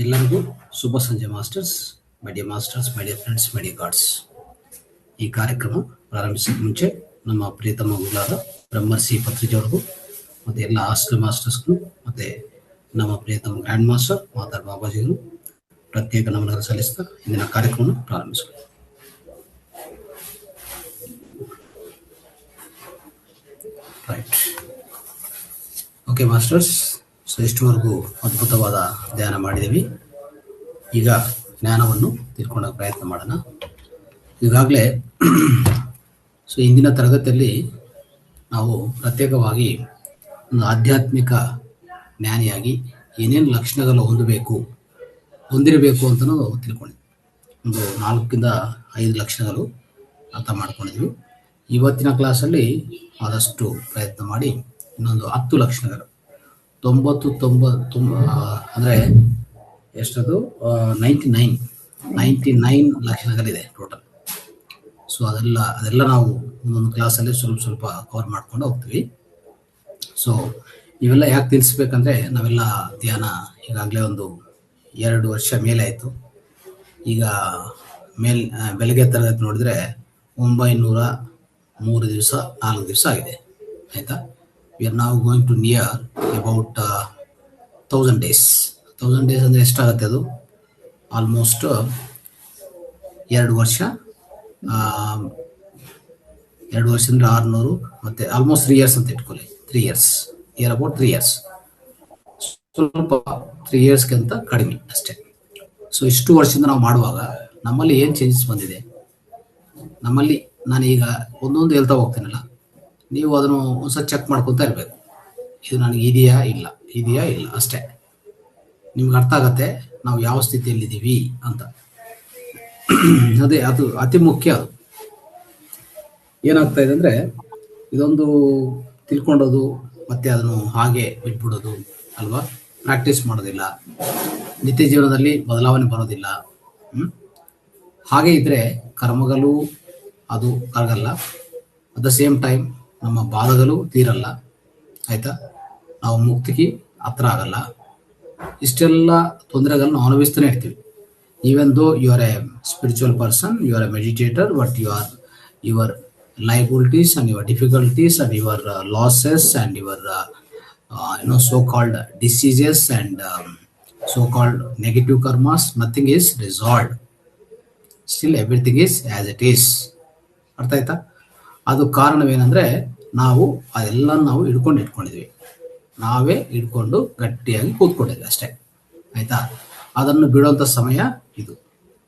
ಎಲ್ಲರಿಗೂ ಶುಭ ಸಂಜೆ masters, my dear masters, my dear friends, my dear God's. ಈ ಕಾರ್ಯಕ್ರಮ ಪ್ರಾರಂಭಿಸೋಕೆ ಮುಂಚೆ ನಮ್ಮ ಪ್ರಿಯತಮ ಗುರುಗಳಾದ ಬ್ರಹ್ಮರ್ಷಿ ಪತ್ರಿಜಿಯವರಿಗೂ ಮತ್ತು ಎಲ್ಲ ಹಾಸ್ಟೆಲ್ ಮಾಸ್ಟರ್ಸ್ಗೂ ಮತ್ತು ನಮ್ಮ ಪ್ರಿಯತಮ ಗ್ರ್ಯಾಂಡ್ ಮಾಸ್ಟರ್ ಮಾತಾರ್ ಬಾಬಾಜಿಗಳು ಪ್ರತ್ಯೇಕ ನಮನಗಳನ್ನು ಸಲ್ಲಿಸ್ತಾ ಇಂದಿನ ಕಾರ್ಯಕ್ರಮ ಪ್ರಾರಂಭಿಸೋಣ. Right, okay masters. ಸೊ ಇಷ್ಟುವರೆಗೂ ಅದ್ಭುತವಾದ ಧ್ಯಾನ ಮಾಡಿದ್ದೀವಿ. ಈಗ ಜ್ಞಾನವನ್ನು ತಿಳ್ಕೊಳ್ಳೋ ಪ್ರಯತ್ನ ಮಾಡೋಣ. ಈಗಾಗಲೇ ಸೊ ಇಂದಿನ ತರಗತಿಯಲ್ಲಿ ನಾವು ಪ್ರತ್ಯೇಕವಾಗಿ ಒಂದು ಆಧ್ಯಾತ್ಮಿಕ ಜ್ಞಾನಿಯಾಗಿ ಏನೇನು ಲಕ್ಷಣಗಳು ಹೊಂದಿರಬೇಕು ಅಂತಲೂ ತಿಳ್ಕೊಂಡಿದ್ವಿ. ಒಂದು 4-5 ಲಕ್ಷಣಗಳು ಅರ್ಥ ಮಾಡ್ಕೊಂಡಿದ್ವಿ. ಇವತ್ತಿನ ಕ್ಲಾಸಲ್ಲಿ ಆದಷ್ಟು ಪ್ರಯತ್ನ ಮಾಡಿ ಇನ್ನೊಂದು 10 ಲಕ್ಷಣಗಳು, 90 ಅಂದರೆ ಎಷ್ಟದು 99 ಲಕ್ಷಣಗಳಿದೆ ಟೋಟಲ್. ಸೊ ಅದೆಲ್ಲ ನಾವು ಒಂದೊಂದು ಕ್ಲಾಸಲ್ಲಿ ಸ್ವಲ್ಪ ಕವರ್ ಮಾಡ್ಕೊಂಡು ಹೋಗ್ತೀವಿ. ಸೊ ಇವೆಲ್ಲ ಯಾಕೆ ತಿಳಿಸ್ಬೇಕಂದ್ರೆ, ನಾವೆಲ್ಲ ಧ್ಯಾನ ಈಗಾಗಲೇ ಒಂದು 2 ವರ್ಷ ಮೇಲೆ ಆಯಿತು. ಈಗ ಬೆಳಗ್ಗೆ ತರಗತಿ ನೋಡಿದ್ರೆ 903 ದಿವಸ 4 ದಿವಸ ಆಗಿದೆ. ಆಯಿತಾ? ವಿ ಆರ್ ನಾವು going to near about 1000 days. 1000 days ಅಂದರೆ ಎಷ್ಟಾಗುತ್ತೆ? ಅದು ಆಲ್ಮೋಸ್ಟ್ 2 ವರ್ಷ. 2 ವರ್ಷ ಅಂದರೆ 600, ಮತ್ತು ಆಲ್ಮೋಸ್ಟ್ 3 ಇಯರ್ಸ್ ಅಂತ ಇಟ್ಕೊಳ್ಳಿ. 3 ಇಯರ್ಸ್, ಅಬೌಟ್ 3 ಇಯರ್ಸ್, ಸ್ವಲ್ಪ 3 ಇಯರ್ಸ್ಗಿಂತ ಕಡಿಮೆ ಅಷ್ಟೇ. ಸೊ ಇಷ್ಟು ವರ್ಷದಿಂದ ನಾವು ಮಾಡುವಾಗ ನಮ್ಮಲ್ಲಿ ಏನು ಚೇಂಜಸ್ ಬಂದಿದೆ, ನಮ್ಮಲ್ಲಿ ನಾನೀಗ ಒಂದೊಂದು ಹೇಳ್ತಾ ಹೋಗ್ತೀನಲ್ಲ, ನೀವು ಅದನ್ನು ಒಂದ್ಸಲ ಚೆಕ್ ಮಾಡ್ಕೊತಾ ಇರಬೇಕು. ಇದು ನನಗೆ ಇದೆಯಾ ಇಲ್ಲ ಅಷ್ಟೇ. ನಿಮ್ಗೆ ಅರ್ಥ ಆಗತ್ತೆ ನಾವು ಯಾವ ಸ್ಥಿತಿಯಲ್ಲಿದ್ದೀವಿ ಅಂತ. ಅದು ಅತಿ ಮುಖ್ಯ. ಅದು ಏನಾಗ್ತಾ ಇದೆ ಅಂದರೆ, ಇದೊಂದು ತಿಳ್ಕೊಂಡೋದು ಮತ್ತೆ ಅದನ್ನು ಹಾಗೆ ಬಿಟ್ಬಿಡೋದು ಅಲ್ವಾ? ಪ್ರಾಕ್ಟೀಸ್ ಮಾಡೋದಿಲ್ಲ, ನಿತ್ಯ ಜೀವನದಲ್ಲಿ ಬದಲಾವಣೆ ಬರೋದಿಲ್ಲ. ಹಾಗೆ ಇದ್ರೆ ಕರ್ಮಗಳು ಅದು ಕರಗಲ್ಲ. ಅಟ್ ದ ಸೇಮ್ ಟೈಮ್ ನಮ್ಮ ಬಾಧಗಳು ತೀರಲ್ಲ. ಆಯ್ತಾ? ನಾವು ಮುಕ್ತಿಗೆ ಹತ್ರ ಆಗಲ್ಲ. ಇಷ್ಟೆಲ್ಲ ತೊಂದರೆಗಳನ್ನು ಅನುಭವಿಸ್ತಾನೆ ಇರ್ತೀವಿ. Even though you are a spiritual person, you are a meditator, but your liabilities and your difficulties and your losses and your so-called diseases and so-called negative karmas, nothing is resolved. Still everything is as it is. ಅರ್ಥ ಆಯ್ತಾ? ಅದು ಕಾರಣವೇನೆಂದ್ರೆ, ಅದೆಲ್ಲ ನಾವು ಇಟ್ಕೊಂಡಿದ್ವಿ. ನಾವೇ ಹಿಡ್ಕೊಂಡು ಗಟ್ಟಿಯಾಗಿ ಕೂತ್ಕೊಂಡಿದ್ವಿ ಅಷ್ಟೇ. ಆಯ್ತಾ? ಅದನ್ನು ಬಿಡುವಂಥ ಸಮಯ ಇದು.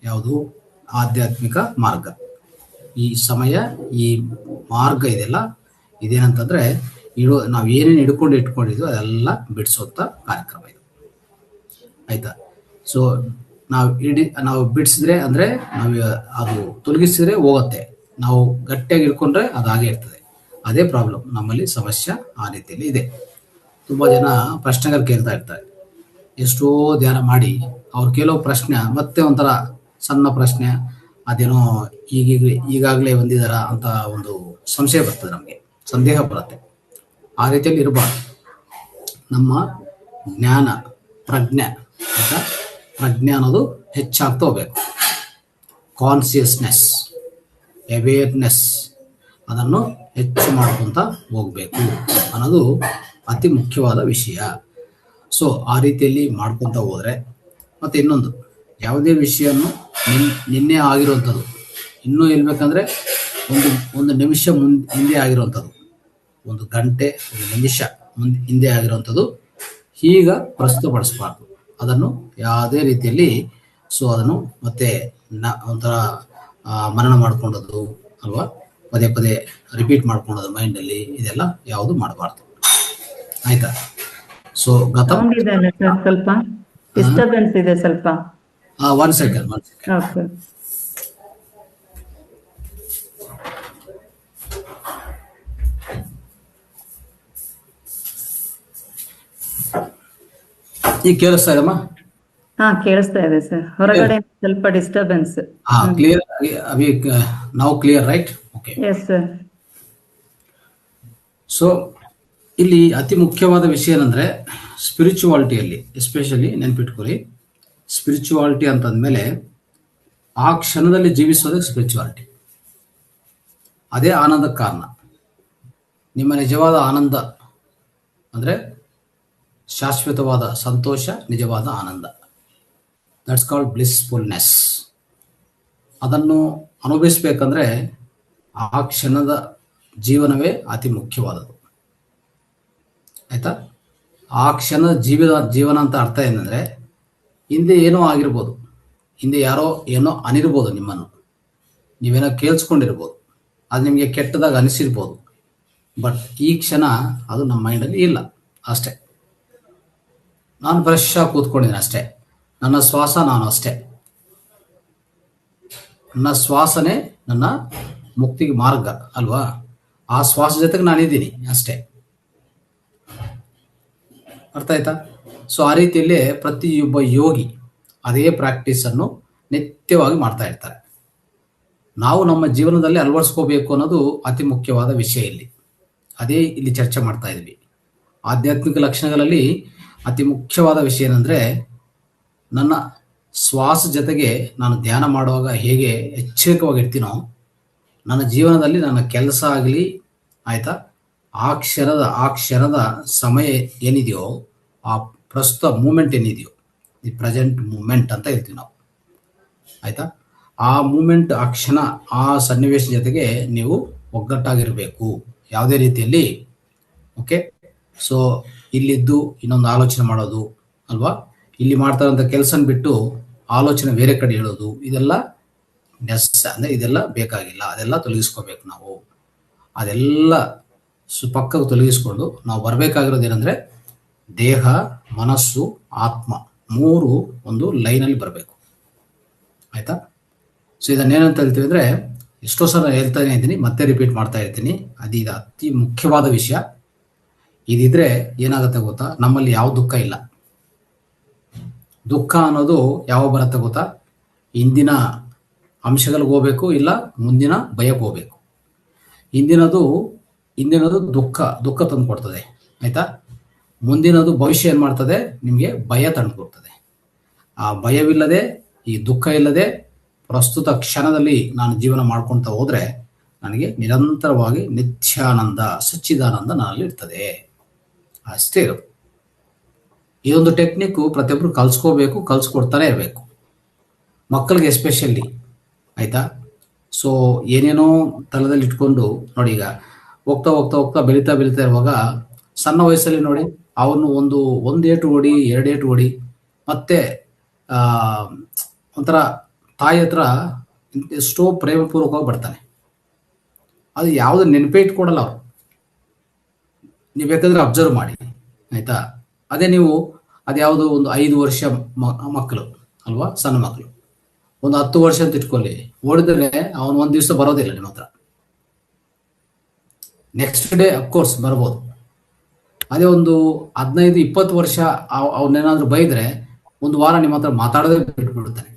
ಯಾವುದು? ಆಧ್ಯಾತ್ಮಿಕ ಮಾರ್ಗ. ಈ ಸಮಯ, ಈ ಮಾರ್ಗ ಇದೆಲ್ಲ ಇದೇನಂತಂದ್ರೆ, ನಾವು ಏನೇನು ಇಟ್ಕೊಂಡಿದ್ವೋ ಅದೆಲ್ಲ ಬಿಡಿಸೋಂಥ ಕಾರ್ಯಕ್ರಮ ಇದು. ಆಯ್ತಾ? ಸೊ ನಾವು ಬಿಡಿಸಿದ್ರೆ ಅಂದ್ರೆ ಅದು ತೊಲಗಿಸಿದ್ರೆ ಹೋಗುತ್ತೆ. ನಾವು ಗಟ್ಟಿಯಾಗಿ ಇಟ್ಕೊಂಡ್ರೆ ಅದು ಹಾಗೆ ಇರ್ತದೆ. ಅದೇ ಪ್ರಾಬ್ಲಮ್, ನಮ್ಮಲ್ಲಿ ಸಮಸ್ಯೆ ಆ ರೀತಿಯಲ್ಲಿ ಇದೆ. ತುಂಬಾ ಜನ ಪ್ರಶ್ನೆಗಳು ಕೇಳ್ತಾ ಇರ್ತಾರೆ. ಎಷ್ಟೋ ಧ್ಯಾನ ಮಾಡಿ ಅವ್ರು ಕೇಳೋ ಪ್ರಶ್ನೆ ಮತ್ತೆ ಒಂಥರ ಸಣ್ಣ ಪ್ರಶ್ನೆ, ಅದೇನೋ ಈಗಾಗಲೇ ಬಂದಿದಾರ ಅಂತ ಒಂದು ಸಂಶಯ ಬರ್ತದೆ, ನಮಗೆ ಸಂದೇಹ ಬರುತ್ತೆ. ಆ ರೀತಿಯಲ್ಲಿ ಇರಬಾರ್ದು. ನಮ್ಮ ಜ್ಞಾನ, ಪ್ರಜ್ಞೆ ಅನ್ನೋದು ಹೆಚ್ಚಾಗ್ತಾ ಹೋಗ್ಬೇಕು. ಕಾನ್ಸಿಯಸ್ನೆಸ್, ಅವೇರ್ನೆಸ್ ಅದನ್ನು ಹೆಚ್ಚು ಮಾಡ್ಕೊಂತ ಹೋಗ್ಬೇಕು ಅನ್ನೋದು ಅತಿ ಮುಖ್ಯವಾದ ವಿಷಯ. ಸೊ ಆ ರೀತಿಯಲ್ಲಿ ಮಾಡ್ಕೊತ ಹೋದ್ರೆ, ಮತ್ತೆ ಇನ್ನೊಂದು, ಯಾವುದೇ ವಿಷಯನ್ನು ನಿನ್ನೆ ಆಗಿರುವಂಥದ್ದು, ಇನ್ನೂ ಹೇಳ್ಬೇಕಂದ್ರೆ ಒಂದು ನಿಮಿಷ ಹಿಂದೆ ಆಗಿರುವಂಥದ್ದು, 1 ಗಂಟೆ 1 ನಿಮಿಷ ಹಿಂದೆ ಆಗಿರುವಂಥದ್ದು ಈಗ ಪ್ರಸ್ತುತಪಡಿಸಬಾರ್ದು. ಅದನ್ನು ಯಾವುದೇ ರೀತಿಯಲ್ಲಿ ಅದನ್ನು ಮತ್ತೆ ಒಂಥರ ಮನನ ಮಾಡ್ಕೊಂಡದ್ದು ಅಲ್ವಾ, ಪದೇ ರಿಪೀಟ್ ಮಾಡ್ಕೊಳ್ಳೋದು ಮೈಂಡಲ್ಲಿ, ಇದೆಲ್ಲ ಯಾವುದು ಮಾಡಬಾರ್ದು. ಆಯ್ತಾ? ಸೊ ಸ್ವಲ್ಪ ಡಿಸ್ಟರ್ಬೆನ್ಸ್ ಇದೆ ಸ್ವಲ್ಪ. One second. ಈಗ ಕೇಳಿಸ್ತಾ ಇದಮ್ಮ? ಕೇಳಿಸ್ತಾ ಇದೆ ಸರ್. ಹೊರಗಡೆ ಸ್ವಲ್ಪ ಡಿಸ್ಟರ್ಬೆನ್ಸ್. ಕ್ಲಿಯರ್ ಆಗಿ ನಾವು clear, right? Okay. Yes sir. So ಇಲ್ಲಿ ಅತಿ ಮುಖ್ಯವಾದ ವಿಷಯ ಏನಂದ್ರೆ, ಸ್ಪಿರಿಚುವಾಲಿಟಿಯಲ್ಲಿ ಎಸ್ಪೆಷಲಿ ನೆನ್ಪಿಟ್ಕೊಳ್ಳಿ, ಸ್ಪಿರಿಚುವಾಲಿಟಿ ಅಂತಂದ್ಮೇಲೆ ಆ ಕ್ಷಣದಲ್ಲಿ ಜೀವಿಸೋದೇ ಸ್ಪಿರಿಚುವಾಲಿಟಿ. ಅದೇ ಆನಂದಕ್ಕೆ ಕಾರಣ. ನಿಮ್ಮ ನಿಜವಾದ ಆನಂದ ಅಂದರೆ ಶಾಶ್ವತವಾದ ಸಂತೋಷ, ನಿಜವಾದ ಆನಂದ. That's called ಬ್ಲಿಸ್ಫುಲ್ನೆಸ್. ಅದನ್ನು ಅನುಭವಿಸ್ಬೇಕಂದ್ರೆ ಆ ಕ್ಷಣದ ಜೀವನವೇ ಅತಿ ಮುಖ್ಯವಾದದ್ದು. ಆಯ್ತಾ? ಆ ಕ್ಷಣದ ಜೀವನ ಅಂತ ಅರ್ಥ ಏನಂದರೆ, ಹಿಂದೆ ಏನೋ ಆಗಿರ್ಬೋದು, ಹಿಂದೆ ಯಾರೋ ಏನೋ ಅನಿರ್ಬೋದು, ನಿಮ್ಮನ್ನು ನೀವೇನೋ ಕೇಳಿಸ್ಕೊಂಡಿರ್ಬೋದು, ಅದು ನಿಮಗೆ ಕೆಟ್ಟದಾಗ ಅನಿಸಿರ್ಬೋದು. ಬಟ್ ಈ ಕ್ಷಣ ಅದು ನಮ್ಮ ಮೈಂಡಲ್ಲಿ ಇಲ್ಲ ಅಷ್ಟೇ. ನಾನು ಫ್ರೆಶ್ ಆಗಿ ಕೂತ್ಕೊಂಡಿದ್ದೀನಿ ಅಷ್ಟೇ. ನನ್ನ ಶ್ವಾಸ ನಾನು ಅಷ್ಟೇ. ನನ್ನ ಶ್ವಾಸನೇ ನನ್ನ ಮುಕ್ತಿಗೆ ಮಾರ್ಗ ಅಲ್ವಾ? ಆ ಶ್ವಾಸ ಜೊತೆಗೆ ನಾನಿದ್ದೀನಿ ಅಷ್ಟೇ. ಅರ್ಥ ಆಯ್ತಾ? ಸೊ ಆ ರೀತಿಯಲ್ಲಿ ಪ್ರತಿಯೊಬ್ಬ ಯೋಗಿ ಅದೇ ಪ್ರಾಕ್ಟೀಸನ್ನು ನಿತ್ಯವಾಗಿ ಮಾಡ್ತಾ ಇರ್ತಾರೆ. ನಾವು ನಮ್ಮ ಜೀವನದಲ್ಲಿ ಅಳವಡಿಸ್ಕೋಬೇಕು ಅನ್ನೋದು ಅತಿ ಮುಖ್ಯವಾದ ವಿಷಯ. ಅದೇ ಇಲ್ಲಿ ಚರ್ಚೆ ಮಾಡ್ತಾ ಇದ್ವಿ. ಆಧ್ಯಾತ್ಮಿಕ ಲಕ್ಷಣಗಳಲ್ಲಿ ಅತಿ ಮುಖ್ಯವಾದ ವಿಷಯ ಏನಂದರೆ, ನನ್ನ ಶ್ವಾಸ ಜೊತೆಗೆ ನಾನು ಧ್ಯಾನ ಮಾಡುವಾಗ ಹೇಗೆ ಎಚ್ಚರಿಕವಾಗಿರ್ತೀನೋ, ನನ್ನ ಜೀವನದಲ್ಲಿ ನನ್ನ ಕೆಲಸ ಆಗಲಿ, ಆಯಿತಾ, ಆ ಕ್ಷಣದ ಸಮಯ ಏನಿದೆಯೋ, ಆ ಪ್ರಸ್ತುತ ಮೂಮೆಂಟ್ ಏನಿದೆಯೋ, ದಿ ಪ್ರೆಸೆಂಟ್ ಮೂಮೆಂಟ್ ಅಂತ ಹೇಳ್ತೀವಿ ನಾವು. ಆಯಿತಾ? ಆ ಮೂಮೆಂಟ್, ಆ ಕ್ಷಣ, ಆ ಸನ್ನಿವೇಶ ಜೊತೆಗೆ ನೀವು ಒಗ್ಗಟ್ಟಾಗಿರಬೇಕು ಯಾವುದೇ ರೀತಿಯಲ್ಲಿ. ಓಕೆ? ಸೊ ಇಲ್ಲಿದ್ದು ಇನ್ನೊಂದು ಆಲೋಚನೆ ಮಾಡೋದು ಅಲ್ವಾ, ಇಲ್ಲಿ ಮಾಡ್ತಾ ಇರೋಂಥ ಕೆಲಸನ ಬಿಟ್ಟು ಆಲೋಚನೆ ಬೇರೆ ಕಡೆ ಹೇಳೋದು, ಇದೆಲ್ಲ ಅಂದರೆ ಇದೆಲ್ಲ ಬೇಕಾಗಿಲ್ಲ. ಅದೆಲ್ಲ ತೊಲಗಿಸ್ಕೋಬೇಕು ನಾವು. ಅದೆಲ್ಲ ಪಕ್ಕಕ್ಕೆ ತೊಲಗಿಸ್ಕೊಂಡು ನಾವು ಬರಬೇಕಾಗಿರೋದು ಏನಂದರೆ, ದೇಹ, ಮನಸ್ಸು, ಆತ್ಮ ಮೂರು ಒಂದು ಲೈನಲ್ಲಿ ಬರಬೇಕು. ಆಯಿತಾ? ಸೊ ಇದನ್ನೇನಂತ ಹೇಳ್ತೀವಿ ಅಂದರೆ, ಎಷ್ಟೋ ಸಲ ಹೇಳ್ತಾನೆ ಇದ್ದೀನಿ, ಮತ್ತೆ ರಿಪೀಟ್ ಮಾಡ್ತಾ ಇರ್ತೀನಿ. ಇದು ಅತಿ ಮುಖ್ಯವಾದ ವಿಷಯ. ಇದಿದ್ರೆ ಏನಾಗುತ್ತೆ ಗೊತ್ತಾ, ನಮ್ಮಲ್ಲಿ ಯಾವ ದುಃಖ ಇಲ್ಲ. ದುಃಖ ಅನ್ನೋದು ಯಾವ ಬರುತ್ತೆ ಗೊತ್ತಾ, ಹಿಂದಿನ ಅಂಶಗಳಿಗೆ ಹೋಗ್ಬೇಕು, ಇಲ್ಲ ಮುಂದಿನ ಭಯಕ್ಕೆ ಹೋಗ್ಬೇಕು. ಹಿಂದಿನದು ದುಃಖ ತಂದು ಕೊಡ್ತದೆ. ಆಯ್ತಾ? ಮುಂದಿನದು ಭವಿಷ್ಯ ಏನು ಮಾಡ್ತದೆ, ನಿಮಗೆ ಭಯ ತಂದು ಕೊಡ್ತದೆ. ಆ ಭಯವಿಲ್ಲದೆ, ಈ ದುಃಖ ಇಲ್ಲದೆ ಪ್ರಸ್ತುತ ಕ್ಷಣದಲ್ಲಿ ನಾನು ಜೀವನ ಮಾಡ್ಕೊಳ್ತಾ ಹೋದ್ರೆ ನನಗೆ ನಿರಂತರವಾಗಿ ನಿತ್ಯಾನಂದ, ಸಚ್ಚಿದಾನಂದ ನನ್ನಲ್ಲಿ ಇರ್ತದೆ. ಅಷ್ಟೇ ಇರೋದು. ಇದೊಂದು ಟೆಕ್ನಿಕ್ಕು ಪ್ರತಿಯೊಬ್ಬರು ಕಲಿಸ್ಕೊಡ್ತಾನೆ ಇರಬೇಕು, ಮಕ್ಕಳಿಗೆ ಎಸ್ಪೆಷಲಿ. ಆಯಿತಾ? ಸೊ ಏನೇನೋ ತಲೆದಲ್ಲಿ ಇಟ್ಕೊಂಡು ನೋಡಿ, ಈಗ ಹೋಗ್ತಾ ಹೋಗ್ತಾ ಹೋಗ್ತಾ ಬೆಳೀತಾ ಇರುವಾಗ ಸಣ್ಣ ವಯಸ್ಸಲ್ಲಿ ನೋಡಿ, ಅವನು ಒಂದು ಏಟು ಹೊಡಿ, 2 ಏಟು ಹೊಡಿ, ಮತ್ತೆ ಒಂಥರ ತಾಯಿ ಹತ್ರ ಎಷ್ಟೋ ಪ್ರೇಮಪೂರ್ವಕವಾಗಿ ಬರ್ತಾನೆ. ಅದು ಯಾವುದು ನೆನಪೇ ಇಟ್ಕೊಡಲ್ಲ ಅವರು. ನೀವು ಬೇಕಾದ್ರೆ ಅಬ್ಸರ್ವ್ ಮಾಡಿ. ಆಯಿತಾ? ಅದೇ ನೀವು ಅದ್ಯಾವುದು ಒಂದು 5 ವರ್ಷ ಮಕ್ಕಳು ಅಲ್ವಾ, ಸಣ್ಣ ಮಕ್ಕಳು, ಒಂದು 10 ವರ್ಷ ಅಂತ ಇಟ್ಕೊಳ್ಳಿ, ಓಡಿದ್ರೆ ಅವನು ಒಂದು ದಿವಸ ಬರೋದಿಲ್ಲ ನಿಮ್ಮ ಹತ್ರ. ನೆಕ್ಸ್ಟ್ ಡೇ ಅಫ್ಕೋರ್ಸ್ ಬರ್ಬೋದು. ಅದೇ ಒಂದು 15-20 ವರ್ಷ ಅವನ್ನೇನಾದ್ರೂ ಬೈದ್ರೆ ಒಂದು ವಾರ ನಿಮ್ಮ ಹತ್ರ ಮಾತಾಡೋದೇ ಬಿಟ್ಬಿಡ್ತಾನೆ.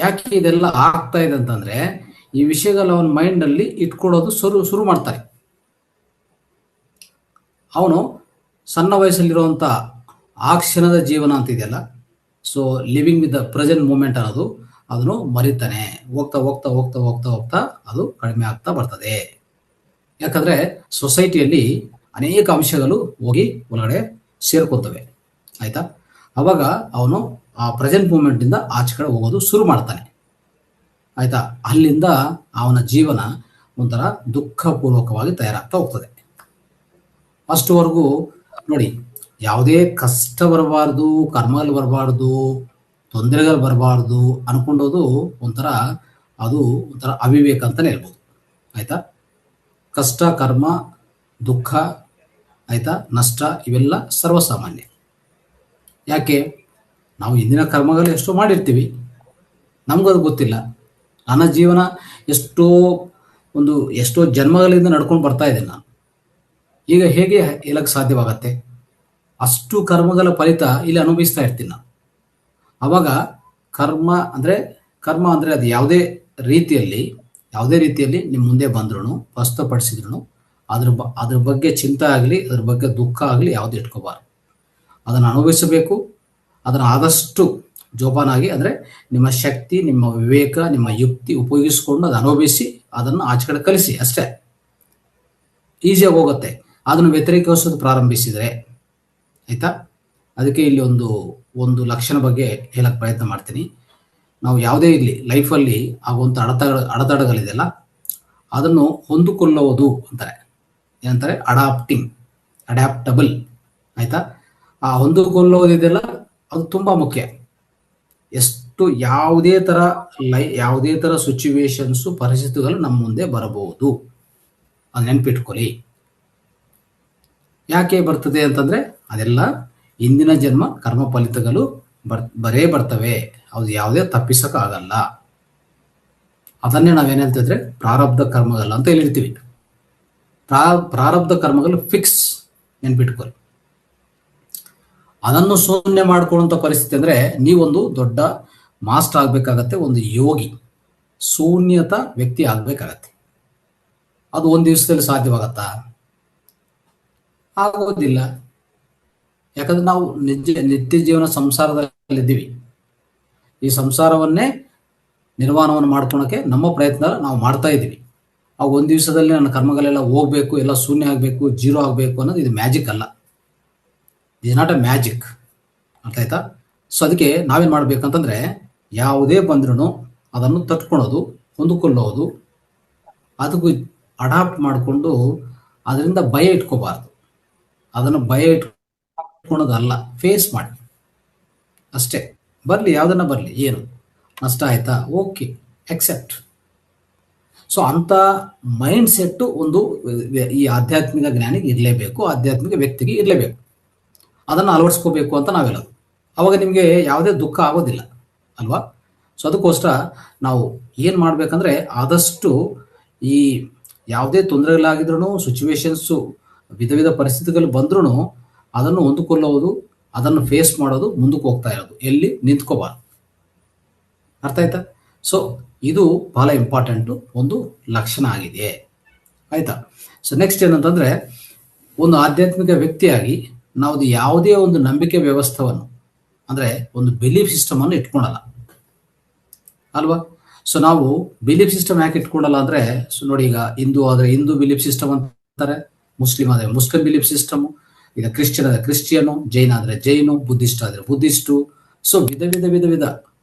ಯಾಕೆ ಇದೆಲ್ಲ ಆಗ್ತಾ ಇದೆ ಅಂತಂದ್ರೆ, ಈ ವಿಷಯಗಳು ಅವನ ಮೈಂಡಲ್ಲಿ ಇಟ್ಕೊಳ್ಳೋದು ಶುರು ಮಾಡ್ತಾರೆ. ಅವನು ಸಣ್ಣ ವಯಸ್ಸಲ್ಲಿರುವಂಥ ಆ ಕ್ಷಣದ ಜೀವನ ಅಂತಿದೆಯಲ್ಲ, so living with the present moment ಅನ್ನೋದು, ಅದನ್ನು ಮರಿತಾನೆ. ಹೋಗ್ತಾ ಹೋಗ್ತಾ ಹೋಗ್ತಾ ಹೋಗ್ತಾ ಹೋಗ್ತಾ ಅದು ಕಡಿಮೆ ಆಗ್ತಾ ಬರ್ತದೆ. ಯಾಕಂದರೆ ಸೊಸೈಟಿಯಲ್ಲಿ ಅನೇಕ ಅಂಶಗಳು ಹೋಗಿ ಒಳಗಡೆ ಸೇರ್ಕೊತವೆ. ಆಯಿತಾ? ಅವಾಗ ಅವನು ಆ ಪ್ರೆಸೆಂಟ್ ಮೂಮೆಂಟಿಂದ ಆಚೆ ಕಡೆ ಹೋಗೋದು ಶುರು ಮಾಡ್ತಾನೆ. ಆಯಿತಾ? ಅಲ್ಲಿಂದ ಅವನ ಜೀವನ ಒಂಥರ ದುಃಖಪೂರ್ವಕವಾಗಿ ತಯಾರಾಗ್ತಾ ಹೋಗ್ತದೆ. ಅಷ್ಟುವರೆಗೂ ನೋಡಿ, ಯಾವುದೇ ಕಷ್ಟ ಬರಬಾರ್ದು, ಕರ್ಮಗಳು ಬರಬಾರ್ದು, ತೊಂದರೆಗಳು ಬರಬಾರ್ದು ಅನ್ಕೊಂಡೋದು ಒಂಥರ ಅವಿವೇಕ ಅಂತಲೇ ಹೇಳ್ಬೋದು. ಆಯಿತಾ? ಕಷ್ಟ, ಕರ್ಮ, ದುಃಖ, ಆಯಿತಾ, ನಷ್ಟ ಇವೆಲ್ಲ ಸರ್ವಸಾಮಾನ್ಯ. ಯಾಕೆ? ನಾವು ಹಿಂದಿನ ಕರ್ಮಗಳು ಎಷ್ಟೋ ಮಾಡಿರ್ತೀವಿ, ನಮಗದು ಗೊತ್ತಿಲ್ಲ. ನನ್ನ ಜೀವನ ಎಷ್ಟೋ ಜನ್ಮಗಳಿಂದ ನಡ್ಕೊಂಡು ಬರ್ತಾ ಇದ್ದೇನೆ ನಾನು. ಈಗ ಹೇಗೆ ಹೇಳಕ್ಕೆ ಸಾಧ್ಯವಾಗತ್ತೆ? ಅಷ್ಟು ಕರ್ಮಗಳ ಫಲಿತ ಇಲ್ಲಿ ಅನುಭವಿಸ್ತಾ ಇರ್ತೀನಿ ನಾನು. ಆವಾಗ ಕರ್ಮ ಅಂದರೆ ಅದು ಯಾವುದೇ ರೀತಿಯಲ್ಲಿ ನಿಮ್ಮ ಮುಂದೆ ಬಂದ್ರೂ, ಪ್ರಸ್ತುತಪಡಿಸಿದ್ರು, ಅದ್ರ ಬಗ್ಗೆ ಚಿಂತೆ ಆಗಲಿ, ಅದ್ರ ಬಗ್ಗೆ ದುಃಖ ಆಗಲಿ ಯಾವುದು ಇಟ್ಕೋಬಾರ್ದು. ಅದನ್ನು ಅನುಭವಿಸಬೇಕು. ಅದನ್ನು ಆದಷ್ಟು ಜೋಪಾನಾಗಿ, ಅಂದರೆ ನಿಮ್ಮ ಶಕ್ತಿ, ನಿಮ್ಮ ವಿವೇಕ, ನಿಮ್ಮ ಯುಕ್ತಿ ಉಪಯೋಗಿಸಿಕೊಂಡು ಅದು ಅನುಭವಿಸಿ, ಅದನ್ನು ಆಚೆ ಕಡೆ ಕಲಿಸಿ ಅಷ್ಟೇ. ಈಸಿಯಾಗಿ ಹೋಗುತ್ತೆ. ಅದನ್ನು ವ್ಯತಿರೇಕಿಸೋದು ಪ್ರಾರಂಭಿಸಿದರೆ, ಆಯಿತಾ. ಅದಕ್ಕೆ ಇಲ್ಲಿ ಒಂದು ಲಕ್ಷಣ ಬಗ್ಗೆ ಹೇಳಕ್ಕೆ ಪ್ರಯತ್ನ ಮಾಡ್ತೀನಿ. ನಾವು ಯಾವುದೇ ಇರಲಿ ಲೈಫಲ್ಲಿ ಆಗುವಂಥ ಅಡೆತಡೆಗಳಿದೆಯಲ್ಲ, ಅದನ್ನು ಹೊಂದಿಕೊಳ್ಳುವುದು ಅಂತಾರೆ. ಏನಂತಾರೆ? ಅಡ್ಯಾಪ್ಟಬಲ್. ಆಯಿತಾ. ಆ ಹೊಂದಿಕೊಳ್ಳುವುದಿದೆಯಲ್ಲ, ಅದು ತುಂಬ ಮುಖ್ಯ. ಎಷ್ಟು ಯಾವುದೇ ಥರ ಸಿಚುವೇಶನ್ಸು, ಪರಿಸ್ಥಿತಿಗಳು ನಮ್ಮ ಮುಂದೆ ಬರಬಹುದು, ಅದು ನೆನ್ಪಿಟ್ಕೊಳ್ಳಿ. ಯಾಕೆ ಬರ್ತದೆ ಅಂತಂದರೆ, ಅದೆಲ್ಲ ಇಂದಿನ ಜನ್ಮ ಕರ್ಮ ಫಲಿತಗಳು ಬರ್ತವೆ. ಅದು ಯಾವುದೇ ತಪ್ಪಿಸೋಕ್ಕಾಗಲ್ಲ. ಅದನ್ನೇ ನಾವೇನು ಹೇಳ್ತಿದ್ರೆ ಪ್ರಾರಬ್ಧ ಕರ್ಮಗಳು ಅಂತ ಹೇಳಿರ್ತೀವಿ. ಪ್ರಾರಬ್ಧ ಕರ್ಮಗಳು ಫಿಕ್ಸ್, ನೆನ್ಪಿಟ್ಕೊಳ್ಳಿ. ಅದನ್ನು ಶೂನ್ಯ ಮಾಡ್ಕೊಳ್ಳುವಂಥ ಪರಿಸ್ಥಿತಿ ಅಂದರೆ, ನೀವೊಂದು ದೊಡ್ಡ ಮಾಸ್ಟರ್ ಆಗಬೇಕಾಗತ್ತೆ, ಒಂದು ಯೋಗಿ, ಶೂನ್ಯತ ವ್ಯಕ್ತಿ ಆಗಬೇಕಾಗತ್ತೆ. ಅದು ಒಂದು ದಿವಸದಲ್ಲಿ ಸಾಧ್ಯವಾಗತ್ತಾ? ಆಗೋದಿಲ್ಲ. ಯಾಕಂದ್ರೆ ನಾವು ನಿತ್ಯ ಜೀವನ ಸಂಸಾರದಲ್ಲಿದ್ದೀವಿ. ಈ ಸಂಸಾರವನ್ನೇ ನಿರ್ಮಾಣವನ್ನು ಮಾಡ್ಕೊಳಕ್ಕೆ ನಮ್ಮ ಪ್ರಯತ್ನ ನಾವು ಮಾಡ್ತಾ ಇದ್ದೀವಿ. ಆ ಒಂದು ದಿವಸದಲ್ಲಿ ನನ್ನ ಕರ್ಮಗಳೆಲ್ಲ ಹೋಗ್ಬೇಕು, ಎಲ್ಲ ಶೂನ್ಯ ಆಗಬೇಕು, ಜೀರೋ ಆಗಬೇಕು ಅನ್ನೋದು ಇದು ಮ್ಯಾಜಿಕ್ ಅಲ್ಲ. Is not A magic. ಅರ್ಥ ಆಯ್ತಾ? ಸೊ ಅದಕ್ಕೆ ನಾವೇನು ಮಾಡ್ಬೇಕಂತಂದ್ರೆ, ಯಾವುದೇ ಬಂದ್ರೂ ಅದನ್ನು ತಟ್ಕೊಳೋದು, ಹೊಂದಿಕೊಳ್ಳೋದು, ಅದಕ್ಕೂ ಅಡಾಪ್ಟ್ ಮಾಡಿಕೊಂಡು ಅದರಿಂದ ಭಯ ಇಟ್ಕೋಬಾರ್ದು. ಅದನ್ನು ಭಯ ಇಟ್ಕೊಳೋದಲ್ಲ, ಫೇಸ್ ಮಾಡಿ ಅಷ್ಟೇ. ಬರಲಿ, ಯಾವುದನ್ನ ಬರಲಿ, ಏನು ನಷ್ಟ ಆಯ್ತಾ, ಓಕೆ, ಎಕ್ಸೆಪ್ಟ್. ಸೊ ಅಂಥ ಮೈಂಡ್ ಸೆಟ್ಟು ಈ ಆಧ್ಯಾತ್ಮಿಕ ಜ್ಞಾನಿಗೆ ಇರಲೇಬೇಕು, ಆಧ್ಯಾತ್ಮಿಕ ವ್ಯಕ್ತಿಗೆ ಇರಲೇಬೇಕು. ಅದನ್ನು ಅಳವಡಿಸ್ಕೋಬೇಕು ಅಂತ ನಾವು ಹೇಳೋದು. ಅವಾಗ ನಿಮಗೆ ಯಾವುದೇ ದುಃಖ ಆಗೋದಿಲ್ಲ ಅಲ್ವಾ. ಸೊ ಅದಕ್ಕೋಸ್ಕರ ನಾವು ಏನು ಮಾಡಬೇಕಂದ್ರೆ, ಆದಷ್ಟು ಈ ಯಾವುದೇ ತೊಂದರೆಗಳಾಗಿದ್ರೂ, ಸಿಚುವೇಶನ್ಸು, ವಿಧ ಪರಿಸ್ಥಿತಿಗಳು ಬಂದ್ರೂ ಅದನ್ನು ಹೊಂದಿಕೊಳ್ಳೋದು, ಅದನ್ನು ಫೇಸ್ ಮಾಡೋದು, ಮುಂದಕ್ಕೆ ಹೋಗ್ತಾ ಇರೋದು, ಎಲ್ಲಿ ನಿಂತ್ಕೋಬಾರ್ದು. ಅರ್ಥ ಆಯ್ತಾ? ಸೊ ಇದು ಬಹಳ ಇಂಪಾರ್ಟೆಂಟು ಒಂದು ಲಕ್ಷಣ ಆಗಿದೆ. ಆಯ್ತಾ? ಸೊ ನೆಕ್ಸ್ಟ್ ಏನಂತಂದರೆ, ಒಂದು ಆಧ್ಯಾತ್ಮಿಕ ವ್ಯಕ್ತಿಯಾಗಿ ನಾವು ಯಾವುದೇ ಒಂದು ನಂಬಿಕೆ ವ್ಯವಸ್ಥೆಯನ್ನು, ಅಂದರೆ ಒಂದು ಬಿಲೀಫ್ ಸಿಸ್ಟಮನ್ನು ಇಟ್ಕೊಳಲ್ಲ ಅಲ್ವಾ. ಸೊ ನಾವು ಬಿಲೀಫ್ ಸಿಸ್ಟಮ್ ಯಾಕೆ ಇಟ್ಕೊಳಲ್ಲ ಅಂದರೆ, ಸೊ ನೋಡಿ, ಈಗ ಹಿಂದೂ ಆದರೆ ಹಿಂದೂ ಬಿಲೀಫ್ ಸಿಸ್ಟಮ್ ಅಂತಾರೆ, ಮುಸ್ಲಿಂ ಆದರೆ ಮುಸ್ಲಿಂ ಬಿಲೀಫ್ ಸಿಸ್ಟಮು, ಈಗ ಕ್ರಿಶ್ಚಿಯನ್ ಆದರೆ ಕ್ರಿಶ್ಚಿಯನು, ಜೈನ ಆದರೆ ಜೈನು, ಬುದ್ಧಿಸ್ಟ್ ಆದರೆ ಬುದ್ಧಿಸ್ಟು. ಸೊ ವಿಧ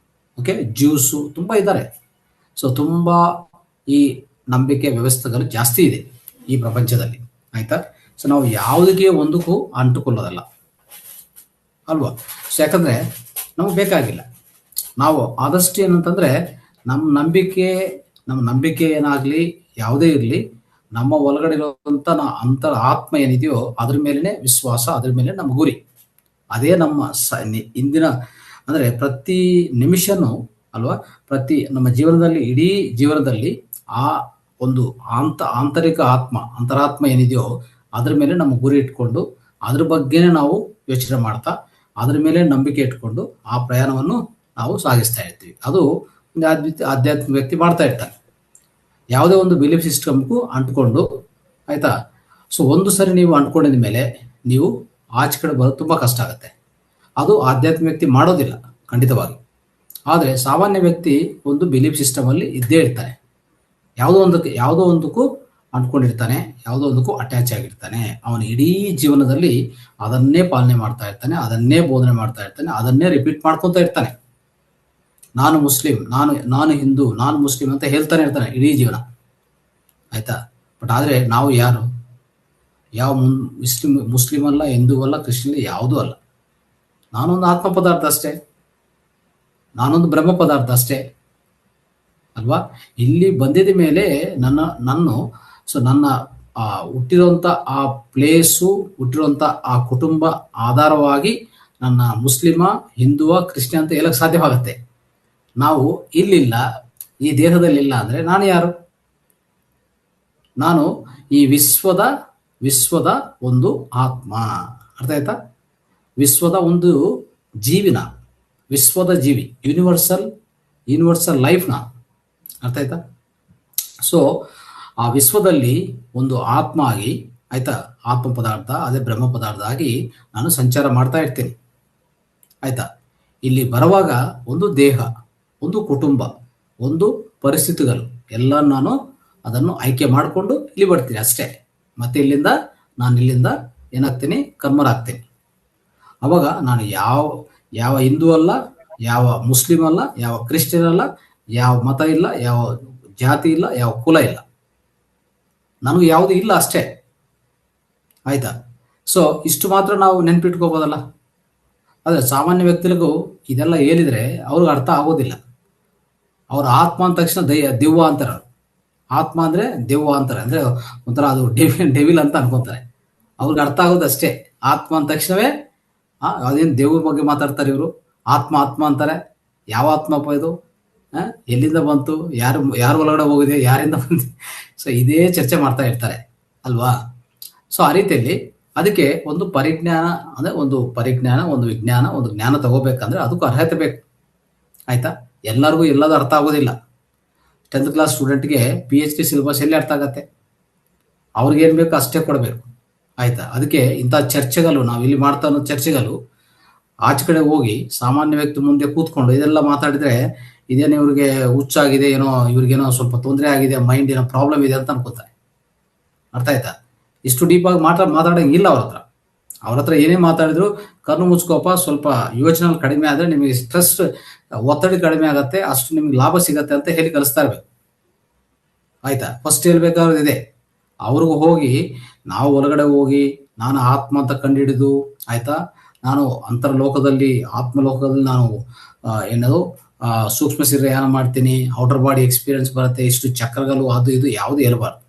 ಓಕೆ, ಜ್ಯೂಸು ತುಂಬ ಇದ್ದಾರೆ. ಸೊ ತುಂಬ ಈ ನಂಬಿಕೆ ವ್ಯವಸ್ಥೆಗಳು ಜಾಸ್ತಿ ಇದೆ ಈ ಪ್ರಪಂಚದಲ್ಲಿ. ಆಯ್ತಾ? ಸೊ ನಾವು ಯಾವುದಕ್ಕೆ ಒಂದಕ್ಕೂ ಅಂಟುಕೊಳ್ಳೋದಲ್ಲ ಅಲ್ವಾ. ಸೊ ಯಾಕಂದರೆ ನಮಗೆ ಬೇಕಾಗಿಲ್ಲ. ನಾವು ಆದಷ್ಟು ಏನಂತಂದರೆ, ನಮ್ಮ ನಂಬಿಕೆ ಏನಾಗಲಿ, ಯಾವುದೇ ಇರಲಿ, ನಮ್ಮ ಒಳಗಡೆ ಇರುವಂಥ ಅಂತರ ಆತ್ಮ ಏನಿದೆಯೋ ಅದ್ರ ಮೇಲೇ ವಿಶ್ವಾಸ, ಅದ್ರ ಮೇಲೆ ನಮ್ಮ ಗುರಿ. ಅದೇ ನಮ್ಮ ಇಂದಿನ, ಅಂದರೆ ಪ್ರತಿ ನಿಮಿಷನೂ ಅಲ್ವಾ, ನಮ್ಮ ಜೀವನದಲ್ಲಿ, ಇಡೀ ಜೀವನದಲ್ಲಿ ಆ ಒಂದು ಆಂತರಿಕ ಆತ್ಮ, ಅಂತರಾತ್ಮ ಏನಿದೆಯೋ ಅದ್ರ ಮೇಲೆ ನಮ್ಮ ಗುರಿ ಇಟ್ಕೊಂಡು, ಅದ್ರ ಬಗ್ಗೆನೇ ನಾವು ಯೋಚನೆ ಮಾಡ್ತಾ, ಅದ್ರ ಮೇಲೆ ನಂಬಿಕೆ ಇಟ್ಕೊಂಡು ಆ ಪ್ರಯಾಣವನ್ನು ನಾವು ಸಾಗಿಸ್ತಾ ಇರ್ತೀವಿ. ಅದು ಆಧ್ಯಾತ್ಮಿಕ ವ್ಯಕ್ತಿ ಮಾಡ್ತಾ ಇರ್ತಾನೆ. ಯಾವುದೇ ಒಂದು ಬಿಲೀಫ್ ಸಿಸ್ಟಮ್ಗೂ ಅಂಟ್ಕೊಂಡು, ಆಯ್ತಾ. ಸೊ ಒಂದು ಸರಿ ನೀವು ಅಂಟ್ಕೊಂಡಿದ ಮೇಲೆ ನೀವು ಆಚೆ ಕಡೆ ಬರೋದು ತುಂಬ ಕಷ್ಟ ಆಗುತ್ತೆ. ಅದು ಆಧ್ಯಾತ್ಮಿಕ ವ್ಯಕ್ತಿ ಮಾಡೋದಿಲ್ಲ ಖಂಡಿತವಾಗಿ. ಆದರೆ ಸಾಮಾನ್ಯ ವ್ಯಕ್ತಿ ಒಂದು ಬಿಲೀಫ್ ಸಿಸ್ಟಮಲ್ಲಿ ಇದ್ದೇ ಇರ್ತಾನೆ. ಯಾವುದೋ ಒಂದಕ್ಕೂ ಅಂಟ್ಕೊಂಡಿರ್ತಾನೆ, ಯಾವುದೋ ಒಂದಕ್ಕೂ ಅಟ್ಯಾಚ್ ಆಗಿರ್ತಾನೆ. ಅವನು ಇಡೀ ಜೀವನದಲ್ಲಿ ಅದನ್ನೇ ಪಾಲನೆ ಮಾಡ್ತಾ ಇರ್ತಾನೆ, ಅದನ್ನೇ ಬೋಧನೆ ಮಾಡ್ತಾ ಇರ್ತಾನೆ, ಅದನ್ನೇ ರಿಪೀಟ್ ಮಾಡ್ಕೊತಾ ಇರ್ತಾನೆ. ನಾನು ಮುಸ್ಲಿಂ, ನಾನು ಹಿಂದೂ, ನಾನು ಮುಸ್ಲಿಂ ಅಂತ ಹೇಳ್ತಾನೆ ಇರ್ತಾನೆ ಇಡೀ ಜೀವನ. ಆಯ್ತಾ? ಬಟ್ ಆದರೆ ನಾವು ಯಾರು? ಯಾವ ಮುಸ್ಲಿಂ ಅಲ್ಲ, ಹಿಂದೂ ಅಲ್ಲ, ಕ್ರಿಶ್ಚಿಯನ್ ಯಾವುದೂ ಅಲ್ಲ. ನಾನೊಂದು ಆತ್ಮ ಪದಾರ್ಥ ಅಷ್ಟೇ, ನಾನೊಂದು ಬ್ರಹ್ಮ ಪದಾರ್ಥ ಅಷ್ಟೇ ಅಲ್ವಾ. ಇಲ್ಲಿ ಬಂದಿದ ಮೇಲೆ ನನ್ನ ಹುಟ್ಟಿರುವಂಥ ಆ ಪ್ಲೇಸು, ಹುಟ್ಟಿರುವಂಥ ಆ ಕುಟುಂಬ ಆಧಾರವಾಗಿ ನನ್ನ ಮುಸ್ಲಿಮ, ಹಿಂದುವ, ಕ್ರಿಶ್ಚಿಯನ್ ಅಂತ ಹೇಳಕ್ಕೆ ಸಾಧ್ಯವಾಗುತ್ತೆ. ನಾವು ಇಲ್ಲಿಲ್ಲ, ಈ ದೇಹದಲ್ಲಿಲ್ಲ ಅಂದರೆ ನಾನು ಯಾರು? ನಾನು ಈ ವಿಶ್ವದ ಒಂದು ಆತ್ಮ. ಅರ್ಥ ಆಯ್ತಾ? ವಿಶ್ವದ ಒಂದು ಜೀವಿನ, ವಿಶ್ವದ ಜೀವಿ, ಯೂನಿವರ್ಸಲ್ ಲೈಫ್ನ. ಅರ್ಥ ಆಯ್ತಾ? ಸೊ ಆ ವಿಶ್ವದಲ್ಲಿ ಒಂದು ಆತ್ಮ ಆಗಿ, ಆಯ್ತಾ? ಆತ್ಮ ಪದಾರ್ಥ ಅದೇ ಬ್ರಹ್ಮ ಪದಾರ್ಥ ಆಗಿ ನಾನು ಸಂಚಾರ ಮಾಡ್ತಾ ಇರ್ತೀನಿ. ಆಯ್ತಾ? ಇಲ್ಲಿ ಬರುವಾಗ ಒಂದು ದೇಹ, ಒಂದು ಕುಟುಂಬ, ಒಂದು ಪರಿಸ್ಥಿತಿಗಳು ಎಲ್ಲ ನಾನು ಅದನ್ನು ಆಯ್ಕೆ ಮಾಡಿಕೊಂಡು ಇಲ್ಲಿ ಬರ್ತೀನಿ ಅಷ್ಟೇ. ಮತ್ತೆ ಇಲ್ಲಿಂದ ಏನಾಗ್ತೀನಿ, ಕರ್ಮರಾಗ್ತೀನಿ. ಅವಾಗ ನಾನು ಯಾವ ಹಿಂದೂ ಅಲ್ಲ, ಯಾವ ಮುಸ್ಲಿಂ ಅಲ್ಲ, ಯಾವ ಕ್ರಿಶ್ಚಿಯನ್ ಅಲ್ಲ, ಯಾವ ಮತ ಇಲ್ಲ, ಯಾವ ಜಾತಿ ಇಲ್ಲ, ಯಾವ ಕುಲ ಇಲ್ಲ, ನನಗೆ ಯಾವುದು ಇಲ್ಲ ಅಷ್ಟೇ. ಆಯ್ತಾ? ಸೊ ಇಷ್ಟು ಮಾತ್ರ ನಾವು ನೆನ್ಪಿಟ್ಕೋಬೋದಲ್ಲ. ಆದರೆ ಸಾಮಾನ್ಯ ವ್ಯಕ್ತಿಗಳಿಗೂ ಇದೆಲ್ಲ ಹೇಳಿದ್ರೆ ಅವ್ರಿಗೆ ಅರ್ಥ ಆಗೋದಿಲ್ಲ. ಅವ್ರ ಆತ್ಮ ಅಂದ ತಕ್ಷಣ ದೆವ್ವ ಅಂತಾರೆ. ಆತ್ಮ ಅಂದರೆ ದೆವ್ವ ಅಂತಾರೆ, ಅಂದರೆ ಒಂಥರ ಅದು ಡೆವಿಲ್ ಅಂತ ಅನ್ಕೋತಾರೆ. ಅವ್ರಿಗೆ ಅರ್ಥ ಆಗೋದು ಅಷ್ಟೇ. ಆತ್ಮ ಅಂದ ತಕ್ಷಣವೇ ಅದೇನು ದೇವ್ರ ಬಗ್ಗೆ ಮಾತಾಡ್ತಾರೆ ಇವರು. ಆತ್ಮ ಅಂತಾರೆ. ಯಾವ ಆತ್ಮಪ್ಪ ಇದು? ಎಲ್ಲಿಂದ ಬಂತು? ಯಾರು ಒಳಗಡೆ ಹೋಗಿದೆ? ಯಾರಿಂದ ಬಂದಿದೆ? ಸೊ ಇದೇ ಚರ್ಚೆ ಮಾಡ್ತಾ ಇರ್ತಾರೆ ಅಲ್ವಾ? ಸೊ ಆ ರೀತಿಯಲ್ಲಿ ಅದಕ್ಕೆ ಒಂದು ಪರಿಜ್ಞಾನ, ಅಂದರೆ ಒಂದು ವಿಜ್ಞಾನ, ಒಂದು ಜ್ಞಾನ ತಗೋಬೇಕಂದ್ರೆ ಅದಕ್ಕೂ ಅರ್ಹತೆ ಬೇಕು. ಆಯ್ತಾ? ಎಲ್ಲರಿಗೂ ಎಲ್ಲದೂ ಅರ್ಥ ಆಗೋದಿಲ್ಲ. 10th ಕ್ಲಾಸ್ ಸ್ಟೂಡೆಂಟ್ಗೆ PhD ಸಿಲೆಬಸ್ ಎಲ್ಲಿ ಅರ್ಥ ಆಗತ್ತೆ? ಅವ್ರಿಗೇನು ಬೇಕು ಅಷ್ಟೇ ಕೊಡಬೇಕು. ಆಯ್ತಾ? ಅದಕ್ಕೆ ಇಂಥ ಚರ್ಚೆಗಳು, ನಾವು ಇಲ್ಲಿ ಮಾಡ್ತಾ ಇರೋ ಚರ್ಚೆಗಳು ಆಚೆ ಕಡೆ ಹೋಗಿ ಸಾಮಾನ್ಯ ವ್ಯಕ್ತಿ ಮುಂದೆ ಕೂತ್ಕೊಂಡು ಇದೆಲ್ಲ ಮಾತಾಡಿದ್ರೆ ಇದೇನು ಇವ್ರಿಗೆ ಹುಚ್ಚಾಗಿದೆ, ಏನೋ ಇವ್ರಿಗೇನೋ ಸ್ವಲ್ಪ ತೊಂದರೆ ಆಗಿದೆ, ಮೈಂಡ್ ಏನೋ ಪ್ರಾಬ್ಲಮ್ ಇದೆ ಅಂತ ಅನ್ಕೋತಾರೆ. ಅರ್ಥ ಆಯ್ತಾ? ಇಷ್ಟು ಡೀಪಾಗಿ ಮಾತಾಡೋಂಗಿಲ್ಲ ಅವ್ರ ಹತ್ರ ಏನೇ ಮಾತಾಡಿದ್ರು ಕಣ್ಣು ಮುಚ್ಕೋಪ, ಸ್ವಲ್ಪ ಯೋಚನೆ ಕಡಿಮೆ ಆದರೆ ನಿಮಗೆ ಸ್ಟ್ರೆಸ್, ಒತ್ತಡ ಕಡಿಮೆ ಆಗತ್ತೆ, ಅಷ್ಟು ನಿಮ್ಗೆ ಲಾಭ ಸಿಗತ್ತೆ ಅಂತ ಹೇಳಿ ಕಲಿಸ್ತಾ ಇರ್ಬೇಕು. ಆಯ್ತಾ? ಫಸ್ಟ್ ಹೇಳ್ಬೇಕಾದ್ರೆ ಇದೆ. ಅವ್ರಿಗೂ ಹೋಗಿ ನಾವು ಹೊರಗಡೆ ಹೋಗಿ ನಾನು ಆತ್ಮ ಅಂತ ಕಂಡುಹಿಡಿದು, ಆಯ್ತಾ, ನಾನು ಅಂತರ್ಲೋಕದಲ್ಲಿ ಆತ್ಮಲೋಕದಲ್ಲಿ ನಾನು ಏನದು ಸೂಕ್ಷ್ಮ ಶರೀರಯಾನ ಮಾಡ್ತೀನಿ, ಔಟರ್ ಬಾಡಿ ಎಕ್ಸ್ಪೀರಿಯನ್ಸ್ ಬರುತ್ತೆ, ಇಷ್ಟು ಚಕ್ರಗಳು ಅದು ಇದು ಯಾವುದು ಹೇಳ್ಬಾರ್ದು.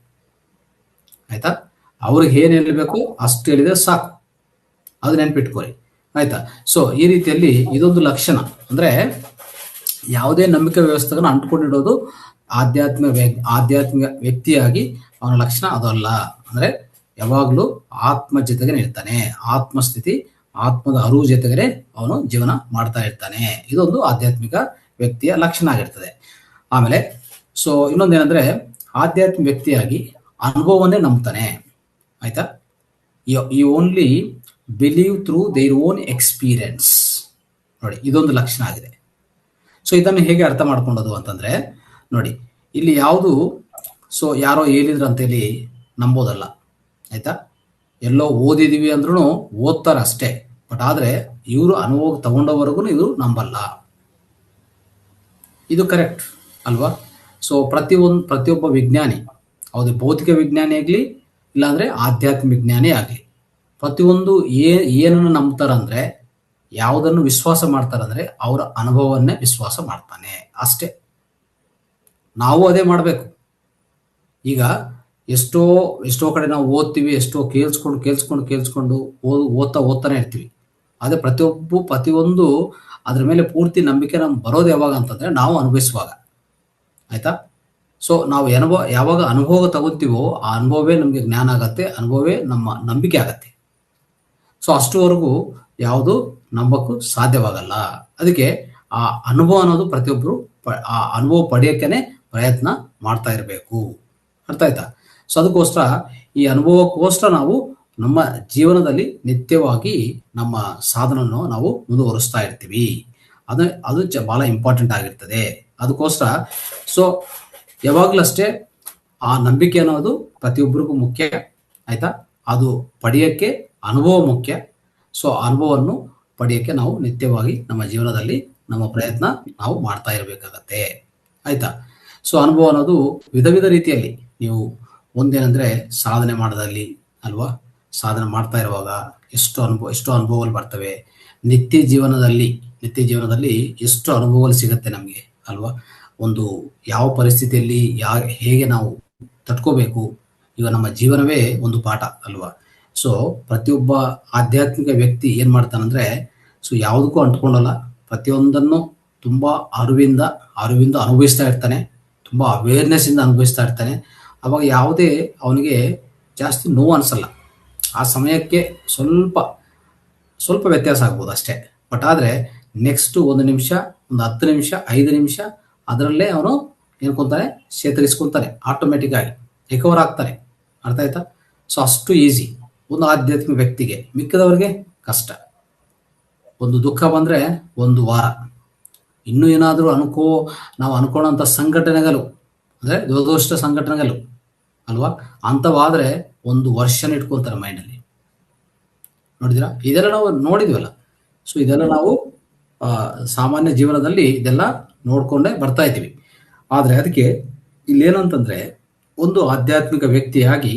ಆಯ್ತಾ? ಅವ್ರಿಗೆ ಏನು ಹೇಳಬೇಕು ಅಷ್ಟು ಹೇಳಿದ್ರೆ ಸಾಕು. ಅದು ನೆನ್ಪಿಟ್ಕೊಳ್ಳಿ. ಆಯ್ತಾ? ಸೊ ಈ ರೀತಿಯಲ್ಲಿ ಇದೊಂದು ಲಕ್ಷಣ, ಅಂದರೆ ಯಾವುದೇ ನಂಬಿಕೆ ವ್ಯವಸ್ಥೆಗಳನ್ನು ಅಂಟ್ಕೊಂಡಿಡೋದು ಆಧ್ಯಾತ್ಮಿಕ ವ್ಯಕ್ತಿಯಾಗಿ ಅವನ ಲಕ್ಷಣ ಅದಲ್ಲ. ಅಂದರೆ ಯಾವಾಗಲೂ ಆತ್ಮ ಜೊತೆಗೆ ಇರ್ತಾನೆ, ಆತ್ಮಸ್ಥಿತಿ, ಆತ್ಮದ ಅರಿವು ಜೊತೆಗೆ ಅವನು ಜೀವನ ಮಾಡ್ತಾ ಇರ್ತಾನೆ. ಇದೊಂದು ಆಧ್ಯಾತ್ಮಿಕ ವ್ಯಕ್ತಿಯ ಲಕ್ಷಣ ಆಗಿರ್ತದೆ. ಆಮೇಲೆ ಸೊ ಇನ್ನೊಂದೇನೆಂದ್ರೆ, ಆಧ್ಯಾತ್ಮಿಕ ವ್ಯಕ್ತಿಯಾಗಿ ಅನುಭವವನ್ನೇ ನಂಬ್ತಾನೆ. ಆಯ್ತಾ? ಈ only believe through their own experience. ನೋಡಿ, ಇದೊಂದು ಲಕ್ಷಣ ಆಗಿದೆ. ಸೊ ಇದನ್ನು ಹೇಗೆ ಅರ್ಥ ಮಾಡ್ಕೊಂಡದು ಅಂತಂದ್ರೆ, ನೋಡಿ ಇಲ್ಲಿ ಯಾವುದು ಸೊ ಯಾರೋ ಹೇಳಿದ್ರು ಅಂತೇಳಿ ನಂಬೋದಲ್ಲ. ಆಯ್ತಾ? ಎಲ್ಲೋ ಓದಿದೀವಿ ಅಂದ್ರೂ ಓದ್ತಾರೆ ಅಷ್ಟೇ. ಬಟ್ ಆದರೆ ಇವರು ಅನುಭವ ತಗೊಂಡವರೆಗೂ ಇವರು ನಂಬಲ್ಲ. ಇದು ಕರೆಕ್ಟ್ ಅಲ್ವಾ? ಸೊ ಪ್ರತಿಯೊಬ್ಬ ವಿಜ್ಞಾನಿ, ಹೌದು, ಭೌತಿಕ ವಿಜ್ಞಾನಿ ಆಗಲಿ ಇಲ್ಲಾಂದ್ರೆ ಆಧ್ಯಾತ್ಮಿಕ ವಿಜ್ಞಾನಿ ಆಗಲಿ, ಪ್ರತಿಯೊಂದು ಏನನ್ನು ನಂಬ್ತಾರಂದ್ರೆ, ಯಾವುದನ್ನು ವಿಶ್ವಾಸ ಮಾಡ್ತಾರಂದ್ರೆ ಅವರ ಅನುಭವವನ್ನೇ ವಿಶ್ವಾಸ ಮಾಡ್ತಾನೆ ಅಷ್ಟೇ. ನಾವು ಅದೇ ಮಾಡಬೇಕು. ಈಗ ಎಷ್ಟೋ ಕಡೆ ನಾವು ಓದ್ತೀವಿ, ಎಷ್ಟೋ ಕೇಳಿಸ್ಕೊಂಡು ಓದ್ತಾನೆ ಇರ್ತೀವಿ. ಆದರೆ ಪ್ರತಿಯೊಂದು ಅದ್ರ ಮೇಲೆ ಪೂರ್ತಿ ನಂಬಿಕೆ ನಮ್ಗೆ ಬರೋದು ಯಾವಾಗ ಅಂತಂದ್ರೆ ನಾವು ಅನುಭವಿಸುವಾಗ. ಆಯ್ತಾ? ಸೊ ನಾವು ಯಾವಾಗ ಅನುಭವ ತಗೋತೀವೋ ಆ ಅನುಭವವೇ ನಮಗೆ ಜ್ಞಾನ ಆಗತ್ತೆ, ಅನುಭವವೇ ನಮ್ಮ ನಂಬಿಕೆ ಆಗತ್ತೆ. ಸೊ ಅಷ್ಟುವರೆಗೂ ಯಾವುದು ನಂಬಕ್ಕೂ ಸಾಧ್ಯವಾಗಲ್ಲ. ಅದಕ್ಕೆ ಆ ಅನುಭವ ಅನ್ನೋದು ಪ್ರತಿಯೊಬ್ಬರು ಆ ಅನುಭವ ಪಡೆಯೋಕ್ಕೇನೆ ಪ್ರಯತ್ನ ಮಾಡ್ತಾ ಇರಬೇಕು. ಅರ್ಥ ಆಯ್ತಾ? ಸೊ ಅದಕ್ಕೋಸ್ಕರ ಈ ಅನುಭವಕ್ಕೋಸ್ಕರ ನಾವು ನಮ್ಮ ಜೀವನದಲ್ಲಿ ನಿತ್ಯವಾಗಿ ನಮ್ಮ ಸಾಧನವನ್ನು ನಾವು ಮುಂದುವರಿಸ್ತಾ ಇರ್ತೀವಿ. ಅದು ಬಹಳ ಇಂಪಾರ್ಟೆಂಟ್ ಆಗಿರ್ತದೆ. ಅದಕ್ಕೋಸ್ಕರ ಸೊ ಯಾವಾಗಲೂ ಅಷ್ಟೇ ಆ ನಂಬಿಕೆ ಅನ್ನೋದು ಪ್ರತಿಯೊಬ್ಬರಿಗೂ ಮುಖ್ಯ. ಆಯ್ತಾ? ಅದು ಪಡೆಯೋಕ್ಕೆ ಅನುಭವ ಮುಖ್ಯ. ಸೊ ಅನುಭವವನ್ನು ಪಡೆಯೋಕ್ಕೆ ನಾವು ನಿತ್ಯವಾಗಿ ನಮ್ಮ ಜೀವನದಲ್ಲಿ ನಮ್ಮ ಪ್ರಯತ್ನ ನಾವು ಮಾಡ್ತಾ ಇರಬೇಕಾಗತ್ತೆ. ಆಯ್ತಾ? ಸೊ ಅನುಭವ ಅನ್ನೋದು ವಿಧ ರೀತಿಯಲ್ಲಿ, ನೀವು ಒಂದೇನೆಂದ್ರೆ ಸಾಧನೆ ಮಾಡೋದಲ್ಲಿ ಅಲ್ವಾ, ಸಾಧನೆ ಮಾಡ್ತಾ ಇರುವಾಗ ಎಷ್ಟೋ ಅನುಭವಗಳು ಬರ್ತವೆ. ನಿತ್ಯ ಜೀವನದಲ್ಲಿ ಎಷ್ಟು ಅನುಭವಗಳು ಸಿಗುತ್ತೆ ನಮಗೆ ಅಲ್ವಾ. ಒಂದು ಯಾವ ಪರಿಸ್ಥಿತಿಯಲ್ಲಿ ಹೇಗೆ ನಾವು ತಡ್ಕೋಬೇಕು, ಈಗ ನಮ್ಮ ಜೀವನವೇ ಒಂದು ಪಾಠ ಅಲ್ವಾ. ಸೊ ಪ್ರತಿಯೊಬ್ಬ ಆಧ್ಯಾತ್ಮಿಕ ವ್ಯಕ್ತಿ ಏನ್ ಮಾಡ್ತಾನಂದ್ರೆ, ಸೊ ಯಾವುದಕ್ಕೂ ಅಂಟ್ಕೊಂಡಲ್ಲ, ಪ್ರತಿಯೊಂದನ್ನು ತುಂಬಾ ಅರಿವಿಂದ ಅನುಭವಿಸ್ತಾ ಇರ್ತಾನೆ, ತುಂಬಾ ಅವೇರ್ನೆಸ್ ಇಂದ ಅನುಭವಿಸ್ತಾ ಇರ್ತಾನೆ. ಅವಾಗ ಯಾವುದೇ ಅವನಿಗೆ ಜಾಸ್ತಿ ನೋವು ಅನ್ಸಲ್ಲ. ಆ ಸಮಯಕ್ಕೆ ಸ್ವಲ್ಪ ವ್ಯತ್ಯಾಸ ಆಗ್ಬೋದು ಅಷ್ಟೇ. ಬಟ್ ಆದರೆ ನೆಕ್ಸ್ಟ್ 1 ನಿಮಿಷ, ಒಂದು 10 ನಿಮಿಷ, 5 ನಿಮಿಷ ಅದರಲ್ಲೇ ಅವನು ಏನ್ಕೊಂತಾನೆ, ಚೇತರಿಸ್ಕೊಂತಾನೆ, ಆಟೋಮೆಟಿಕ್ ಆಗಿ ರಿಕವರ್ ಆಗ್ತಾನೆ. ಅರ್ಥ ಆಯ್ತಾ? ಸೊ ಅಷ್ಟು ಈಸಿ ಒಂದು ಆಧ್ಯಾತ್ಮಿಕ ವ್ಯಕ್ತಿಗೆ. ಮಿಕ್ಕಿದವರಿಗೆ ಕಷ್ಟ. ಒಂದು ದುಃಖ ಬಂದರೆ ಒಂದು ವಾರ, ಇನ್ನೂ ಏನಾದರೂ ನಾವು ಅನ್ಕೊಳ್ಳೋಂಥ ಸಂಘಟನೆಗಳು ಅಂದರೆ ದುರದೃಷ್ಟ ಸಂಘಟನೆಗಳು ಅಲ್ವಾ, ಅಂಥವಾದರೆ ಒಂದು ವರ್ಷನ ಇಟ್ಕೊತಾರೆ ಮೈಂಡಲ್ಲಿ. ನೋಡಿದಿರಾ, ಇದೆಲ್ಲ ನಾವು ನೋಡಿದ್ವಲ್ಲ. ಸೊ ಇದೆಲ್ಲ ನಾವು ಸಾಮಾನ್ಯ ಜೀವನದಲ್ಲಿ ಇದೆಲ್ಲ ನೋಡ್ಕೊಂಡೇ ಬರ್ತಾ ಇದ್ದೀವಿ. ಆದರೆ ಅದಕ್ಕೆ ಇಲ್ಲೇನಂತಂದರೆ, ಒಂದು ಆಧ್ಯಾತ್ಮಿಕ ವ್ಯಕ್ತಿಯಾಗಿ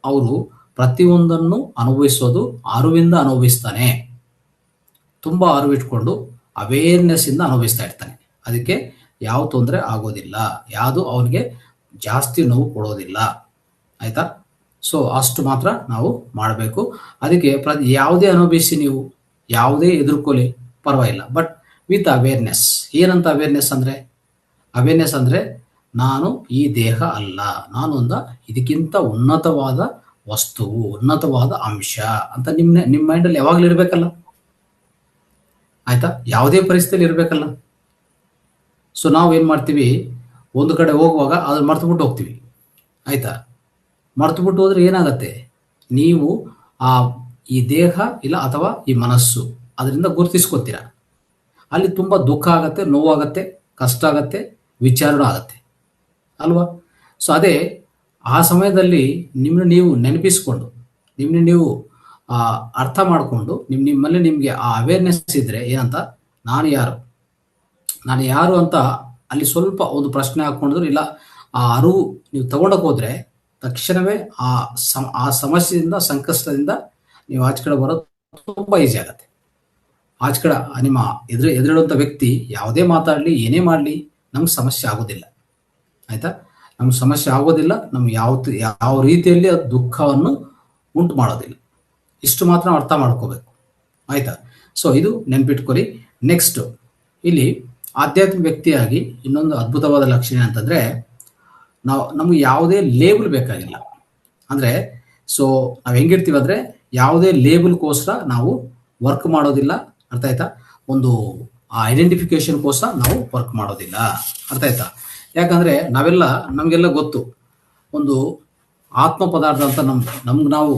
ಅವರು ಪ್ರತಿಯೊಂದನ್ನು ಅನುಭವಿಸೋದು ಅರಿವಿಂದ ಅನುಭವಿಸ್ತಾನೆ. ತುಂಬ ಅರಿವಿಟ್ಕೊಂಡು ಅವೇರ್ನೆಸ್ಸಿಂದ ಅನುಭವಿಸ್ತಾ ಇರ್ತಾನೆ. ಅದಕ್ಕೆ ಯಾವ ತೊಂದರೆ ಆಗೋದಿಲ್ಲ, ಯಾವುದು ಅವನಿಗೆ ಜಾಸ್ತಿ ನೋವು ಕೊಡೋದಿಲ್ಲ. ಆಯಿತಾ? ಸೊ ಅಷ್ಟು ಮಾತ್ರ ನಾವು ಮಾಡಬೇಕು. ಅದಕ್ಕೆ ಯಾವುದೇ ಅನುಭವಿಸಿ, ನೀವು ಯಾವುದೇ ಎದುರ್ಕೊಳ್ಳಿ ಪರವಾಗಿಲ್ಲ, ಬಟ್ ವಿತ್ ಅವೇರ್ನೆಸ್. ಏನಂತ ಅವೇರ್ನೆಸ್ ಅಂದರೆ ನಾನು ಈ ದೇಹ ಅಲ್ಲ, ನಾನೊಂದು ಇದಕ್ಕಿಂತ ಉನ್ನತವಾದ ವಸ್ತುವು, ಉನ್ನತವಾದ ಅಂಶ ಅಂತ ನಿಮ್ಮ ಮೈಂಡಲ್ಲಿ ಯಾವಾಗಲೂ ಇರಬೇಕಲ್ಲ. ಆಯ್ತಾ? ಯಾವುದೇ ಪರಿಸ್ಥಿತಿಯಲ್ಲಿ ಇರಬೇಕಲ್ಲ. ಸೊ ನಾವು ಏನು ಮಾಡ್ತೀವಿ, ಒಂದು ಕಡೆ ಹೋಗುವಾಗ ಅದನ್ನು ಮರ್ತುಬಿಟ್ಟು ಹೋಗ್ತೀವಿ. ಆಯಿತಾ? ಮರ್ತುಬಿಟ್ಟು ಹೋದ್ರೆ ಏನಾಗತ್ತೆ, ನೀವು ಈ ದೇಹ ಇಲ್ಲ ಅಥವಾ ಈ ಮನಸ್ಸು ಅದರಿಂದ ಗುರುತಿಸ್ಕೊತೀರ. ಅಲ್ಲಿ ತುಂಬ ದುಃಖ ಆಗತ್ತೆ, ನೋವಾಗತ್ತೆ, ಕಷ್ಟ ಆಗತ್ತೆ, ವಿಚಾರ ಆಗತ್ತೆ ಅಲ್ವಾ. ಸೊ ಅದೇ ಆ ಸಮಯದಲ್ಲಿ ನಿಮ್ಮನ್ನು ನೀವು ನೆನಪಿಸ್ಕೊಂಡು, ನಿಮ್ಮನ್ನು ನೀವು ಅರ್ಥ ಮಾಡಿಕೊಂಡು, ನಿಮ್ಮಲ್ಲಿ ನಿಮಗೆ ಆ ಅವೇರ್ನೆಸ್ ಇದ್ದರೆ ಏನಂತ, ನಾನು ಯಾರು ಅಂತ ಅಲ್ಲಿ ಸ್ವಲ್ಪ ಒಂದು ಪ್ರಶ್ನೆ ಹಾಕ್ಕೊಂಡಿದ್ರು, ಇಲ್ಲ ಆ ಅರಿವು ನೀವು ತಗೊಂಡೋಗಿ ಹೋದರೆ ತಕ್ಷಣವೇ ಆ ಸಮಸ್ಯೆಯಿಂದ, ಸಂಕಷ್ಟದಿಂದ ನೀವು ಆಚೆ ಕಡೆ ಬರೋದು ತುಂಬ ಈಸಿ ಆಗುತ್ತೆ. ಆಚೆ ಕಡೆ ನಿಮ್ಮ ಎದುರಿಡುವಂಥ ವ್ಯಕ್ತಿ ಯಾವುದೇ ಮಾತಾಡಲಿ, ಏನೇ ಮಾಡಲಿ, ನಮ್ಗೆ ಸಮಸ್ಯೆ ಆಗೋದಿಲ್ಲ. ಆಯಿತಾ? ನಮ್ಗೆ ಸಮಸ್ಯೆ ಆಗೋದಿಲ್ಲ, ನಮ್ಗೆ ಯಾವ ರೀತಿಯಲ್ಲಿ ಅದು ದುಃಖವನ್ನು ಉಂಟು ಮಾಡೋದಿಲ್ಲ. ಇಷ್ಟು ಮಾತ್ರ ನಾವು ಅರ್ಥ ಮಾಡ್ಕೋಬೇಕು. ಆಯಿತಾ? ಸೊ ಇದು ನೆನ್ಪಿಟ್ಕೊಳ್ಳಿ. ನೆಕ್ಸ್ಟು, ಇಲ್ಲಿ ಆಧ್ಯಾತ್ಮಿಕ ವ್ಯಕ್ತಿಯಾಗಿ ಇನ್ನೊಂದು ಅದ್ಭುತವಾದ ಲಕ್ಷಣ ಅಂತಂದರೆ, ನಮಗೆ ಯಾವುದೇ ಲೇಬಲ್ ಬೇಕಾಗಿಲ್ಲ. ಅಂದರೆ ಸೊ ನಾವು ಹೆಂಗಿರ್ತೀವಿ ಅಂದರೆ, ಯಾವುದೇ ಲೇಬಲ್ಗೋಸ್ಕರ ನಾವು ವರ್ಕ್ ಮಾಡೋದಿಲ್ಲ. ಅರ್ಥ ಆಯ್ತಾ? ಒಂದು ಐಡೆಂಟಿಫಿಕೇಶನ್ಗೋಸ್ಕರ ನಾವು ವರ್ಕ್ ಮಾಡೋದಿಲ್ಲ. ಅರ್ಥ ಆಯ್ತಾ? ಯಾಕಂದರೆ ನಮಗೆಲ್ಲ ಗೊತ್ತು, ಒಂದು ಆತ್ಮ ಪದಾರ್ಥ ಅಂತ ನಮ್ಗೆ ನಾವು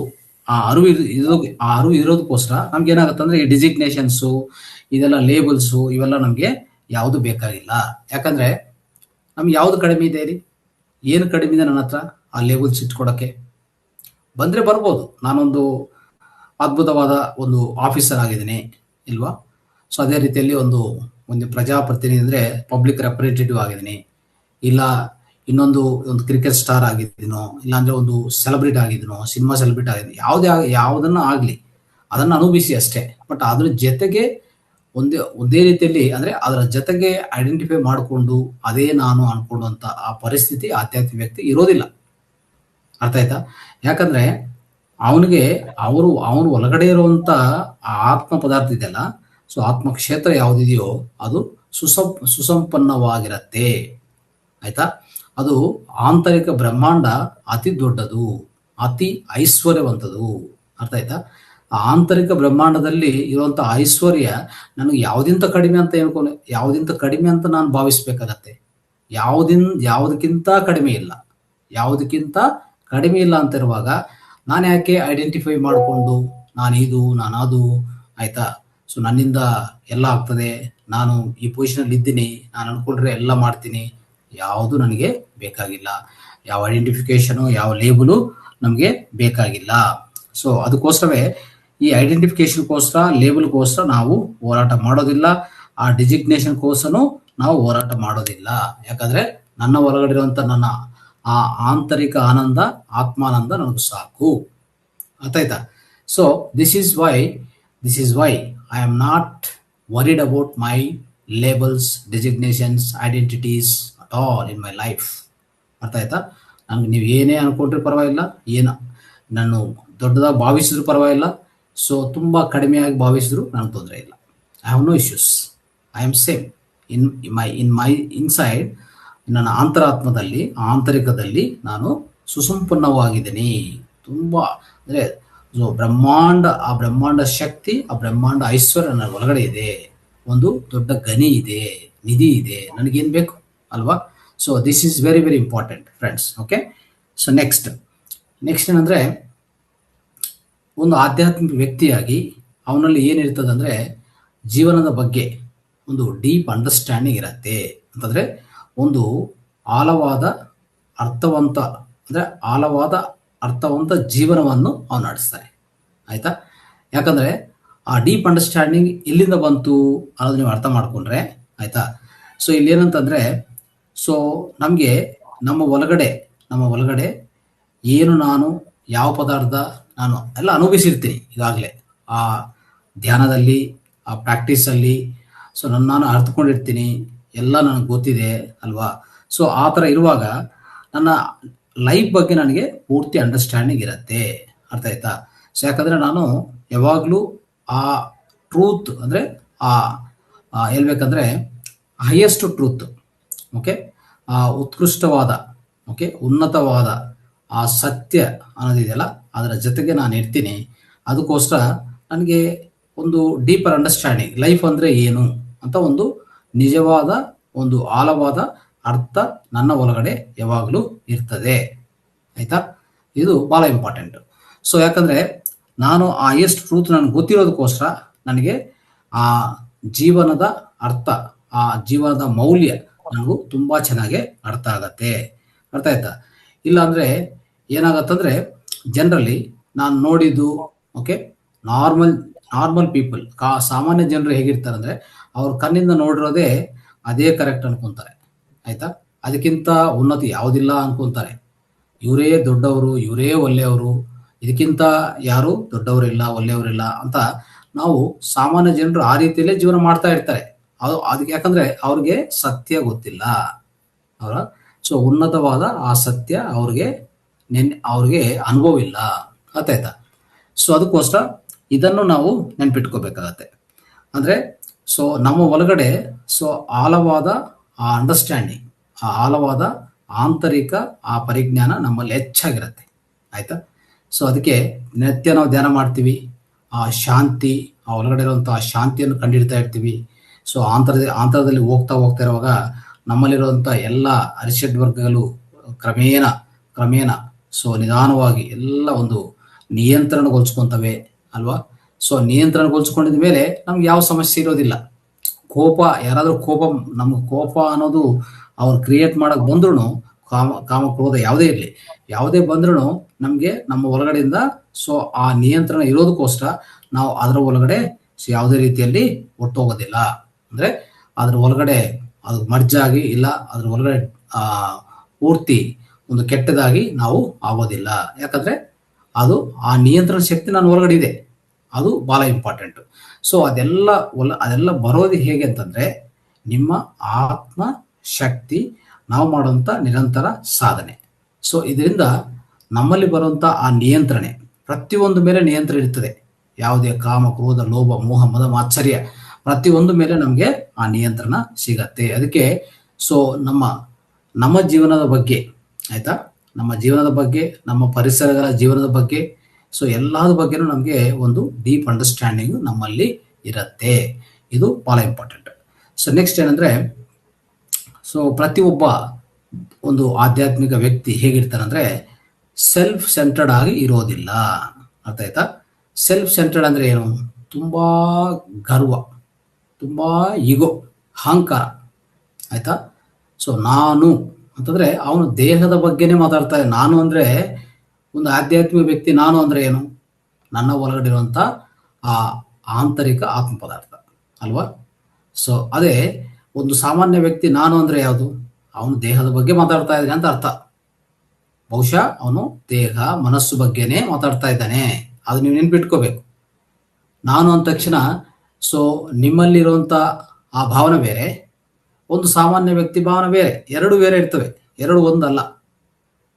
ಆ ಅರಿವು ಇರೋದಕ್ಕೋಸ್ಕರ ನಮ್ಗೆ ಏನಾಗುತ್ತೆ ಅಂದರೆ, ಈ ಡಿಸಿಗ್ನೇಷನ್ಸು, ಇದೆಲ್ಲ ಲೇಬಲ್ಸು, ಇವೆಲ್ಲ ನಮಗೆ ಯಾವುದು ಬೇಕಾಗಿಲ್ಲ. ಯಾಕಂದರೆ ನಮ್ಗೆ ಯಾವುದು ಕಡಿಮೆ ಇದೆ ರೀ, ಏನು ಕಡಿಮೆ ಇದೆ ನನ್ನ ಹತ್ರ ಆ ಲೇಬಲ್ಸ್ ಇಟ್ಕೊಡೋಕ್ಕೆ? ಬಂದರೆ ಬರ್ಬೋದು, ನಾನೊಂದು ಅದ್ಭುತವಾದ ಒಂದು ಆಫೀಸರ್ ಆಗಿದ್ದೀನಿ ಇಲ್ವಾ. ಸೊ ಅದೇ ರೀತಿಯಲ್ಲಿ ಒಂದು ಪ್ರಜಾಪ್ರತಿನಿಧಿ ಅಂದರೆ ಪಬ್ಲಿಕ್ ರೆಪ್ರೆಸೆಂಟೇಟಿವ್ ಆಗಿದ್ದೀನಿ, ಇಲ್ಲ ಇನ್ನೊಂದು ಕ್ರಿಕೆಟ್ ಸ್ಟಾರ್ ಆಗಿದ್ದೀನೋ, ಇಲ್ಲಾಂದರೆ ಒಂದು ಸೆಲೆಬ್ರಿಟಿ ಆಗಿದ್ದೀನೋ, ಸಿನಿಮಾ ಸೆಲೆಬ್ರಿಟಿ ಆಗಿದ್ದೀನಿ, ಯಾವುದನ್ನು ಆಗಲಿ ಅದನ್ನು ಅನುಭವಿಸಿ ಅಷ್ಟೇ. ಬಟ್ ಅದ್ರ ಜೊತೆಗೆ ಒಂದೇ ರೀತಿಯಲ್ಲಿ ಅಂದರೆ ಅದರ ಜೊತೆಗೆ ಐಡೆಂಟಿಫೈ ಮಾಡಿಕೊಂಡು ಅದೇ ನಾನು ಅನ್ಕೊಂಡಂಥ ಆ ಪರಿಸ್ಥಿತಿ ಆಧ್ಯಾತ್ಮಿಕ ವ್ಯಕ್ತಿ ಇರೋದಿಲ್ಲ. ಅರ್ಥ ಆಯ್ತಾ? ಯಾಕಂದರೆ ಅವನು ಒಳಗಡೆ ಇರುವಂಥ ಆ ಆತ್ಮ ಪದಾರ್ಥ ಇದೆಯಲ್ಲ, ಸೊ ಆತ್ಮ ಕ್ಷೇತ್ರ ಯಾವುದಿದೆಯೋ ಅದು ಸುಸಂಪನ್ನವಾಗಿರತ್ತೆ. ಆಯ್ತಾ? ಅದು ಆಂತರಿಕ ಬ್ರಹ್ಮಾಂಡ ಅತಿ ದೊಡ್ಡದು, ಅತಿ ಐಶ್ವರ್ಯವಂತದು. ಅರ್ಥ ಆಯ್ತಾ? ಆ ಆಂತರಿಕ ಬ್ರಹ್ಮಾಂಡದಲ್ಲಿ ಇರುವಂಥ ಐಶ್ವರ್ಯ ನನಗೆ ಯಾವುದಿಂತ ಕಡಿಮೆ ಅಂತ ನಾನು ಭಾವಿಸ್ಬೇಕಾಗತ್ತೆ. ಯಾವುದಕ್ಕಿಂತ ಕಡಿಮೆ ಇಲ್ಲ, ಯಾವುದಕ್ಕಿಂತ ಕಡಿಮೆ ಇಲ್ಲ ಅಂತ ಇರುವಾಗ ನಾನು ಯಾಕೆ ಐಡೆಂಟಿಫೈ ಮಾಡಿಕೊಂಡು ನಾನು ಅದು, ಆಯ್ತಾ? ಸೊ ನನ್ನಿಂದ ಎಲ್ಲ ಆಗ್ತದೆ, ನಾನು ಈ ಪೊಸಿಷನಲ್ಲಿ ಇದ್ದೀನಿ, ನಾನು ಅನ್ಕೊಂಡ್ರೆ ಎಲ್ಲ ಮಾಡ್ತೀನಿ, ಯಾವುದು ನನಗೆ ಬೇಕಾಗಿಲ್ಲ. ಯಾವ ಐಡೆಂಟಿಫಿಕೇಶನು, ಯಾವ ಲೇಬಲು ನಮಗೆ ಬೇಕಾಗಿಲ್ಲ. ಸೊ ಅದಕ್ಕೋಸ್ಕರವೇ ಈ ಐಡೆಂಟಿಫಿಕೇಶನ್ಗೋಸ್ಕರ, ಲೇಬಲ್ಗೋಸ್ಕರ ನಾವು ಹೋರಾಟ ಮಾಡೋದಿಲ್ಲ. ಆ ಡಿಸಿಗ್ನೇಷನ್ಗೋಸ್ಕರನೂ ನಾವು ಹೋರಾಟ ಮಾಡೋದಿಲ್ಲ. ಯಾಕಂದರೆ ನನ್ನ ಒಳಗಡೆ ಇರುವಂಥ ನನ್ನ ಆ ಆಂತರಿಕ ಆನಂದ, ಆತ್ಮಾನಂದ ನನಗೆ ಸಾಕು. ಅರ್ಥ ಆಯ್ತಾ? So this is why I am not worried about my labels, designations, identities at all in my life. ಅರ್ಥ ಆಯ್ತಾ? ನನಗೆ ನೀವು ಏನೇ ಅನ್ಕೊಂಡ್ರೆ ಪರವಾಗಿಲ್ಲ, ನಾನು ದೊಡ್ಡದಾಗಿ ಭಾವಿಸಿದ್ರು ಪರವಾಗಿಲ್ಲ, ಸೊ ತುಂಬ ಕಡಿಮೆಯಾಗಿ ಭಾವಿಸಿದ್ರು ನನಗೆ ತೊಂದರೆ ಇಲ್ಲ. I have no issues. I am same in my inside. ನನ್ನ ಅಂತರಾತ್ಮದಲ್ಲಿ, ಆಂತರಿಕದಲ್ಲಿ ನಾನು ಸುಸಂಪನ್ನವಾಗಿದ್ದೀನಿ. ತುಂಬ ಅಂದರೆ ಆ ಬ್ರಹ್ಮಾಂಡ ಶಕ್ತಿ, ಆ ಬ್ರಹ್ಮಾಂಡ ಐಶ್ವರ್ಯ ನನ್ನ ಒಳಗಡೆ ಇದೆ. ಒಂದು ದೊಡ್ಡ ಗನಿ ಇದೆ, ನಿಧಿ ಇದೆ, ನನಗೇನು ಬೇಕು ಅಲ್ವಾ. So this is very very important friends. Okay, so next ಏನಂದರೆ, ಒಂದು ಆಧ್ಯಾತ್ಮಿಕ ವ್ಯಕ್ತಿಯಾಗಿ ಅವನಲ್ಲಿ ಏನಿರ್ತದೆ ಅಂದರೆ ಜೀವನದ ಬಗ್ಗೆ ಒಂದು ಡೀಪ್ ಅಂಡರ್ಸ್ಟ್ಯಾಂಡಿಂಗ್ ಇರತ್ತೆ. ಅಂತಂದರೆ ಒಂದು ಆಳವಾದ ಅರ್ಥವಂತ ಅಂದರೆ ಆಳವಾದ ಅರ್ಥವಂತ ಜೀವನವನ್ನು ಅವನು ನಡೆಸ್ತಾನೆ. ಆಯಿತಾ? ಯಾಕಂದರೆ ಆ ಡೀಪ್ ಅಂಡರ್ಸ್ಟ್ಯಾಂಡಿಂಗ್ ಎಲ್ಲಿಂದ ಬಂತು ಅನ್ನೋದು ನೀವು ಅರ್ಥ ಮಾಡಿಕೊಂಡ್ರೆ ಆಯಿತಾ. ಸೊ ಇಲ್ಲೇನಂತಂದರೆ, ಸೊ ನಮಗೆ ನಮ್ಮ ಒಳಗಡೆ ಏನು ನಾನು ಯಾವ ಪದಾರ್ಥ ನಾನು ಎಲ್ಲ ಅನುಭವಿಸಿರ್ತೀನಿ ಈಗಾಗಲೇ ಆ ಧ್ಯಾನದಲ್ಲಿ, ಆ ಪ್ರಾಕ್ಟೀಸಲ್ಲಿ. ಸೊ ನಾನು ಅರ್ಥಕೊಂಡಿರ್ತೀನಿ, ಎಲ್ಲ ನನಗೆ ಗೊತ್ತಿದೆ ಅಲ್ವಾ. ಸೊ ಆ ಥರ ಇರುವಾಗ ನನ್ನ ಲೈಫ್ ಬಗ್ಗೆ ನನಗೆ ಪೂರ್ತಿ ಅಂಡರ್ಸ್ಟ್ಯಾಂಡಿಂಗ್ ಇರುತ್ತೆ. ಅರ್ಥ ಆಯ್ತಾ? ಸೊ ಯಾಕಂದರೆ ನಾನು ಯಾವಾಗಲೂ ಆ ಟ್ರೂತ್ ಅಂದರೆ ಹೇಳ್ಬೇಕಂದ್ರೆ ಹೈಯೆಸ್ಟ್ ಟ್ರೂತ್, ಓಕೆ, ಆ ಉತ್ಕೃಷ್ಟವಾದ, ಓಕೆ, ಉನ್ನತವಾದ ಆ ಸತ್ಯ ಅನ್ನೋದಿದೆಯಲ್ಲ ಅದರ ಜೊತೆಗೆ ನಾನು ಇರ್ತೀನಿ. ಅದಕ್ಕೋಸ್ಕರ ನನಗೆ ಒಂದು ಡೀಪರ್ ಅಂಡರ್ಸ್ಟ್ಯಾಂಡಿಂಗ್ ಲೈಫ್ ಅಂದರೆ ಏನು ಅಂತ ಒಂದು ನಿಜವಾದ ಒಂದು ಆಳವಾದ ಅರ್ಥ ನನ್ನ ಒಳಗಡೆ ಯಾವಾಗಲೂ ಇರ್ತದೆ. ಆಯಿತಾ? ಇದು ಭಾಳ ಇಂಪಾರ್ಟೆಂಟ್. ಸೊ ಯಾಕಂದರೆ ನಾನು ಆ ಹೈಯೆಸ್ಟ್ ಟ್ರೂತ್ ನನಗೆ ಗೊತ್ತಿರೋದಕ್ಕೋಸ್ಕರ ನನಗೆ ಆ ಜೀವನದ ಅರ್ಥ, ಆ ಜೀವನದ ಮೌಲ್ಯ ನನಗೂ ತುಂಬ ಚೆನ್ನಾಗಿ ಅರ್ಥ ಆಗತ್ತೆ. ಅರ್ಥ ಆಯ್ತಾ? ಇಲ್ಲಾಂದರೆ ಏನಾಗತ್ತಂದರೆ ಜನರಲಿ ನಾನು ನೋಡಿದ್ದು, ಓಕೆ, ನಾರ್ಮಲ್ ಪೀಪಲ್, ಸಾಮಾನ್ಯ ಜನರು ಹೇಗಿರ್ತಾರೆ ಅಂದರೆ ಅವ್ರ ಕಣ್ಣಿಂದ ನೋಡಿರೋದೇ ಅದೇ ಕರೆಕ್ಟ್ ಅನ್ಕೊಂತಾರೆ. ಆಯಿತಾ? ಅದಕ್ಕಿಂತ ಉನ್ನತಿ ಯಾವುದಿಲ್ಲ ಅನ್ಕೊಂತಾರೆ. ಇವರೇ ದೊಡ್ಡವರು, ಇವರೇ ಒಳ್ಳೆಯವರು, ಇದಕ್ಕಿಂತ ಯಾರು ದೊಡ್ಡವರಿಲ್ಲ, ಒಳ್ಳೆಯವರಿಲ್ಲ ಅಂತ ನಾವು ಸಾಮಾನ್ಯ ಜನರು ಆ ರೀತಿಯಲ್ಲೇ ಜೀವನ ಮಾಡ್ತಾ ಇರ್ತಾರೆ. ಅದಕ್ಕೆ ಯಾಕಂದರೆ ಅವ್ರಿಗೆ ಸತ್ಯ ಗೊತ್ತಿಲ್ಲ ಅವರ. ಸೊ ಉನ್ನತವಾದ ಆ ಸತ್ಯ ಅವ್ರಿಗೆ ಅನುಭವ ಇಲ್ಲ. ಆಯ್ತಾ? ಸೊ ಅದಕ್ಕೋಸ್ಕರ ಇದನ್ನು ನಾವು ನೆನ್ಪಿಟ್ಕೋಬೇಕಾಗತ್ತೆ. ಅಂದರೆ ಸೊ ನಮ್ಮ ಒಳಗಡೆ ಸೊ ಆಳವಾದ ಆ ಅಂಡರ್ಸ್ಟ್ಯಾಂಡಿಂಗ್, ಆ ಆಳವಾದ ಆಂತರಿಕ ಆ ಪರಿಜ್ಞಾನ ನಮ್ಮಲ್ಲಿ ಹೆಚ್ಚಾಗಿರುತ್ತೆ. ಆಯಿತಾ? ಸೊ ಅದಕ್ಕೆ ನಿತ್ಯ ನಾವು ಧ್ಯಾನ ಮಾಡ್ತೀವಿ, ಆ ಶಾಂತಿ, ಆ ಒಳಗಡೆ ಇರುವಂಥ ಆ ಶಾಂತಿಯನ್ನು ಕಂಡುಹಿಡ್ತಾ ಇರ್ತೀವಿ. ಸೊ ಆಂತರದಲ್ಲಿ ಹೋಗ್ತಾ ಇರುವಾಗ ನಮ್ಮಲ್ಲಿರುವಂಥ ಎಲ್ಲ ಅರಿಷಡ್ ವರ್ಗಗಳು ಕ್ರಮೇಣ ಸೊ ನಿಧಾನವಾಗಿ ಎಲ್ಲ ಒಂದು ನಿಯಂತ್ರಣಗೊಳಿಸ್ಕೊತವೆ ಅಲ್ವಾ. ಸೊ ನಿಯಂತ್ರಣಗೊಳಿಸ್ಕೊಂಡಿದ ಮೇಲೆ ನಮ್ಗೆ ಯಾವ ಸಮಸ್ಯೆ ಇರೋದಿಲ್ಲ. ಯಾರಾದರೂ ನಮ್ಗೆ ಕೋಪ ಅನ್ನೋದು ಅವ್ರು ಕ್ರಿಯೇಟ್ ಮಾಡಕ್ ಬಂದ್ರು, ಕಾಮ ಕ್ರೋಧ ಯಾವುದೇ ಬಂದ್ರೂ ನಮಗೆ ನಮ್ಮ ಒಳಗಡೆಯಿಂದ ಸೊ ಆ ನಿಯಂತ್ರಣ ಇರೋದಕ್ಕೋಸ್ಕರ ನಾವು ಅದರ ಒಳಗಡೆ ಯಾವುದೇ ರೀತಿಯಲ್ಲಿ ಒಟ್ಟೋಗೋದಿಲ್ಲ. ಅಂದರೆ ಅದ್ರ ಒಳಗಡೆ ಅದು ಮರ್ಜಾಗಿ ಇಲ್ಲ, ಅದ್ರ ಒಳಗಡೆ ಪೂರ್ತಿ ಒಂದು ಕೆಟ್ಟದಾಗಿ ನಾವು ಆಗೋದಿಲ್ಲ. ಯಾಕಂದರೆ ಅದು ಆ ನಿಯಂತ್ರಣ ಶಕ್ತಿ ನನ್ನ ಒಳಗಡೆ ಇದೆ. ಅದು ಭಾಳ ಇಂಪಾರ್ಟೆಂಟು. ಸೊ ಅದೆಲ್ಲ ಬರೋದು ಹೇಗೆ ಅಂತಂದರೆ ನಿಮ್ಮ ಆತ್ಮ ಶಕ್ತಿ, ನಾವು ಮಾಡುವಂಥ ನಿರಂತರ ಸಾಧನೆ. ಸೊ ಇದರಿಂದ ನಮ್ಮಲ್ಲಿ ಬರುವಂಥ ಆ ನಿಯಂತ್ರಣೆ ಪ್ರತಿಯೊಂದು ಮೇಲೆ ನಿಯಂತ್ರಣ ಇರ್ತದೆ. ಯಾವುದೇ ಕಾಮ ಕ್ರೋಧ ಲೋಭ ಮೋಹ ಮದ ಮಾತ್ಸರ್ಯ ಪ್ರತಿಯೊಂದು ಮೇಲೆ ನಮಗೆ ಆ ನಿಯಂತ್ರಣ ಸಿಗತ್ತೆ. ಅದಕ್ಕೆ ಸೊ ನಮ್ಮ ಜೀವನದ ಬಗ್ಗೆ, ಆಯಿತಾ, ನಮ್ಮ ಜೀವನದ ಬಗ್ಗೆ, ನಮ್ಮ ಪರಿಸರಗಳ ಜೀವನದ ಬಗ್ಗೆ, ಸೊ ಎಲ್ಲದ ಬಗ್ಗೆನೂ ನಮಗೆ ಒಂದು ಡೀಪ್ ಅಂಡರ್ಸ್ಟ್ಯಾಂಡಿಂಗು ನಮ್ಮಲ್ಲಿ ಇರುತ್ತೆ. ಇದು ಭಾಳ ಇಂಪಾರ್ಟೆಂಟ್. ಸೊ ನೆಕ್ಸ್ಟ್ ಏನಂದರೆ, ಸೊ ಪ್ರತಿಯೊಬ್ಬ ಒಂದು ಆಧ್ಯಾತ್ಮಿಕ ವ್ಯಕ್ತಿ ಹೇಗಿರ್ತಾರಂದರೆ ಸೆಲ್ಫ್ ಸೆಂಟ್ರಡ್ ಆಗಿ ಇರೋದಿಲ್ಲ. ಅರ್ಥ ಆಯ್ತಾ? ಸೆಲ್ಫ್ ಸೆಂಟ್ರಡ್ ಅಂದರೆ ಏನು? ತುಂಬ ಗರ್ವ, ತುಂಬ ಈಗೋ, ಅಹಂಕಾರ. ಆಯಿತಾ? ಸೊ ನಾನು ಅಂತಂದರೆ ಅವನು ದೇಹದ ಬಗ್ಗೆನೇ ಮಾತಾಡ್ತಾರೆ. ನಾನು ಅಂದರೆ ಒಂದು ಆಧ್ಯಾತ್ಮಿಕ ವ್ಯಕ್ತಿ ನಾನು ಅಂದರೆ ಏನು? ನನ್ನ ಒಳಗಡೆ ಇರುವಂಥ ಆ ಆಂತರಿಕ ಆತ್ಮ ಪದಾರ್ಥ ಅಲ್ವಾ. ಸೊ ಅದೇ ಒಂದು ಸಾಮಾನ್ಯ ವ್ಯಕ್ತಿ ನಾನು ಅಂದರೆ ಯಾವುದು? ಅವನು ದೇಹದ ಬಗ್ಗೆ ಮಾತಾಡ್ತಾ ಇದ್ದಾನೆ ಅಂತ ಅರ್ಥ. ಬಹುಶಃ ಅವನು ದೇಹ ಮನಸ್ಸು ಬಗ್ಗೆನೇ ಮಾತಾಡ್ತಾ ಇದ್ದಾನೆ. ಅದು ನೀವು ನೆನ್ಪಿಟ್ಕೋಬೇಕು. ನಾನು ಅಂದ ತಕ್ಷಣ ಸೊ ನಿಮ್ಮಲ್ಲಿರುವಂಥ ಆ ಭಾವನೆ ಬೇರೆ, ಒಂದು ಸಾಮಾನ್ಯ ವ್ಯಕ್ತಿ ಭಾವನೆ ಬೇರೆ, ಎರಡು ಬೇರೆ ಇರ್ತವೆ, ಎರಡು ಒಂದಲ್ಲ.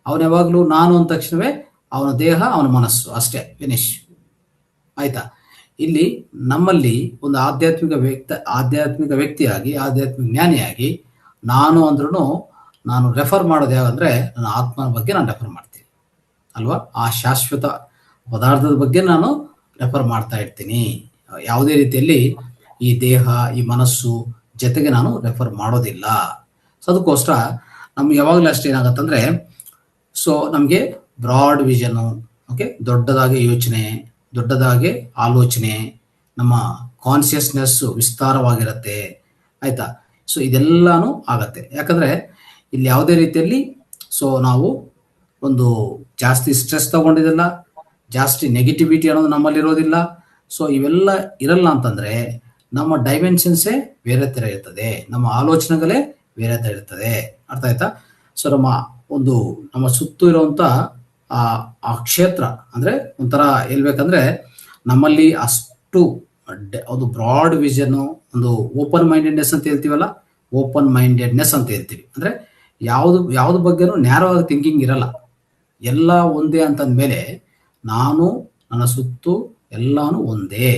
ಅವನು ಯಾವಾಗಲೂ ನಾನು ಅಂದ ತಕ್ಷಣವೇ ಅವನ ದೇಹ ಅವನ ಮನಸ್ಸು ಅಷ್ಟೇ, ಫಿನಿಶ್. ಆಯಿತಾ? ಇಲ್ಲಿ ನಮ್ಮಲ್ಲಿ ಒಂದು ಆಧ್ಯಾತ್ಮಿಕ ವ್ಯಕ್ತಿಯಾಗಿ, ಆಧ್ಯಾತ್ಮಿಕ ಜ್ಞಾನಿಯಾಗಿ ನಾನು ಅಂದ್ರೂ ನಾನು ರೆಫರ್ ಮಾಡೋದು ಯಾವಂದರೆ ನನ್ನ ಆತ್ಮನ ಬಗ್ಗೆ ನಾನು ರೆಫರ್ ಮಾಡ್ತೀನಿ ಅಲ್ವಾ. ಆ ಶಾಶ್ವತ ಪದಾರ್ಥದ ಬಗ್ಗೆ ನಾನು ರೆಫರ್ ಮಾಡ್ತಾ ಇರ್ತೀನಿ. ಯಾವುದೇ ರೀತಿಯಲ್ಲಿ ಈ ದೇಹ ಈ ಮನಸ್ಸು ಜೊತೆಗೆ ನಾನು ರೆಫರ್ ಮಾಡೋದಿಲ್ಲ. ಸೊ ಅದಕ್ಕೋಸ್ಕರ ನಮ್ಗೆ ಯಾವಾಗಲೂ ಅಷ್ಟೇ ಏನಾಗತ್ತಂದರೆ ಸೊ ನಮಗೆ ಬ್ರಾಡ್ ವಿಷನು, ಓಕೆ, ದೊಡ್ಡದಾಗಿ ಯೋಚನೆ, ದೊಡ್ಡದಾಗಿ ಆಲೋಚನೆ, ನಮ್ಮ ಕಾನ್ಷಿಯಸ್ನೆಸ್ ವಿಸ್ತಾರವಾಗಿರುತ್ತೆ. ಆಯ್ತಾ? ಸೊ ಇದೆಲ್ಲಾನು ಆಗತ್ತೆ. ಯಾಕಂದ್ರೆ ಇಲ್ಲಿ ಯಾವುದೇ ರೀತಿಯಲ್ಲಿ ನಾವು ಒಂದು ಜಾಸ್ತಿ ಸ್ಟ್ರೆಸ್ ತಗೊಂಡಿದಿಲ್ಲ, ಜಾಸ್ತಿ ನೆಗೆಟಿವಿಟಿ ಅನ್ನೋದು ನಮ್ಮಲ್ಲಿ ಇರೋದಿಲ್ಲ. ಇವೆಲ್ಲ ಇರಲ್ಲ ಅಂತಂದ್ರೆ ನಮ್ಮ ಡೈಮೆನ್ಷನ್ಸೇ ಬೇರೆ ತರ ಇರ್ತದೆ, ನಮ್ಮ ಆಲೋಚನೆಗಳೇ ಬೇರೆ ತರ ಇರ್ತದೆ. ಅರ್ಥ ಆಯ್ತಾ? ನಮ್ಮ ಸುತ್ತು ಇರುವಂತ ಆ ಕ್ಷೇತ್ರ ಅಂದ್ರೆ ಒಂಥರ ಹೇಳ್ಬೇಕಂದ್ರೆ ನಮ್ಮಲ್ಲಿ ಅಷ್ಟು ಒಂದು ಬ್ರಾಡ್ ವಿಷನ್, ಒಂದು ಓಪನ್ ಮೈಂಡೆಡ್ನೆಸ್ ಅಂತ ಹೇಳ್ತೀವಲ್ಲ, ಓಪನ್ ಮೈಂಡೆಡ್ನೆಸ್ ಅಂತ ಹೇಳ್ತೀವಿ. ಅಂದ್ರೆ ಯಾವ್ದು ಬಗ್ಗೆನೂ ನ್ಯಾರೋ ಆಗಿ ಥಿಂಕಿಂಗ್ ಇರಲ್ಲ, ಎಲ್ಲ ಒಂದೇ ಅಂತಂದ್ಮೇಲೆ ನಾನು ನನ್ನ ಸುತ್ತು ಎಲ್ಲಾನು ಒಂದೇ.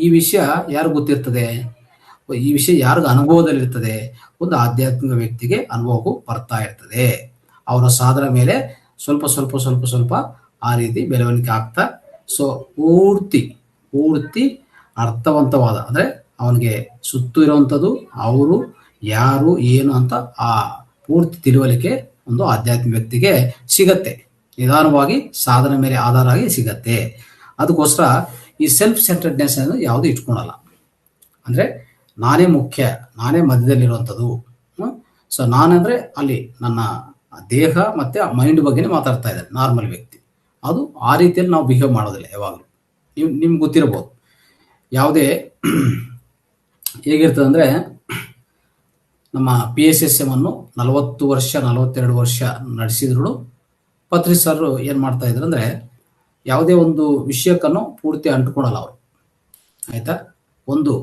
ಈ ವಿಷಯ ಯಾರು ಗೊತ್ತಿರ್ತದೆ? ಈ ವಿಷಯ ಯಾರಿಗ ಅನುಭವದಲ್ಲಿರ್ತದೆ? ಒಂದು ಆಧ್ಯಾತ್ಮಿಕ ವ್ಯಕ್ತಿಗೆ ಅನುಭವಕ್ಕೂ ಬರ್ತಾ ಇರ್ತದೆ. ಅವರ ಸಾಧನೆ ಮೇಲೆ ಸ್ವಲ್ಪ ಸ್ವಲ್ಪ ಸ್ವಲ್ಪ ಸ್ವಲ್ಪ ಆ ರೀತಿ ಬೆಳವಣಿಗೆ ಆಗ್ತಾ ಪೂರ್ತಿ ಅರ್ಥವಂತವಾದ, ಅಂದ್ರೆ ಅವನಿಗೆ ಸುತ್ತು ಇರುವಂಥದ್ದು ಅವರು ಯಾರು ಏನು ಅಂತ ಆ ಪೂರ್ತಿ ತಿಳುವಳಿಕೆ ಒಂದು ಆಧ್ಯಾತ್ಮಿಕ ವ್ಯಕ್ತಿಗೆ ಸಿಗತ್ತೆ. ನಿಧಾನವಾಗಿ ಸಾಧನೆ ಮೇಲೆ ಆಧಾರ ಆಗಿ ಸಿಗತ್ತೆ. ಅದಕ್ಕೋಸ್ಕರ ಈ ಸೆಲ್ಫ್ ಸೆಂಟರ್ಡ್ನೆಸ್ ಅನ್ನು ಯಾವುದು ಇಟ್ಕೊಳಲ್ಲ. ಅಂದ್ರೆ ನಾನೇ ಮುಖ್ಯ, ನಾನೇ ಮಧ್ಯದಲ್ಲಿರುವಂಥದ್ದು. ನಾನಂದ್ರೆ ಅಲ್ಲಿ ನನ್ನ ದೇಹ ಮತ್ತೆ ಮೈಂಡ್ ಬಗ್ಗೆನೇ ಮಾತಾಡ್ತಾ ಇದ್ದಾರೆ ನಾರ್ಮಲ್ ವ್ಯಕ್ತಿ. ಅದು ಆ ರೀತಿಯಲ್ಲಿ ನಾವು ಬಿಹೇವ್ ಮಾಡೋದಿಲ್ಲ ಯಾವಾಗಲೂ. ನಿಮ್ಗೆ ಗೊತ್ತಿರಬಹುದು ಯಾವುದೇ ಹೇಗಿರ್ತದೆ ಅಂದ್ರೆ, ನಮ್ಮ PSSM ಅನ್ನು 42 ವರ್ಷ ನಡೆಸಿದ್ರು ಪತ್ರಿ ಸರ್ ಏನ್ ಮಾಡ್ತಾ ಇದ್ರು ಅಂದ್ರೆ, ಯಾವುದೇ ಒಂದು ವಿಷಯಕ್ಕನ್ನು ಪೂರ್ತಿ ಅಂಟ್ಕೊಳಲ್ಲ ಅವರು. ಆಯ್ತಾ? ಒಂದು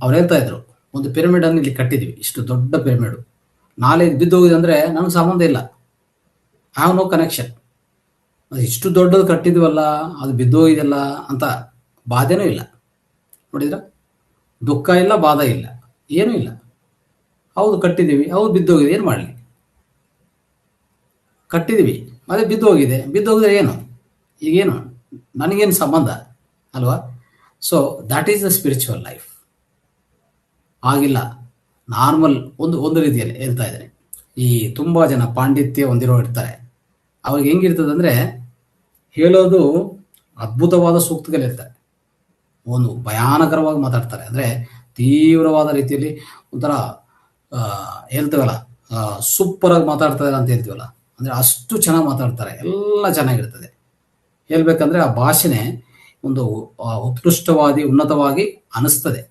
ಅವ್ರು ಹೇಳ್ತಾ ಇದ್ರು, ಒಂದು ಪಿರಮಿಡ್ ಅನ್ನು ಇಲ್ಲಿ ಕಟ್ಟಿದ್ವಿ, ಇಷ್ಟು ದೊಡ್ಡ ಪಿರಮಿಡ್, ನಾಳೆ ಬಿದ್ದೋಗಿದೆ ಅಂದ್ರೆ ನನಗೆ ಸಂಬಂಧ ಇಲ್ಲ, ಐ ಹ್ಯಾವ್ ನೋ ಕನೆಕ್ಷನ್. ಇಷ್ಟು ದೊಡ್ಡದು ಕಟ್ಟಿದ್ವಲ್ಲ, ಅದು ಬಿದ್ದೋಗಿದೆಯಲ್ಲ ಅಂತ ಬಾಧೆನೂ ಇಲ್ಲ. ನೋಡಿದ್ರ? ದುಃಖ ಇಲ್ಲ, ಬಾಧ ಇಲ್ಲ, ಏನೂ ಇಲ್ಲ. ಹೌದು ಕಟ್ಟಿದೀವಿ, ಹೌದು ಬಿದ್ದೋಗಿದೆ, ಏನು ಮಾಡಲಿ? ಕಟ್ಟಿದೀವಿ, ಅದೇ ಬಿದ್ದೋಗಿದ್ರೆ ಏನು? ಈಗೇನು ನನಗೇನು ಸಂಬಂಧ ಅಲ್ವಾ? That is the spiritual life. ಆಗಿಲ್ಲ, ನಾರ್ಮಲ್ ಒಂದು ರೀತಿಯಲ್ಲಿ ಹೇಳ್ತಾ ಇದ್ದಾರೆ. ಈ ತುಂಬಾ ಜನ ಪಾಂಡಿತ್ಯ ಹೊಂದಿರೋ ಇರ್ತಾರೆ, ಅವ್ರಿಗೆ ಹೆಂಗಿರ್ತದೆ ಅಂದ್ರೆ ಹೇಳೋದು ಅದ್ಭುತವಾದ ಸೂಕ್ತಗಳಿರ್ತಾರೆ, ಒಂದು ಭಯಾನಕರವಾಗಿ ಮಾತಾಡ್ತಾರೆ. ಅಂದ್ರೆ ತೀವ್ರವಾದ ರೀತಿಯಲ್ಲಿ ಒಂಥರ ಹೇಳ್ತೀವಲ್ಲ, ಸೂಪರ್ ಆಗಿ ಮಾತಾಡ್ತಾರೆ ಅಂತ ಹೇಳ್ತೀವಲ್ಲ, ಅಂದ್ರೆ ಅಷ್ಟು ಚೆನ್ನಾಗಿ ಮಾತಾಡ್ತಾರೆ, ಎಲ್ಲ ಚೆನ್ನಾಗಿರ್ತದೆ. ಹೇಳ್ಬೇಕಂದ್ರೆ ಆ ಭಾಷೆನೇ ಒಂದು ಉತ್ಕೃಷ್ಟವಾದಿ ಉನ್ನತವಾಗಿ ಅನಿಸ್ತದೆ.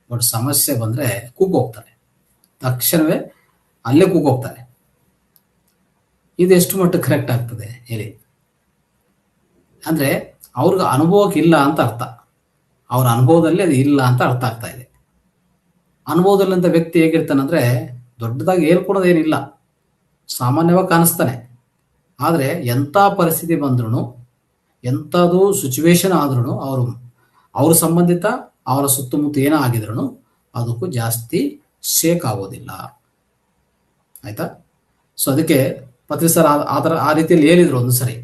ಬಟ್ ಸಮಸ್ಯೆ ಬಂದ್ರೆ ಕೂಗೋಗ್ತಾರೆ, ತಕ್ಷಣವೇ ಅಲ್ಲೇ ಕೂಗೋಗ್ತಾರೆ. ಇದು ಎಷ್ಟು ಮಟ್ಟಿಗೆ ಕರೆಕ್ಟ್ ಆಗ್ತದೆ ಹೇಳಿ? ಅಂದ್ರೆ ಅವ್ರಿಗೆ ಅನುಭವಕ್ಕೆ ಇಲ್ಲ ಅಂತ ಅರ್ಥ, ಅವ್ರ ಅನುಭವದಲ್ಲಿ ಅದು ಇಲ್ಲ ಅಂತ ಅರ್ಥ ಆಗ್ತಾ ಇದೆ. ಅನುಭವದಲ್ಲಂತ ವ್ಯಕ್ತಿ ಹೇಗಿರ್ತಾನಂದ್ರೆ ದೊಡ್ಡದಾಗಿ ಹೇಳ್ಕೊಳೋದೇನಿಲ್ಲ, ಸಾಮಾನ್ಯವಾಗಿ ಕಾಣಿಸ್ತಾನೆ. ಆದರೆ ಎಂಥ ಪರಿಸ್ಥಿತಿ ಬಂದ್ರೂ, ಎಂಥದ್ದು ಸಿಚುವೇಶನ್ ಆದ್ರೂ, ಅವ್ರ ಸಂಬಂಧಿತ ಅವರ ಸುತ್ತಮುತ್ತ ಏನೋ ಆಗಿದ್ರು ಅದಕ್ಕೂ ಜಾಸ್ತಿ ಶೇಕ್ ಆಗೋದಿಲ್ಲ. ಆಯ್ತಾ? ಅದಕ್ಕೆ ಪತ್ರಿ ಸರ್ ಆ ರೀತಿಯಲ್ಲಿ ಹೇಳಿದ್ರು ಒಂದು ಸರಿ,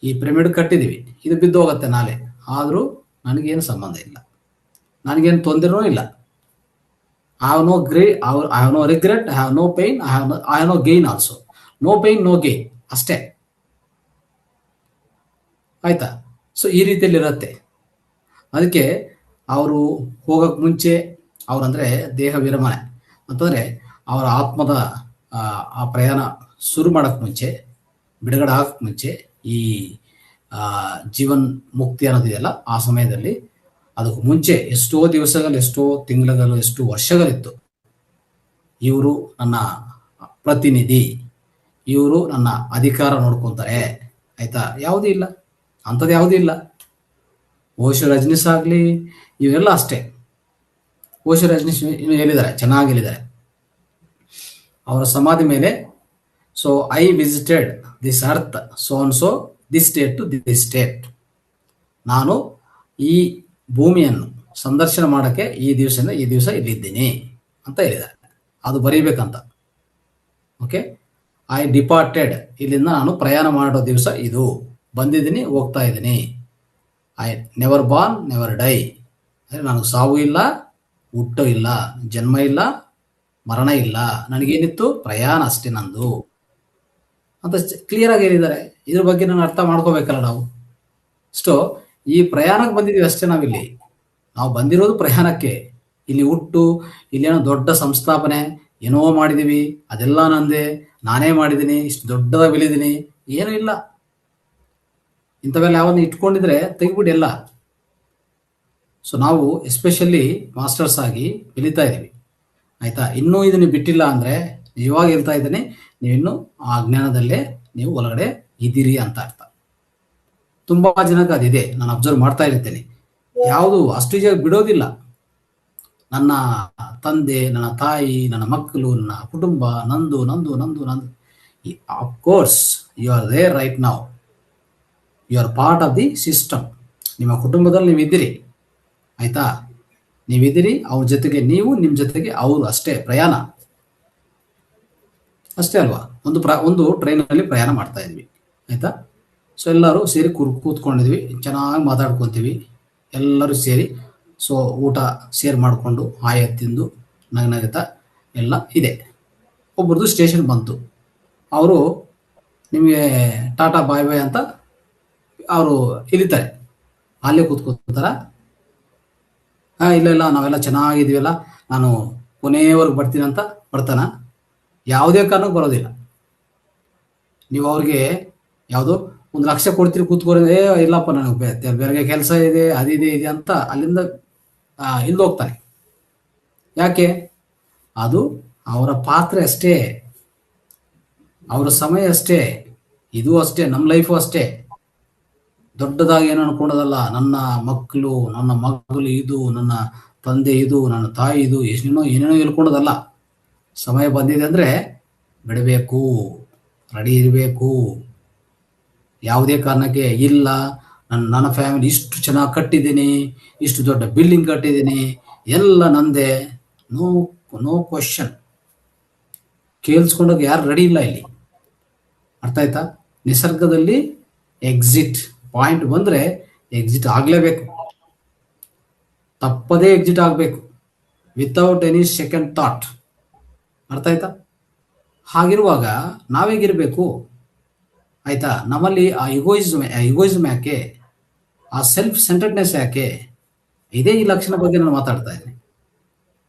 ಈ ಪಿರಮಿಡ್ ಕಟ್ಟಿದೀವಿ, ಇದು ಬಿದ್ದು ಹೋಗುತ್ತೆ ನಾಳೆ, ಆದರೂ ನನಗೇನು ಸಂಬಂಧ ಇಲ್ಲ, ನನಗೇನು ತೊಂದರೆನೂ ಇಲ್ಲ. I have no regret, I have no pain, I have no gain also. No pain, no gain ಅಷ್ಟೇ. ಆಯ್ತಾ? ಈ ರೀತಿಯಲ್ಲಿ ಇರುತ್ತೆ. ಅದಕ್ಕೆ ಅವರು ಹೋಗಕ್ಕೆ ಮುಂಚೆ, ಅವರಂದ್ರೆ ದೇಹ ವಿರಮಣೆ ಅಂತಂದ್ರೆ ಅವರ ಆತ್ಮದ ಆ ಪ್ರಯಾಣ ಶುರು ಮಾಡಕ್ ಮುಂಚೆ, ಬಿಡುಗಡೆ ಆಗಕ್ಕೆ ಮುಂಚೆ, ಈ ಜೀವನ್ ಮುಕ್ತಿ ಅನ್ನೋದಿದೆಯಲ್ಲ, ಆ ಸಮಯದಲ್ಲಿ ಅದಕ್ಕೂ ಮುಂಚೆ ಎಷ್ಟೋ ದಿವಸಗಳು, ಎಷ್ಟೋ ತಿಂಗಳುಗಳು, ಎಷ್ಟೋ ವರ್ಷಗಳಿತ್ತು. ಇವರು ನನ್ನ ಪ್ರತಿನಿಧಿ, ಇವರು ನನ್ನ ಅಧಿಕಾರ ನೋಡ್ಕೊತಾರೆ. ಆಯ್ತಾ? ಯಾವುದೂ ಇಲ್ಲ, ಅಂಥದ್ದು ಯಾವುದೂ ಇಲ್ಲ. ಓಶೋ ರಜನೀಶ್ ಆಗಲಿ ಇವೆಲ್ಲ ಅಷ್ಟೇ. ಓಶೋ ರಜನೀಶ್ ಇನ್ನು ಹೇಳಿದ್ದಾರೆ, ಚೆನ್ನಾಗಿ ಹೇಳಿದ್ದಾರೆ ಅವರ ಸಮಾಧಿ ಮೇಲೆ. I visited this earth so this state to this state. ನಾನು ಈ ಭೂಮಿಯನ್ನು ಸಂದರ್ಶನ ಮಾಡಕ್ಕೆ ಈ ದಿವಸದಿಂದ ಈ ದಿವಸ ಇಲ್ಲಿದ್ದೀನಿ ಅಂತ ಹೇಳಿದ್ದಾರೆ. ಅದು ಬರೀಬೇಕಂತ. ಓಕೆ, ಐ ಡಿಪಾರ್ಟೆಡ್, ಇಲ್ಲಿಂದ ನಾನು ಪ್ರಯಾಣ ಮಾಡೋ ದಿವಸ ಇದು, ಬಂದಿದ್ದೀನಿ, ಹೋಗ್ತಾ ಇದ್ದೀನಿ. I never Born never dye, ಅಂದರೆ ನನಗೆ ಸಾವು ಇಲ್ಲ, ಹುಟ್ಟು ಇಲ್ಲ, ಜನ್ಮ ಇಲ್ಲ, ಮರಣ ಇಲ್ಲ, ನನಗೇನಿತ್ತು ಪ್ರಯಾಣ ಅಷ್ಟೇ ನಂದು ಅಂತ ಕ್ಲಿಯರ್ ಆಗಿ ಹೇಳಿದ್ದಾರೆ. ಇದ್ರ ಬಗ್ಗೆ ನಾನು ಅರ್ಥ ಮಾಡ್ಕೋಬೇಕಲ್ಲ ನಾವು. ಈ ಪ್ರಯಾಣಕ್ಕೆ ಬಂದಿದ್ದೀವಿ ಅಷ್ಟೇ ನಾವಿಲ್ಲಿ. ನಾವು ಬಂದಿರೋದು ಪ್ರಯಾಣಕ್ಕೆ. ಇಲ್ಲಿ ಹುಟ್ಟು, ಇಲ್ಲೇನೋ ದೊಡ್ಡ ಸಂಸ್ಥಾಪನೆ, ಏನೋ ಮಾಡಿದೀವಿ, ಅದೆಲ್ಲ ನಂದೇ, ನಾನೇ ಮಾಡಿದ್ದೀನಿ, ಇಷ್ಟು ದೊಡ್ಡದಾಗಿ ಬೆಳೆದೀನಿ, ಏನೂ ಇಲ್ಲ. ಇಂಥವೆಲ್ಲ ಯಾವನ್ನ ಇಟ್ಕೊಂಡಿದ್ರೆ ತೆಗಿಬಿಡಿ ಎಲ್ಲ. ಸೊ ನಾವು ಎಸ್ಪೆಷಲಿ ಮಾಸ್ಟರ್ಸ್ ಆಗಿ ಬೆಳೀತಾ ಇದ್ದೀವಿ, ಆಯ್ತಾ. ಇನ್ನೂ ಇದನ್ನು ಬಿಟ್ಟಿಲ್ಲ ಅಂದರೆ ನಿಜವಾಗಿ ಹೇಳ್ತಾ ಇದ್ದೀನಿ, ನೀವಿನ್ನೂ ಆ ಜ್ಞಾನದಲ್ಲೇ ನೀವು ಒಳಗಡೆ ಇದ್ದೀರಿ ಅಂತ ಅರ್ಥ. ತುಂಬ ಜನಕ್ಕೆ ಅದಿದೆ, ನಾನು ಅಬ್ಸರ್ವ್ ಮಾಡ್ತಾ ಇರ್ತೇನೆ. ಯಾವುದು ಅಷ್ಟು ಈಜಿಯಾಗಿ ಬಿಡೋದಿಲ್ಲ. ನನ್ನ ತಂದೆ, ನನ್ನ ತಾಯಿ, ನನ್ನ ಮಕ್ಕಳು, ನನ್ನ ಕುಟುಂಬ, ನಂದು ನಂದು ನಂದು ನಂದು. Of course you are there right now, you are part of the system. ನಿಮ್ಮ ಕುಟುಂಬದಲ್ಲಿ ನೀವು ಇದ್ದೀರಿ, ಆಯ್ತಾ. ನೀವಿದ್ದೀರಿ, ಅವ್ರ ಜೊತೆಗೆ ನೀವು, ನಿಮ್ಮ ಜೊತೆಗೆ ಅವರು, ಅಷ್ಟೇ ಪ್ರಯಾಣ, ಅಷ್ಟೇ ಅಲ್ವಾ. ಒಂದು ಟ್ರೈನಲ್ಲಿ ಪ್ರಯಾಣ ಮಾಡ್ತಾ ಇದ್ವಿ, ಆಯ್ತಾ. ಸೊ ಎಲ್ಲರೂ ಸೇರಿ ಕೂತ್ಕೊಂಡಿದ್ವಿ, ಚೆನ್ನಾಗಿ ಮಾತಾಡ್ಕೊತೀವಿ ಎಲ್ಲರೂ ಸೇರಿ. ಸೊ ಊಟ ಸೇರ್ ಮಾಡಿಕೊಂಡು ಹಾಯ ತಿಂದು ನಗನಗತ ಎಲ್ಲ ಇದೆ. ಒಬ್ರದ್ದು ಸ್ಟೇಷನ್ ಬಂತು, ಅವರು ನಿಮಗೆ ಟಾಟಾ ಬಾಯ್ ಬಾಯ್ ಅಂತ ಅವರು ಇಳಿತಾರೆ, ಅಲ್ಲೇ ಕೂತ್ಕೋತಾರ. ಇಲ್ಲ ಇಲ್ಲ ನಾವೆಲ್ಲ ಚೆನ್ನಾಗಿದ್ದೀವಲ್ಲ, ನಾನು ಕೊನೆಯವರೆಗೆ ಬರ್ತೀನಿ ಅಂತ ಬರ್ತಾನ. ಯಾವುದೇ ಕಾರಣಕ್ಕೆ ಬರೋದಿಲ್ಲ. ನೀವು ಅವ್ರಿಗೆ ಯಾವುದೋ 1,00,000 ಕೊಡ್ತೀರಿ ಕೂತ್ಕೊಳ್ಳಿ, ಇಲ್ಲಪ್ಪ ನನಗೆ ಬೇರೆ ಕೆಲಸ ಇದೆ, ಅದಿದೆ ಇದೆ ಅಂತ ಅಲ್ಲಿಂದ ಹೋಗ್ತಾನೆ. ಯಾಕೆ? ಅದು ಅವರ ಪಾತ್ರೆ ಅಷ್ಟೇ, ಅವರ ಸಮಯ ಅಷ್ಟೇ, ಇದು ಅಷ್ಟೇ, ನಮ್ಮ ಲೈಫು ಅಷ್ಟೇ. ದೊಡ್ಡದಾಗಿ ಏನು ಅನ್ಕೊಂಡದಲ್ಲ, ನನ್ನ ಮಕ್ಕಳು, ನನ್ನ ಮಗಳು ಇದು, ನನ್ನ ತಂದೆ ಇದು, ನನ್ನ ತಾಯಿ ಇದು, ಏನೇನೋ ಹೇಳ್ಕೊಂಡದಲ್ಲ. ಸಮಯ ಬಂದಿದೆ ಅಂದರೆ ಬಿಡಬೇಕು, ರೆಡಿ ಇರಬೇಕು. ಯಾವುದೇ ಕಾರಣಕ್ಕೆ ಇಲ್ಲ ನನ್ನ ಫ್ಯಾಮಿಲಿ ಇಷ್ಟು ಚೆನ್ನಾಗಿ ಕಟ್ಟಿದ್ದೀನಿ, ಇಷ್ಟು ದೊಡ್ಡ ಬಿಲ್ಡಿಂಗ್ ಕಟ್ಟಿದ್ದೀನಿ, ಎಲ್ಲ ನಂದೇ, ನೋ ನೋ ಕ್ವಶನ್. ಕೇಳಿಸ್ಕೊಂಡೋಗಿ ಯಾರು ರೆಡಿ ಇಲ್ಲ ಇಲ್ಲಿ, ಅರ್ಥ ಆಯ್ತಾ. ನಿಸರ್ಗದಲ್ಲಿ ಎಕ್ಸಿಟ್ ಪಾಯಿಂಟ್ ಬಂದರೆ ಎಕ್ಸಿಟ್ ಆಗಲೇಬೇಕು, ತಪ್ಪದೇ ಎಕ್ಸಿಟ್ ಆಗಬೇಕು, ವಿತೌಟ್ ಎನಿ ಸೆಕೆಂಡ್ ಥಾಟ್, ಅರ್ಥ ಆಯ್ತಾ. ಹಾಗಿರುವಾಗ ನಾವೇಗಿರಬೇಕು, ಆಯ್ತಾ. ನಮ್ಮಲ್ಲಿ ಆ ಇಗೋಯಿಸಮ್ ಯಾಕೆ, ಆ ಸೆಲ್ಫ್ ಸೆಂಟರ್ಡ್ನೆಸ್ ಯಾಕೆ, ಇದೇ ಈ ಲಕ್ಷಣ ಬಗ್ಗೆ ನಾನು ಮಾತಾಡ್ತಾ ಇದ್ದೀನಿ.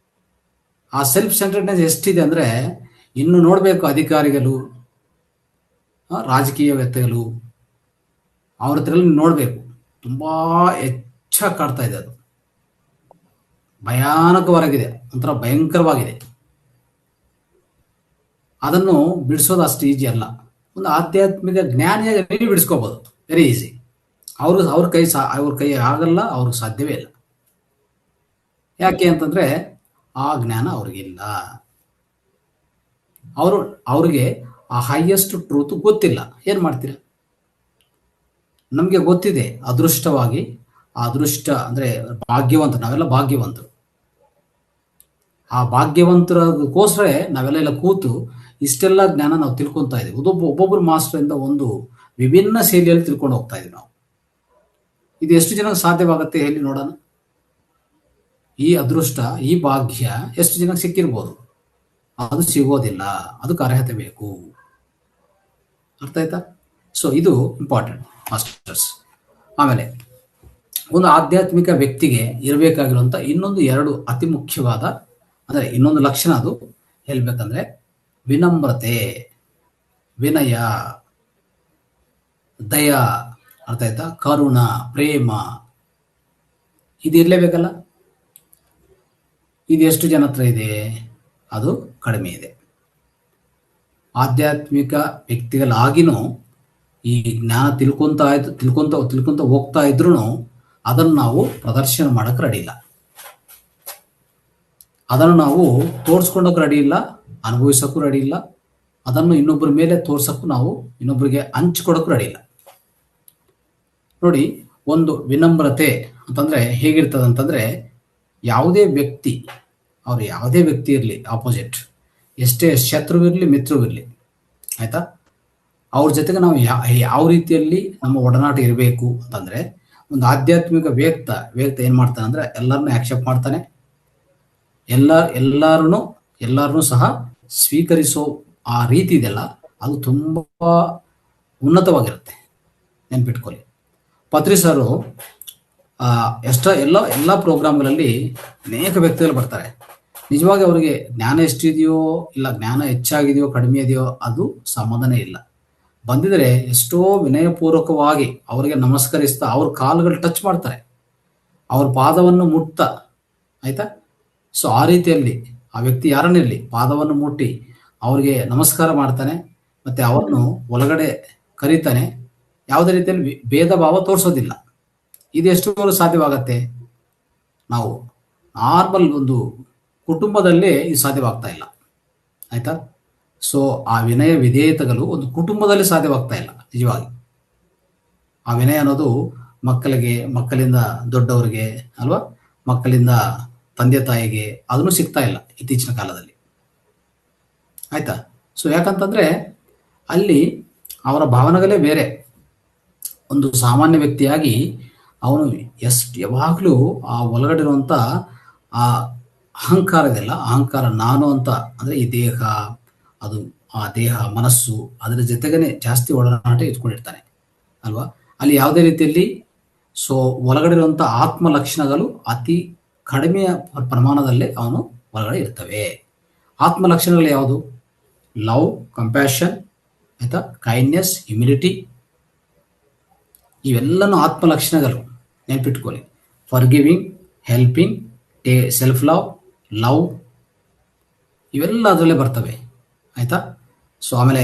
ಆ ಸೆಲ್ಫ್ ಸೆಂಟರ್ಡ್ನೆಸ್ ಎಷ್ಟಿದೆ ಅಂದರೆ, ಇನ್ನು ನೋಡಬೇಕು ಅಧಿಕಾರಿಗಳು, ರಾಜಕೀಯವೇತ್ತಗಳು, ಅವ್ರ ಹತ್ರಲ್ಲಿ ನೋಡಬೇಕು, ತುಂಬ ಹೆಚ್ಚಾಗಿ ಕಾಡ್ತಾ ಇದೆ. ಅದು ಭಯಾನಕವಾಗಿದೆ, ಒಂಥರ ಭಯಂಕರವಾಗಿದೆ. ಅದನ್ನು ಬಿಡಿಸೋದು ಅಷ್ಟು ಈಜಿ ಅಲ್ಲ. ಒಂದು ಆಧ್ಯಾತ್ಮಿಕ ಜ್ಞಾನಿಯಾಗಿ ಬಿಡಿಸ್ಕೋಬೋದು, ವೆರಿ ಈಸಿ. ಅವ್ರ ಕೈ ಆಗಲ್ಲ, ಅವ್ರಿಗೆ ಸಾಧ್ಯವೇ ಇಲ್ಲ. ಯಾಕೆ ಅಂತಂದರೆ ಆ ಜ್ಞಾನ ಅವ್ರಿಗಿಲ್ಲ. ಅವ್ರಿಗೆ ಆ ಹೈಯೆಸ್ಟ್ ಟ್ರೂತ್ ಗೊತ್ತಿಲ್ಲ. ಏನು ಮಾಡ್ತೀರ? ನಮಗೆ ಗೊತ್ತಿದೆ, ಅದೃಷ್ಟವಾಗಿ, ಆ ಅದೃಷ್ಟ ಅಂದರೆ ಭಾಗ್ಯವಂತ, ನಾವೆಲ್ಲ ಭಾಗ್ಯವಂತರು. ಆ ಭಾಗ್ಯವಂತರಗೋಸ್ಕರ ನಾವೆಲ್ಲ ಕೂತು ಇಷ್ಟೆಲ್ಲ ಜ್ಞಾನ ನಾವು ತಿಳ್ಕೊತಾ ಇದ್ದೀವಿ. ಒಬ್ಬೊಬ್ಬರು ಮಾಸ್ಟರಿಂದ ಒಂದು ವಿಭಿನ್ನ ಶೈಲಿಯಲ್ಲಿ ತಿಳ್ಕೊಂಡು ಹೋಗ್ತಾ ಇದ್ದೀವಿ ನಾವು. ಇದು ಎಷ್ಟು ಜನಕ್ಕೆ ಸಾಧ್ಯವಾಗುತ್ತೆ ಹೇಳಿ ನೋಡೋಣ. ಈ ಅದೃಷ್ಟ, ಈ ಭಾಗ್ಯ ಎಷ್ಟು ಜನಕ್ಕೆ ಸಿಕ್ಕಿರ್ಬೋದು? ಅದು ಸಿಗೋದಿಲ್ಲ, ಅದಕ್ಕೆ ಅರ್ಹತೆ ಬೇಕು, ಅರ್ಥ ಆಯ್ತಾ. ಸೊ ಇದು ಇಂಪಾರ್ಟೆಂಟ್ ಮಾಸ್ಟರ್ಸ್. ಆಮೇಲೆ ಒಂದು ಆಧ್ಯಾತ್ಮಿಕ ವ್ಯಕ್ತಿಗೆ ಇರಬೇಕಾಗಿರುವಂಥ ಇನ್ನೊಂದು 2 ಅತಿ ಮುಖ್ಯವಾದ, ಅಂದರೆ ಇನ್ನೊಂದು ಲಕ್ಷಣ, ಅದು ಹೇಳ್ಬೇಕಂದ್ರೆ ವಿನಮ್ರತೆ, ವಿನಯ, ದಯ, ಅರ್ಥ ಆಯ್ತಾ, ಕರುಣ, ಪ್ರೇಮ, ಇದು ಇರಲೇಬೇಕಲ್ಲ. ಇದು ಎಷ್ಟು ಜನ ಹತ್ರ ಇದೆ? ಅದು ಕಡಿಮೆ ಇದೆ. ಆಧ್ಯಾತ್ಮಿಕ ವ್ಯಕ್ತಿಗಳಾಗಿನೂ ಈ ಜ್ಞಾನ ತಿಳ್ಕೊಂತ ಹೋಗ್ತಾ ಇದ್ರೂ ಅದನ್ನು ನಾವು ಪ್ರದರ್ಶನ ಮಾಡೋಕೆ ರೆಡಿ ಇಲ್ಲ, ಅದನ್ನು ನಾವು ತೋರಿಸ್ಕೊಂಡೋಕೆ ರೆಡಿ ಇಲ್ಲ, ಅನುಭವಿಸೋಕ್ಕೂ ರೆಡಿ ಇಲ್ಲ, ಅದನ್ನು ಇನ್ನೊಬ್ಬರ ಮೇಲೆ ತೋರ್ಸೋಕ್ಕೂ ನಾವು ಇನ್ನೊಬ್ಬರಿಗೆ ಹಂಚ್ಕೊಡೋಕ್ಕೂ ರೆಡಿ ಇಲ್ಲ. ನೋಡಿ, ಒಂದು ವಿನಮ್ರತೆ ಅಂತಂದರೆ ಹೇಗಿರ್ತದೆ ಅಂತಂದರೆ, ಯಾವುದೇ ವ್ಯಕ್ತಿ, ಅವ್ರು ಯಾವುದೇ ವ್ಯಕ್ತಿ ಇರಲಿ, ಆಪೋಸಿಟ್, ಎಷ್ಟೇ ಶತ್ರುವಿರಲಿ ಮಿತ್ರವಿರಲಿ, ಆಯಿತಾ, ಅವ್ರ ಜೊತೆಗೆ ನಾವು ಯಾವ ರೀತಿಯಲ್ಲಿ ನಮ್ಮ ಒಡನಾಟ ಇರಬೇಕು ಅಂತಂದರೆ, ಒಂದು ಆಧ್ಯಾತ್ಮಿಕ ವ್ಯಕ್ತ ಏನು ಮಾಡ್ತಾನೆ ಅಂದರೆ ಎಲ್ಲರನ್ನೂ ಆಕ್ಸೆಪ್ಟ್ ಮಾಡ್ತಾನೆ, ಎಲ್ಲರನ್ನೂ ಸಹ ಸ್ವೀಕರಿಸೋ ಆ ರೀತಿ ಇದೆಯಲ್ಲ, ಅದು ತುಂಬ ಉನ್ನತವಾಗಿರುತ್ತೆ. ನೆನ್ಪಿಟ್ಕೊಳ್ಳಿ. ಪತ್ರಿ ಸರು ಎಲ್ಲ ಪ್ರೋಗ್ರಾಮ್ಗಳಲ್ಲಿ ಅನೇಕ ವ್ಯಕ್ತಿಗಳು ಬರ್ತಾರೆ. ನಿಜವಾಗಿ ಅವರಿಗೆ ಜ್ಞಾನ ಎಷ್ಟಿದೆಯೋ ಇಲ್ಲ ಜ್ಞಾನ ಹೆಚ್ಚಾಗಿದೆಯೋ ಕಡಿಮೆ ಇದೆಯೋ ಅದು ಸಂಬಂಧನೇ ಇಲ್ಲ. ಬಂದಿದ್ರೆ ಎಷ್ಟೋ ವಿನಯಪೂರ್ವಕವಾಗಿ ಅವರಿಗೆ ನಮಸ್ಕರಿಸ್ತಾ ಅವ್ರ ಕಾಲುಗಳು ಟಚ್ ಮಾಡ್ತಾರೆ, ಅವ್ರ ಪಾದವನ್ನು ಮುಟ್ತಾ, ಆಯ್ತಾ. ಸೊ ಆ ರೀತಿಯಲ್ಲಿ ಆ ವ್ಯಕ್ತಿ ಯಾರನ್ನಿರಲಿ ಪಾದವನ್ನು ಮುಟ್ಟಿ ಅವರಿಗೆ ನಮಸ್ಕಾರ ಮಾಡ್ತಾನೆ, ಮತ್ತೆ ಅವರನ್ನು ಒಳಗಡೆ ಕರೀತಾನೆ. ಯಾವುದೇ ರೀತಿಯಲ್ಲಿ ಭೇದ ಭಾವ ತೋರಿಸೋದಿಲ್ಲ. ಇದು ಎಷ್ಟುವರೆಗೂ ಸಾಧ್ಯವಾಗತ್ತೆ? ನಾವು ನಾರ್ಮಲ್ ಒಂದು ಕುಟುಂಬದಲ್ಲೇ ಇದು ಸಾಧ್ಯವಾಗ್ತಾ ಇಲ್ಲ, ಆಯ್ತಾ. ಸೊ ಆ ವಿನಯ ವಿಧೇಯತೆಗಳು ಒಂದು ಕುಟುಂಬದಲ್ಲಿ ಸಾಧ್ಯವಾಗ್ತಾ ಇಲ್ಲ. ನಿಜವಾಗಿ ಆ ವಿನಯ ಅನ್ನೋದು ಮಕ್ಕಳಿಂದ ದೊಡ್ಡವರಿಗೆ ಅಲ್ವಾ, ಮಕ್ಕಳಿಂದ ತಂದೆ ತಾಯಿಗೆ ಅದನ್ನು ಸಿಗ್ತಾ ಇಲ್ಲ ಇತ್ತೀಚಿನ ಕಾಲದಲ್ಲಿ, ಆಯ್ತಾ. ಸೊ ಯಾಕಂತಂದ್ರೆ ಅಲ್ಲಿ ಅವರ ಭಾವನೆಗಳೇ ಬೇರೆ. ಒಂದು ಸಾಮಾನ್ಯ ವ್ಯಕ್ತಿಯಾಗಿ ಅವನು ಯಾವಾಗಲೂ ಆ ಒಳಗಡೆ ಇರುವಂತ ಆ ಅಹಂಕಾರ ಇದೆಲ್ಲ, ಅಹಂಕಾರ ನಾನು ಅಂತ ಅಂದ್ರೆ ಈ ದೇಹ, ಅದು ಆ ದೇಹ ಮನಸ್ಸು ಅದರ ಜೊತೆಗೇನೆ ಜಾಸ್ತಿ ಒಡನಾಟ ಇಟ್ಕೊಂಡಿರ್ತಾನೆ ಅಲ್ವಾ. ಅಲ್ಲಿ ಯಾವುದೇ ರೀತಿಯಲ್ಲಿ ಸೊ ಒಳಗಡೆ ಇರುವಂತ ಆತ್ಮ ಲಕ್ಷಣಗಳು ಅತಿ ಕಡಿಮೆಯ ಪ್ರಮಾಣದಲ್ಲೇ ಅವನು ಒಳಗಡೆ ಇರ್ತವೆ. ಆತ್ಮ ಲಕ್ಷಣಗಳು ಯಾವುದು? ಲವ್, ಕಂಪ್ಯಾಷನ್, ಆಯ್ತಾ, ಕೈಂಡ್ನೆಸ್, ಹ್ಯುಮಿಲಿಟಿ, ಇವೆಲ್ಲನೂ ಆತ್ಮ ಲಕ್ಷಣಗಳು. ನೆನ್ಪಿಟ್ಕೊಳ್ಳಿ. Forgiving, helping, self love, love, ಇವೆಲ್ಲ ಅದರಲ್ಲೇ ಬರ್ತವೆ, ಆಯ್ತಾ. ಸೊ ಆಮೇಲೆ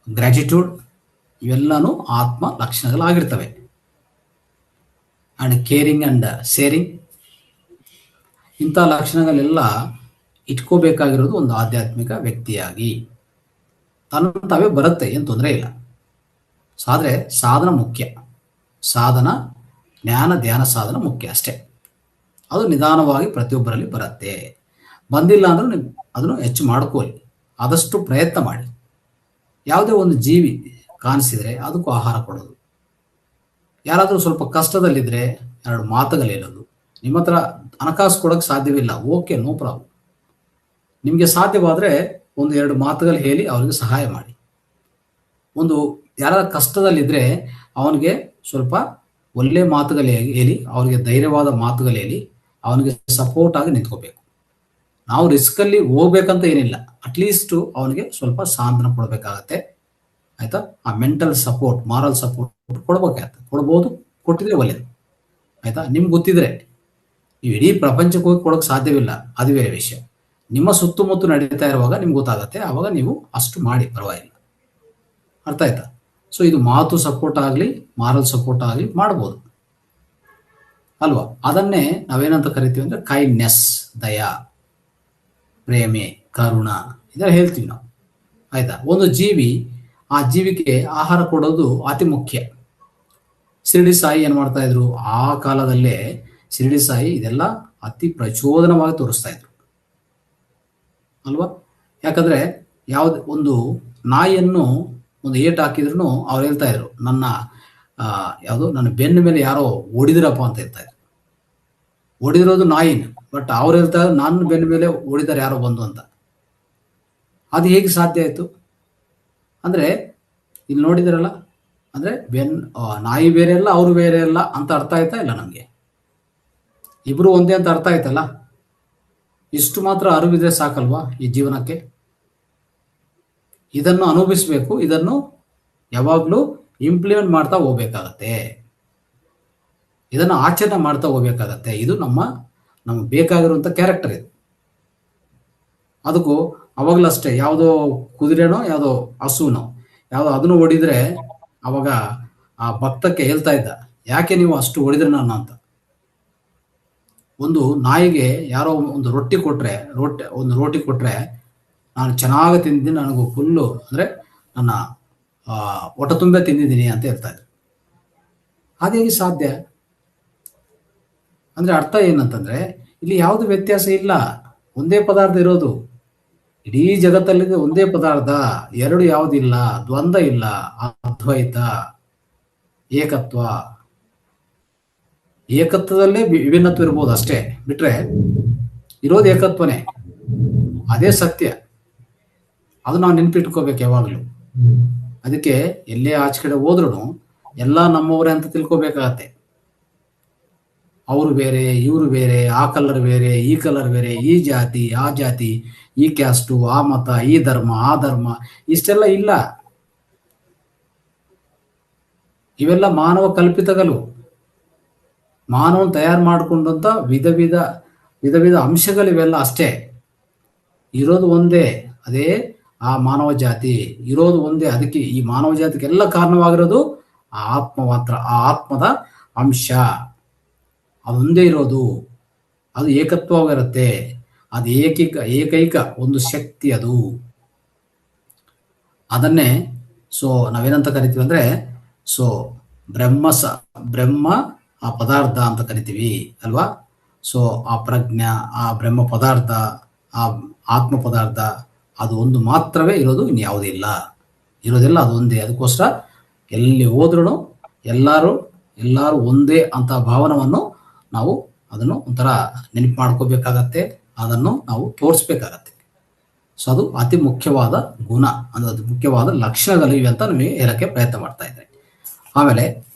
ಗ್ರ್ಯಾಟಿಟ್ಯೂಡ್, ಇವೆಲ್ಲನೂ ಆತ್ಮ ಲಕ್ಷಣಗಳಾಗಿರ್ತವೆ. ಅಂಡ್ ಕೇರಿಂಗ್ ಅಂಡ್ ಶೇರಿಂಗ್, ಇಂಥ ಲಕ್ಷಣಗಳೆಲ್ಲ ಇಟ್ಕೋಬೇಕಾಗಿರೋದು ಒಂದು ಆಧ್ಯಾತ್ಮಿಕ ವ್ಯಕ್ತಿಯಾಗಿ. ತಾವೇ ಬರುತ್ತೆ, ಏನು ತೊಂದರೆ ಇಲ್ಲ. ಆದರೆ ಸಾಧನ ಮುಖ್ಯ. ಸಾಧನ ಜ್ಞಾನ ಧ್ಯಾನ ಸಾಧನ ಮುಖ್ಯ ಅಷ್ಟೇ. ಅದು ನಿಧಾನವಾಗಿ ಪ್ರತಿಯೊಬ್ಬರಲ್ಲಿ ಬರುತ್ತೆ. ಬಂದಿಲ್ಲ ಅಂದ್ರೂ ನೀವು ಅದನ್ನು ಹೆಚ್ಚು ಮಾಡ್ಕೊಳ್ಳಿ, ಆದಷ್ಟು ಪ್ರಯತ್ನ ಮಾಡಿ. ಯಾವುದೇ ಒಂದು ಜೀವಿ ಕಾಣಿಸಿದರೆ ಅದಕ್ಕೂ ಆಹಾರ ಕೊಡೋದು. ಯಾರಾದರೂ ಸ್ವಲ್ಪ ಕಷ್ಟದಲ್ಲಿದ್ದರೆ 2 ಮಾತುಗಳು ಹೇಳೋದು. ನಿಮ್ಮ ಹತ್ರ ಹಣಕಾಸು ಕೊಡೋಕ್ಕೆ ಸಾಧ್ಯವಿಲ್ಲ, ಓಕೆ, ನೋ ಪ್ರಾಬ್ಲಮ್. ನಿಮಗೆ ಸಾಧ್ಯವಾದರೆ 1-2 ಮಾತುಗಳು ಹೇಳಿ ಅವರಿಗೆ ಸಹಾಯ ಮಾಡಿ. ಒಂದು ಯಾರ ಕಷ್ಟದಲ್ಲಿದ್ದರೆ ಅವನಿಗೆ ಸ್ವಲ್ಪ ಒಳ್ಳೆ ಮಾತುಗಳು ಹೇಳಿ, ಅವರಿಗೆ ಧೈರ್ಯವಾದ ಮಾತುಗಳು ಹೇಳಿ ಅವನಿಗೆ ಸಪೋರ್ಟ್ ಆಗಿ ನಿಂತ್ಕೋಬೇಕು. ನಾವು ರಿಸ್ಕಲ್ಲಿ ಹೋಗ್ಬೇಕಂತ ಏನಿಲ್ಲ, ಅಟ್ಲೀಸ್ಟ್ ಅವನಿಗೆ ಸ್ವಲ್ಪ ಸಾಂತ್ವನ ಕೊಡಬೇಕಾಗತ್ತೆ, ಆಯ್ತಾ. ಆ ಮೆಂಟಲ್ ಸಪೋರ್ಟ್, ಮಾರಲ್ ಸಪೋರ್ಟ್ ಕೊಡ್ಬೋದು, ಕೊಟ್ಟಿದ್ರೆ ಒಳ್ಳೆಯದು, ಆಯ್ತಾ. ನಿಮ್ಗೆ ಗೊತ್ತಿದ್ರೆ ನೀವು ಇಡೀ ಪ್ರಪಂಚಕ್ಕೆ ಹೋಗಿ ಕೊಡೋಕೆ ಸಾಧ್ಯವಿಲ್ಲ, ಅದು ಬೇರೆ ವಿಷಯ. ನಿಮ್ಮ ಸುತ್ತಮುತ್ತ ನಡೀತಾ ಇರುವಾಗ ನಿಮ್ಗೆ ಗೊತ್ತಾಗತ್ತೆ, ಆವಾಗ ನೀವು ಅಷ್ಟು ಮಾಡಿ, ಪರವಾಗಿಲ್ಲ. ಅರ್ಥ ಆಯ್ತಾ? ಸೊ ಇದು ಮಾತು ಸಪೋರ್ಟ್ ಆಗಲಿ, ಮಾರಲ್ ಸಪೋರ್ಟ್ ಆಗಲಿ ಮಾಡ್ಬೋದು ಅಲ್ವಾ. ಅದನ್ನೇ ನಾವೇನಂತ ಕರಿತೀವಿ ಅಂದ್ರೆ ಕೈಂಡ್ನೆಸ್, ದಯಾ, ಪ್ರೇಮೆ, ಕರುಣ, ಇದೆಲ್ಲ ಹೇಳ್ತೀವಿ ನಾವು, ಆಯ್ತಾ. ಒಂದು ಜೀವಿ, ಆ ಜೀವಿಗೆ ಆಹಾರ ಕೊಡೋದು ಅತಿ ಮುಖ್ಯ. ಶಿರಡಿ ಸಾಯಿ ಏನ್ ಮಾಡ್ತಾ ಇದ್ರು ಆ ಕಾಲದಲ್ಲೇ? ಶಿರಡಿ ಸಾಯಿ ಇದೆಲ್ಲ ಅತಿ ಪ್ರಚೋದನವಾಗಿ ತೋರಿಸ್ತಾ ಇದ್ರು ಅಲ್ವಾ. ಯಾಕಂದ್ರೆ ಯಾವ್ದು ಒಂದು ನಾಯಿಯನ್ನು ಒಂದು ಏಟ್ ಹಾಕಿದ್ರು ಅವ್ರು ಹೇಳ್ತಾ ಇದ್ರು, ನನ್ನ ಬೆನ್ನ ಮೇಲೆ ಯಾರೋ ಓಡಿದ್ರಪ್ಪ ಅಂತ ಹೇಳ್ತಾ ಇದ್ರು. ಓಡಿದಿರೋದು ನಾಯಿನ, ಬಟ್ ಅವ್ರು ಹೇಳ್ತಾ ಇದ್ರು ನನ್ನ ಬೆನ್ನ ಮೇಲೆ ಓಡಿದಾರೆ ಯಾರೋ ಬಂದು ಅಂತ. ಅದು ಹೇಗೆ ಸಾಧ್ಯ ಆಯ್ತು ಅಂದ್ರೆ ಇಲ್ಲಿ ನೋಡಿದಿರಲ್ಲ, ಅಂದ್ರೆ ನಾಯಿ ಬೇರೆ ಅಲ್ಲ, ಅವರು ಬೇರೆ ಅಲ್ಲ ಅಂತ ಅರ್ಥ ಆಯ್ತಾ ಇಲ್ಲ ನಮ್ಗೆ? ಇಬ್ರು ಒಂದೇ ಅಂತ ಅರ್ಥ ಆಯ್ತಲ್ಲ. ಇಷ್ಟು ಮಾತ್ರ ಅರಿವಿದ್ರೆ ಸಾಕಲ್ವಾ ಈ ಜೀವನಕ್ಕೆ? ಇದನ್ನು ಅನುಭವಿಸ್ಬೇಕು, ಇದನ್ನು ಯಾವಾಗ್ಲೂ ಇಂಪ್ಲಿಮೆಂಟ್ ಮಾಡ್ತಾ ಹೋಗ್ಬೇಕಾಗತ್ತೆ, ಇದನ್ನು ಆಚರಣೆ ಮಾಡ್ತಾ ಹೋಗ್ಬೇಕಾಗತ್ತೆ. ಇದು ನಮ್ಗೆ ಬೇಕಾಗಿರುವಂತ ಕ್ಯಾರೆಕ್ಟರ್ ಇದು. ಅದಕ್ಕೂ ಅವಾಗ್ಲೂ ಅಷ್ಟೇ, ಯಾವುದೋ ಕುದುರೆನೋ ಯಾವುದೋ ಹಸುನೋ ಯಾವುದೋ ಅದನ್ನು ಹೊಡಿದ್ರೆ ಅವಾಗ ಆ ಭಕ್ತಕ್ಕೆ ಹೇಳ್ತಾ ಇದ್ದ, ಯಾಕೆ ನೀವು ಅಷ್ಟು ಹೊಡಿದ್ರೆ ನಾನು ಅಂತ. ಒಂದು ನಾಯಿಗೆ ಯಾರೋ ಒಂದು ರೋಟಿ ಕೊಟ್ರೆ ನಾನು ಚೆನ್ನಾಗಿ ತಿಂದಿದ್ದೀನಿ, ನನಗೂ ಫುಲ್ಲು ಅಂದ್ರೆ ನನ್ನ ಹೊಟ್ಟೆ ತುಂಬೆ ತಿಂದಿದ್ದೀನಿ ಅಂತ ಹೇಳ್ತಾ ಇದ್ರು. ಅದೇಗೆ ಸಾಧ್ಯ ಅಂದ್ರೆ ಅರ್ಥ ಏನಂತಂದ್ರೆ ಇಲ್ಲಿ ಯಾವುದು ವ್ಯತ್ಯಾಸ ಇಲ್ಲ, ಒಂದೇ ಪದಾರ್ಥ ಇರೋದು. ಇಡೀ ಜಗತ್ತಲ್ಲಿ ಒಂದೇ ಪದಾರ್ಥ, ಎರಡು ಯಾವುದಿಲ್ಲ, ದ್ವಂದ್ವ ಇಲ್ಲ, ಅದ್ವೈತ, ಏಕತ್ವ. ಏಕತ್ವದಲ್ಲೇ ವಿಭಿನ್ನತ್ವ ಇರ್ಬೋದು ಅಷ್ಟೇ, ಬಿಟ್ರೆ ಇರೋದು ಏಕತ್ವನೇ, ಅದೇ ಸತ್ಯ. ಅದು ನಾವು ನೆನ್ಪಿಟ್ಕೋಬೇಕು ಯಾವಾಗ್ಲೂ. ಅದಕ್ಕೆ ಎಲ್ಲೇ ಆಚೆ ಕಡೆ ಹೋದ್ರು ಎಲ್ಲ ನಮ್ಮವರೇ ಅಂತ ತಿಳ್ಕೊಬೇಕಾಗತ್ತೆ. ಅವರು ಬೇರೆ ಇವರು ಬೇರೆ, ಆ ಕಲರ್ ಬೇರೆ ಈ ಕಲರ್ ಬೇರೆ, ಈ ಜಾತಿ ಆ ಜಾತಿ, ಈ ಕ್ಯಾಸ್ಟು ಆ ಮತ, ಈ ಧರ್ಮ ಆ ಧರ್ಮ, ಇಷ್ಟೆಲ್ಲ ಇಲ್ಲ. ಇವೆಲ್ಲ ಮಾನವ ಕಲ್ಪಿತಗಳು. ಮಾನವನ್ ತಯಾರು ಮಾಡಿಕೊಂಡಂತ ವಿಧ ವಿಧ ಅಂಶಗಳಿವೆಲ್ಲ ಅಷ್ಟೇ. ಇರೋದು ಒಂದೇ, ಅದೇ ಆ ಮಾನವ ಜಾತಿ ಇರೋದು ಒಂದೇ. ಅದಕ್ಕೆ ಈ ಮಾನವ ಜಾತಿಗೆಲ್ಲ ಕಾರಣವಾಗಿರೋದು ಆ ಆತ್ಮ ಮಾತ್ರ. ಆ ಆತ್ಮದ ಅಂಶ ಅದೊಂದೇ ಇರೋದು. ಅದು ಏಕತ್ವವಾಗಿರುತ್ತೆ. ಅದು ಏಕೈಕ ಒಂದು ಶಕ್ತಿ ಅದು. ಅದನ್ನೇ ನಾವೇನಂತ ಕರಿತೀವಿ ಅಂದ್ರೆ ಬ್ರಹ್ಮ ಆ ಪದಾರ್ಥ ಅಂತ ಕರಿತೀವಿ ಅಲ್ವಾ. ಆ ಪ್ರಜ್ಞಾ, ಆ ಬ್ರಹ್ಮ ಪದಾರ್ಥ, ಆ ಆತ್ಮ ಪದಾರ್ಥ ಅದು ಒಂದು ಮಾತ್ರವೇ ಇರೋದು, ಇನ್ಯಾವುದೂ ಇಲ್ಲ. ಇರೋದೆಲ್ಲ ಅದು ಒಂದೇ. ಅದಕ್ಕೋಸ್ಕರ ಎಲ್ಲಿ ಹೋದ್ರೂ ಎಲ್ಲರೂ ಒಂದೇ ಅಂತ ಭಾವನವನ್ನು ನಾವು ಅದನ್ನು ಒಂಥರ ನೆನಪು ಮಾಡ್ಕೋಬೇಕಾಗತ್ತೆ. ಅದನ್ನು ನಾವು ತೋರಿಸ್ಬೇಕಾಗತ್ತೆ. ಅದು ಅತಿ ಮುಖ್ಯವಾದ ಗುಣ, ಅಂದ್ರೆ ಅದು ಮುಖ್ಯವಾದ ಲಕ್ಷಣಗಳಿವೆ ಅಂತ ನಿಮಗೆ ಹೇಳಕ್ಕೆ ಪ್ರಯತ್ನ ಮಾಡ್ತಾ ಇದ್ದಾರೆ. ಆಮೇಲೆ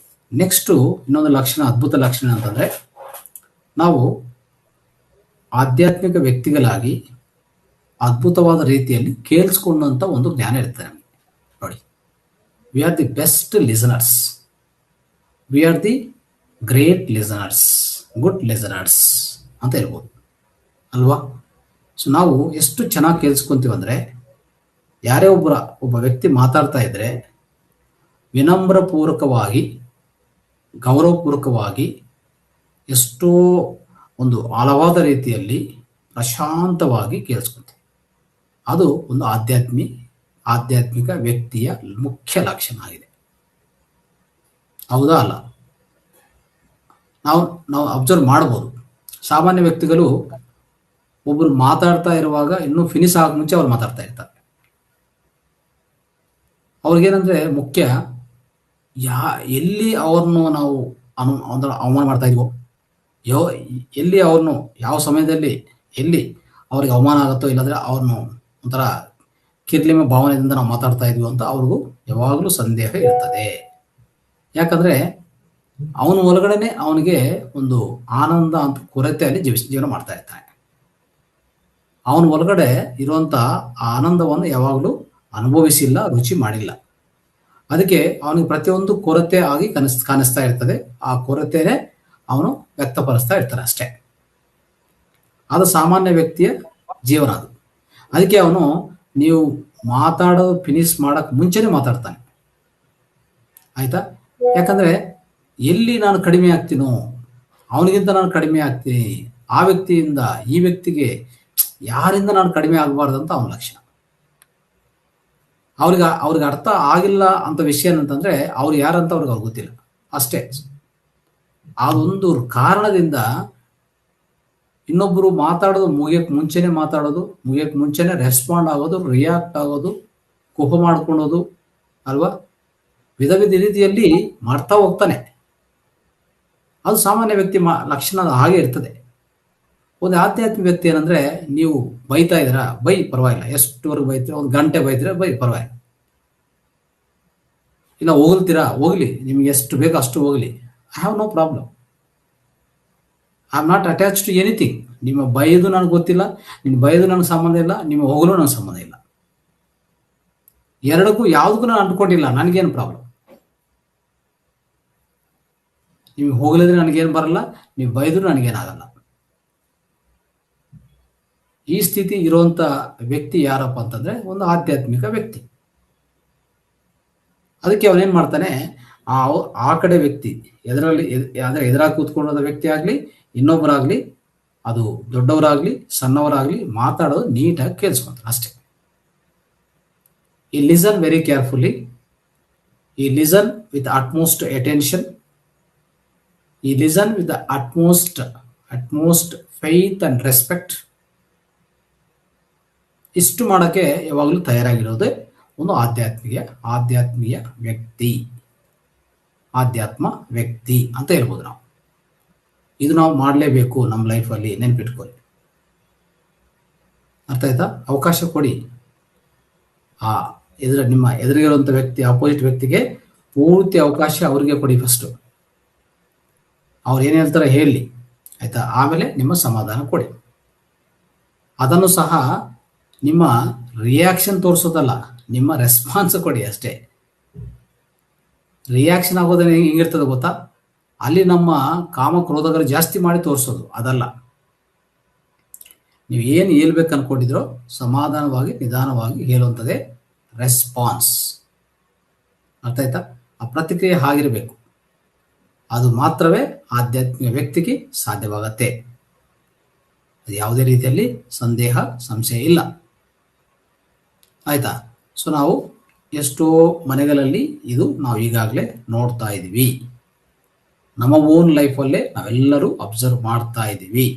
ನೆಕ್ಸ್ಟು ಇನ್ನೊಂದು ಲಕ್ಷಣ, ಅದ್ಭುತ ಲಕ್ಷಣ ಅಂತಂದ್ರೆ, ನಾವು ಆಧ್ಯಾತ್ಮಿಕ ವ್ಯಕ್ತಿಗಳಾಗಿ ಅದ್ಭುತವಾದ ರೀತಿಯಲ್ಲಿ ಕೇಳಿಸ್ಕೊಂಡಂತ ಒಂದು ಜ್ಞಾನ ಇರ್ತದೆ ನಮಗೆ. ನೋಡಿ, we are the best listeners, we are the great listeners, good listeners ಅಂತ ಹೇಳ್ಬೋದು ಅಲ್ವಾ. ನಾವು ಎಷ್ಟು ಚೆನ್ನಾಗಿ ಕೇಳಿಸ್ಕೊಂತೀವಿ ಅಂದರೆ, ಯಾರೇ ಒಬ್ಬ ವ್ಯಕ್ತಿ ಮಾತಾಡ್ತಾ ಇದ್ರೆ ವಿನಮ್ರಪೂರ್ವಕವಾಗಿ, ಗೌರವಪೂರ್ವಕವಾಗಿ, ಎಷ್ಟೋ ಒಂದು ಆಳವಾದ ರೀತಿಯಲ್ಲಿ ಪ್ರಶಾಂತವಾಗಿ ಕೇಳಿಸ್ಕೊಂತೀವಿ. ಅದು ಒಂದು ಆಧ್ಯಾತ್ಮಿಕ ವ್ಯಕ್ತಿಯ ಮುಖ್ಯ ಲಕ್ಷಣ ಆಗಿದೆ. ಹೌದಾ ಅಲ್ಲ? ನಾವು ಅಬ್ಸರ್ವ್ ಮಾಡ್ಬೋದು. ಸಾಮಾನ್ಯ ವ್ಯಕ್ತಿಗಳು ಒಬ್ಬರು ಮಾತಾಡ್ತಾ ಇರುವಾಗ ಇನ್ನೂ ಫಿನಿಶ್ ಆಗ ಮುಂಚೆ ಅವ್ರು ಮಾತಾಡ್ತಾ ಇರ್ತಾರೆ. ಅವ್ರಿಗೇನಂದ್ರೆ ಮುಖ್ಯ, ಎಲ್ಲಿ ಅವ್ರನ್ನು ನಾವು ಅವಮಾನ ಮಾಡ್ತಾ ಇದ್ವೋ, ಎಲ್ಲಿ ಅವ್ರನ್ನು ಯಾವ ಸಮಯದಲ್ಲಿ ಎಲ್ಲಿ ಅವ್ರಿಗೆ ಅವಮಾನ ಆಗುತ್ತೋ, ಇಲ್ಲಾಂದ್ರೆ ಅವ್ರನ್ನು ಒಂಥರ ಕಿರ್ಲಿಮೆ ಭಾವನೆಯಿಂದ ನಾವು ಮಾತಾಡ್ತಾ ಇದ್ವಿ ಅಂತ ಅವ್ರಿಗೂ ಯಾವಾಗಲೂ ಸಂದೇಹ ಇರ್ತದೆ. ಯಾಕಂದ್ರೆ ಅವನ ಒಳಗಡೆನೆ ಅವನಿಗೆ ಒಂದು ಆನಂದ ಅಂತ ಕೊರತೆಯಲ್ಲಿ ಜೀವನ ಮಾಡ್ತಾ ಇರ್ತಾನೆ. ಅವನ ಒಳಗಡೆ ಇರುವಂತ ಆನಂದವನ್ನು ಯಾವಾಗಲೂ ಅನುಭವಿಸಿಲ್ಲ, ರುಚಿ ಮಾಡಿಲ್ಲ. ಅದಕ್ಕೆ ಅವನಿಗೆ ಪ್ರತಿಯೊಂದು ಕೊರತೆ ಆಗಿ ಕಾಣಿಸ್ತಾ ಇರ್ತದೆ. ಆ ಕೊರತೆನೆ ಅವನು ವ್ಯಕ್ತಪಡಿಸ್ತಾ ಇರ್ತಾನೆ ಅಷ್ಟೇ. ಅದು ಸಾಮಾನ್ಯ ವ್ಯಕ್ತಿಯ ಜೀವನ ಅದು. ಅದಕ್ಕೆ ಅವನು ನೀವು ಮಾತಾಡೋದು ಫಿನಿಶ್ ಮಾಡಕ್ ಮುಂಚೆನೆ ಮಾತಾಡ್ತಾನೆ, ಆಯ್ತಾ. ಯಾಕಂದ್ರೆ ಎಲ್ಲಿ ನಾನು ಕಡಿಮೆ ಆಗ್ತೀನೋ ಅವನಿಗಿಂತ ನಾನು ಕಡಿಮೆ ಆಗ್ತೀನಿ, ಆ ವ್ಯಕ್ತಿಯಿಂದ ಈ ವ್ಯಕ್ತಿಗೆ ಯಾರಿಂದ ನಾನು ಕಡಿಮೆ ಆಗಬಾರ್ದು ಅಂತ ಅವನ ಲಕ್ಷಣ. ಅವ್ರಿಗೆ ಅರ್ಥ ಆಗಿಲ್ಲ ಅಂತ ವಿಷಯ ಏನಂತಂದ್ರೆ, ಅವ್ರು ಯಾರಂತ ಅವ್ರಿಗೆ ಗೊತ್ತಿಲ್ಲ ಅಷ್ಟೇ. ಅದೊಂದು ಕಾರಣದಿಂದ ಇನ್ನೊಬ್ಬರು ಮಾತಾಡೋದು ಮುಗಿಯಕ್ಕೆ ಮುಂಚೆನೆ ರೆಸ್ಪಾಂಡ್ ಆಗೋದು, ರಿಯಾಕ್ಟ್ ಆಗೋದು, ಕೋಪ ಮಾಡ್ಕೊಳ್ಳೋದು ಅಲ್ವಾ, ವಿಧ ರೀತಿಯಲ್ಲಿ ಮಾಡ್ತಾ ಹೋಗ್ತಾನೆ. ಅದು ಸಾಮಾನ್ಯ ವ್ಯಕ್ತಿ ಲಕ್ಷಣ ಹಾಗೆ ಇರ್ತದೆ. ಒಂದು ಆಧ್ಯಾತ್ಮಿಕ ವ್ಯಕ್ತಿ ಏನಂದ್ರೆ, ನೀವು ಬೈತಾ ಇದ್ದೀರಾ, ಬೈ ಪರವಾಗಿಲ್ಲ, ಎಷ್ಟುವರೆಗೂ ಬೈತೀರಾ, ಒಂದು ಗಂಟೆ ಬೈತೀರಾ, ಬೈ ಪರವಾಗಿಲ್ಲ. ಇಲ್ಲ ಹೋಗ್ತೀರಾ, ಹೋಗ್ಲಿ, ನಿಮ್ಗೆ ಎಷ್ಟು ಬೇಕೋ ಅಷ್ಟು ಹೋಗ್ಲಿ, I have no problem. I am not attach to anything. ನಿಮ್ಮ ಬೈದು ನನಗೆ ಗೊತ್ತಿಲ್ಲ, ನಿಮ್ಮ ಬೈದು ನನಗೆ ಸಂಬಂಧ ಇಲ್ಲ, ನಿಮ್ಮ ಹೋಗಲು ನನಗೆ ಸಂಬಂಧ ಇಲ್ಲ. ಎರಡಕ್ಕೂ ಯಾವುದಕ್ಕೂ ನಾನು ಅಂಟ್ಕೊಂಡಿಲ್ಲ, ನನಗೇನು ಪ್ರಾಬ್ಲಮ್. ನಿಮ್ಗೆ ಹೋಗಲಿದ್ರೆ ನನಗೇನು ಬರಲ್ಲ, ನೀವು ಬೈದ್ರು ನನಗೇನಾಗಲ್ಲ. ಈ ಸ್ಥಿತಿ ಇರುವಂತ ವ್ಯಕ್ತಿ ಯಾರಪ್ಪ ಅಂತಂದ್ರೆ, ಒಂದು ಆಧ್ಯಾತ್ಮಿಕ ವ್ಯಕ್ತಿ. ಅದಕ್ಕೆ ಅವನೇನ್ ಮಾಡ್ತಾನೆ, ಆ ಕಡೆ ವ್ಯಕ್ತಿ ಎದುರಾಗಿ ಕೂತ್ಕೊಂಡ ವ್ಯಕ್ತಿ ಆಗ್ಲಿ, ಇನ್ನೊಬ್ಬರಾಗ್ಲಿ, ಅದು ದೊಡ್ಡವರಾಗ್ಲಿ ಸಣ್ಣವರಾಗ್ಲಿ, ಮಾತಾಡೋದು ನೀಟಾಗಿ ಕೇಳಿಸ್ಕೊಂತಾರೆ ಅಷ್ಟೇ. ಈ ಲಿಸನ್ ವೆರಿ ಕೇರ್ಫುಲಿ, ಈ ಲಿಸನ್ ವಿತ್ ಅಟ್ಮೋಸ್ಟ್ ಅಟೆನ್ಷನ್, ಈ listen with utmost faith and respect. ಇಷ್ಟು ಮಾಡಕ್ಕೆ ಯಾವಾಗಲೂ ತಯಾರಾಗಿರೋದೇ ಒಂದು ಆಧ್ಯಾತ್ಮೀಯ ವ್ಯಕ್ತಿ, ಆಧ್ಯಾತ್ಮ ವ್ಯಕ್ತಿ ಅಂತ ಹೇಳ್ಬೋದು ನಾವು. ಇದು ನಾವು ಮಾಡಲೇಬೇಕು ನಮ್ಮ ಲೈಫಲ್ಲಿ, ನೆನ್ಪಿಟ್ಕೊಳ್ಳಿ. ಅರ್ಥ ಆಯ್ತಾ? ಅವಕಾಶ ಕೊಡಿ. ನಿಮ್ಮ ಎದುರಿಗಿರುವಂಥ ವ್ಯಕ್ತಿ, ಅಪೋಸಿಟ್ ವ್ಯಕ್ತಿಗೆ ಪೂರ್ತಿ ಅವಕಾಶ ಅವ್ರಿಗೆ ಕೊಡಿ. ಫಸ್ಟು ಅವ್ರು ಏನು ಹೇಳ್ತಾರೆ ಹೇಳಿ, ಆಯ್ತಾ? ಆಮೇಲೆ ನಿಮ್ಮ ಸಮಾಧಾನ ಕೊಡಿ. ಅದನ್ನು ಸಹ ನಿಮ್ಮ ರಿಯಾಕ್ಷನ್ ತೋರಿಸೋದಲ್ಲ, ನಿಮ್ಮ ರೆಸ್ಪಾನ್ಸ್ ಕೊಡಿ ಅಷ್ಟೇ. ರಿಯಾಕ್ಷನ್ ಆಗೋದ್ರೆ ಹೆಂಗಿರ್ತದೆ ಗೊತ್ತಾ? ಅಲ್ಲಿ ನಮ್ಮ ಕಾಮ ಕ್ರೋಧಗಳು ಜಾಸ್ತಿ ಮಾಡಿ ತೋರಿಸೋದು ಅದಲ್ಲ. ನೀವು ಏನು ಹೇಳ್ಬೇಕು ಅನ್ಕೊಂಡಿದ್ರೋ ಸಮಾಧಾನವಾಗಿ ನಿಧಾನವಾಗಿ ಹೇಳುವಂಥದ್ದೇ ರೆಸ್ಪಾನ್ಸ್. ಅರ್ಥ ಆಯ್ತಾ? ಆ ಪ್ರತಿಕ್ರಿಯೆ ಆಗಿರಬೇಕು. ಅದು ಮಾತ್ರವೇ ಆಧ್ಯಾತ್ಮಿಕ ವ್ಯಕ್ತಿಗೆ ಸಾಧ್ಯವಾಗತ್ತೆ. ಅದು ಯಾವುದೇ ರೀತಿಯಲ್ಲಿ ಸಂದೇಹ ಸಂಶಯ ಇಲ್ಲ. ಆಯ್ತಾ? ಸೊ ನಾವು ಎಷ್ಟೋ ಮನೆಗಳಲ್ಲಿ ಇದು ನಾವು ಈಗಾಗಲೇ ನೋಡ್ತಾ ಇದ್ದೀವಿ. ನಮ್ಮ ಓನ್ ಲೈಫಲ್ಲೇ ನಾವೆಲ್ಲರೂ ಅಬ್ಸರ್ವ್ ಮಾಡ್ತಾ ಇದ್ದೀವಿ.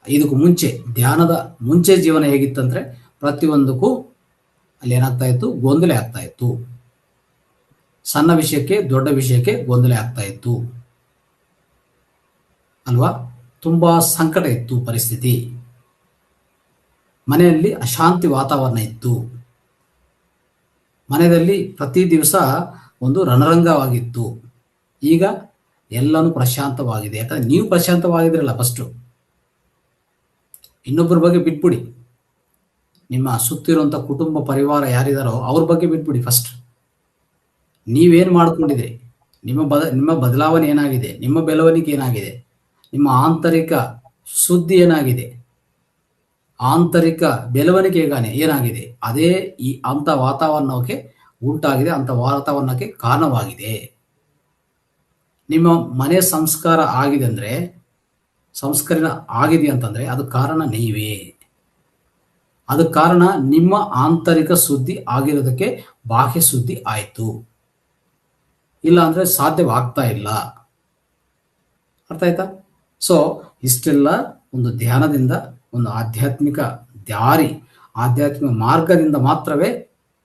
ಇದಕ್ಕೂ ಮುಂಚೆ, ಧ್ಯಾನದ ಮುಂಚೆ ಜೀವನ ಹೇಗಿತ್ತಂದ್ರೆ ಪ್ರತಿಯೊಂದಕ್ಕೂ ಅಲ್ಲಿ ಏನಾಗ್ತಾ ಇತ್ತು, ಗೊಂದಲ ಆಗ್ತಾ ಇತ್ತು. ಸಣ್ಣ ವಿಷಯಕ್ಕೆ ದೊಡ್ಡ ವಿಷಯಕ್ಕೆ ಗೊಂದಲ ಆಗ್ತಾ ಇತ್ತು ಅಲ್ವಾ? ತುಂಬಾ ಸಂಕಟ ಇತ್ತು ಪರಿಸ್ಥಿತಿ. ಮನೆಯಲ್ಲಿ ಅಶಾಂತಿ ವಾತಾವರಣ ಇತ್ತು. ಮನೆಯಲ್ಲಿ ಪ್ರತಿ ದಿವಸ ಒಂದು ರಣರಂಗವಾಗಿತ್ತು. ಈಗ ಎಲ್ಲನೂ ಪ್ರಶಾಂತವಾಗಿದೆ. ಯಾಕಂದ್ರೆ ನೀವು ಪ್ರಶಾಂತವಾಗಿದ್ರಲ್ಲ ಫಸ್ಟು. ಇನ್ನೊಬ್ಬರ ಬಗ್ಗೆ ಬಿಟ್ಬಿಡಿ. ನಿಮ್ಮ ಸುತ್ತಿರುವಂಥ ಕುಟುಂಬ ಪರಿವಾರ ಯಾರಿದಾರೋ ಅವ್ರ ಬಗ್ಗೆ ಬಿಟ್ಬಿಡಿ ಫಸ್ಟ್. ನೀವೇನು ಮಾಡ್ಕೊಂಡಿದ್ರಿ, ನಿಮ್ಮ ಬದಲಾವಣೆ ಏನಾಗಿದೆ, ನಿಮ್ಮ ಬೆಳವಣಿಗೆ ಏನಾಗಿದೆ, ನಿಮ್ಮ ಆಂತರಿಕ ಸುದ್ದಿ ಏನಾಗಿದೆ, ಆಂತರಿಕ ಬೆಳವಣಿಗೆ ಏನಾಗಿದೆ, ಅದೇ ಅಂಥ ವಾತಾವರಣಕ್ಕೆ ಉಂಟಾಗಿದೆ, ಅಂಥ ವಾತಾವರಣಕ್ಕೆ ಕಾರಣವಾಗಿದೆ. ನಿಮ್ಮ ಮನೆ ಸಂಸ್ಕಾರ ಆಗಿದೆ ಅಂದರೆ, ಸಂಸ್ಕರಣ ಆಗಿದೆ ಅಂತಂದರೆ ಅದು ಕಾರಣ ನೀವೇ. ಅದಕ್ಕೆ ಕಾರಣ ನಿಮ್ಮ ಆಂತರಿಕ ಸುದ್ದಿ ಆಗಿರೋದಕ್ಕೆ ಬಾಹ್ಯ ಸುದ್ದಿ ಆಯಿತು. ಇಲ್ಲ ಅಂದರೆ ಸಾಧ್ಯವಾಗ್ತಾ ಇಲ್ಲ. ಅರ್ಥ ಆಯ್ತಾ? ಸೊ ಇಷ್ಟೆಲ್ಲ ಒಂದು ಧ್ಯಾನದಿಂದ, ಒಂದು ಆಧ್ಯಾತ್ಮಿಕ ದಾರಿ, ಆಧ್ಯಾತ್ಮಿಕ ಮಾರ್ಗದಿಂದ ಮಾತ್ರವೇ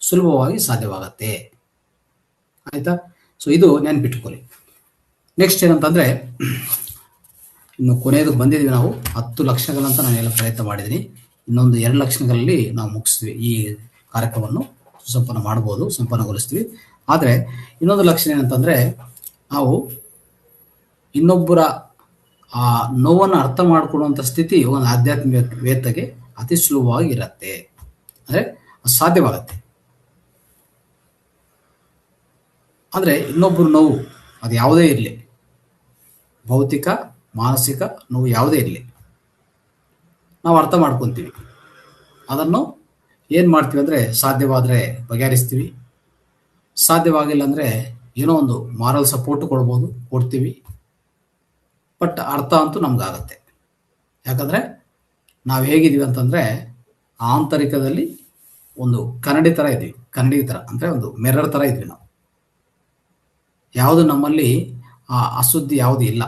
ಸುಲಭವಾಗಿ ಸಾಧ್ಯವಾಗತ್ತೆ. ಆಯ್ತಾ? ಸೊ ಇದು ನೆನ್ಪಿಟ್ಕೊಳ್ಳಿ. ನೆಕ್ಸ್ಟ್ ಏನಂತಂದರೆ, ಇನ್ನು ಕೊನೆಯದಕ್ಕೆ ಬಂದಿದ್ದೀವಿ ನಾವು. 10 ಲಕ್ಷಗಳಂತ ನಾನು ಎಲ್ಲ ಪ್ರಯತ್ನ ಮಾಡಿದ್ದೀನಿ. ಇನ್ನೊಂದು 2 ಲಕ್ಷಗಳಲ್ಲಿ ನಾವು ಮುಗಿಸ್ತೀವಿ. ಈ ಕಾರ್ಯಕ್ರಮವನ್ನು ಸಂಪನ್ನಗೊಳಿಸ್ತೀವಿ. ಆದರೆ ಇನ್ನೊಂದು ಲಕ್ಷಣ ಏನಂತಂದರೆ, ನಾವು ಇನ್ನೊಬ್ಬರ ಆ ನೋವನ್ನು ಅರ್ಥ ಮಾಡಿಕೊಳ್ಳುವಂಥ ಸ್ಥಿತಿ ಒಂದು ಆಧ್ಯಾತ್ಮಿಕ ವೇತ್ತಗೆ ಅತಿ ಸುಲಭವಾಗಿ ಇರುತ್ತೆ. ಅಂದರೆ ಸಾಧ್ಯವಾಗತ್ತೆ. ಆದರೆ ಇನ್ನೊಬ್ಬರು ನೋವು ಅದು ಯಾವುದೇ ಇರಲಿ, ಭೌತಿಕ ಮಾನಸಿಕ ನೋವು ಯಾವುದೇ ಇರಲಿ, ನಾವು ಅರ್ಥ ಮಾಡ್ಕೊತೀವಿ. ಅದನ್ನು ಏನು ಮಾಡ್ತೀವಿ ಅಂದರೆ, ಸಾಧ್ಯವಾದರೆ ಬಗೆಹರಿಸ್ತೀವಿ. ಸಾಧ್ಯವಾಗಿಲ್ಲ ಅಂದರೆ ಏನೋ ಒಂದು ಮಾರಲ್ ಸಪೋರ್ಟ್ ಕೊಡ್ತೀವಿ. ಬಟ್ ಅರ್ಥ ಅಂತೂ ನಮಗಾಗತ್ತೆ. ಯಾಕಂದರೆ ನಾವು ಹೇಗಿದ್ದೀವಿ ಅಂತಂದರೆ, ಆಂತರಿಕದಲ್ಲಿ ಒಂದು ಕನ್ನಡಿ ಥರ ಅಂದರೆ ಒಂದು ಮಿರರ್ ಥರ ಇದ್ವಿ ನಾವು. ಯಾವುದು ನಮ್ಮಲ್ಲಿ ಅಶುದ್ಧಿ ಯಾವುದು ಇಲ್ಲ.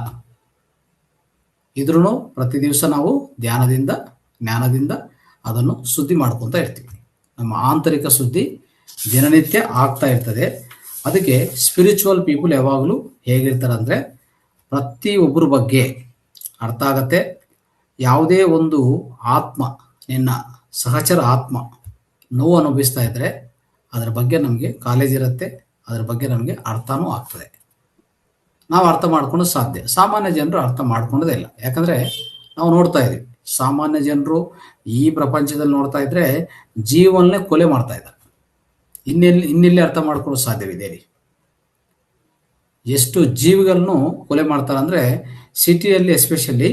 ಇದ್ರೂ ಪ್ರತಿ ದಿವಸ ನಾವು ಧ್ಯಾನದಿಂದ, ಜ್ಞಾನದಿಂದ ಅದನ್ನು ಶುದ್ಧಿ ಮಾಡ್ಕೊತಾ ಇರ್ತೀವಿ. ನಮ್ಮ ಆಂತರಿಕ ಶುದ್ಧಿ ದಿನನಿತ್ಯ ಆಗ್ತಾ ಇರ್ತದೆ. ಅದಕ್ಕೆ ಸ್ಪಿರಿಚುವಲ್ ಪೀಪಲ್ ಯಾವಾಗಲೂ ಹೇಗಿರ್ತಾರೆ ಅಂದರೆ, ಪ್ರತಿಯೊಬ್ಬರ ಬಗ್ಗೆ ಅರ್ಥ ಆಗತ್ತೆ. ಯಾವುದೇ ಒಂದು ಆತ್ಮ, ನಿನ್ನ ಸಹಚರ ಆತ್ಮ ನೋವು ಅನುಭವಿಸ್ತಾ ಇದ್ದರೆ ಅದರ ಬಗ್ಗೆ ನಮಗೆ ಕಾಲೇಜ್ ಇರುತ್ತೆ, ಅದರ ಬಗ್ಗೆ ನಮಗೆ ಅರ್ಥನೂ ಆಗ್ತದೆ. ನಾವು ಅರ್ಥ ಮಾಡ್ಕೊಂಡು ಸಾಧ್ಯ. ಸಾಮಾನ್ಯ ಜನರು ಅರ್ಥ ಮಾಡ್ಕೊಳ್ಳೋದೇ ಇಲ್ಲ. ಯಾಕಂದರೆ ನಾವು ನೋಡ್ತಾ ಇದ್ದೀವಿ, ಸಾಮಾನ್ಯ ಜನರು ಈ ಪ್ರಪಂಚದಲ್ಲಿ ನೋಡ್ತಾ ಇದ್ರೆ ಜೀವನನೇ ಕೊಲೆ ಮಾಡ್ತಾ ಇದ್ದಾರೆ. ಇನ್ನೆಲ್ಲಿ ಅರ್ಥ ಮಾಡ್ಕೊಳ್ಳೋ ಸಾಧ್ಯವಿದೆ ರೀ? ಎಷ್ಟು ಜೀವಿಗಳನ್ನು ಕೊಲೆ ಮಾಡ್ತಾರೆ ಅಂದರೆ, ಸಿಟಿಯಲ್ಲಿ ಎಸ್ಪೆಷಲಿ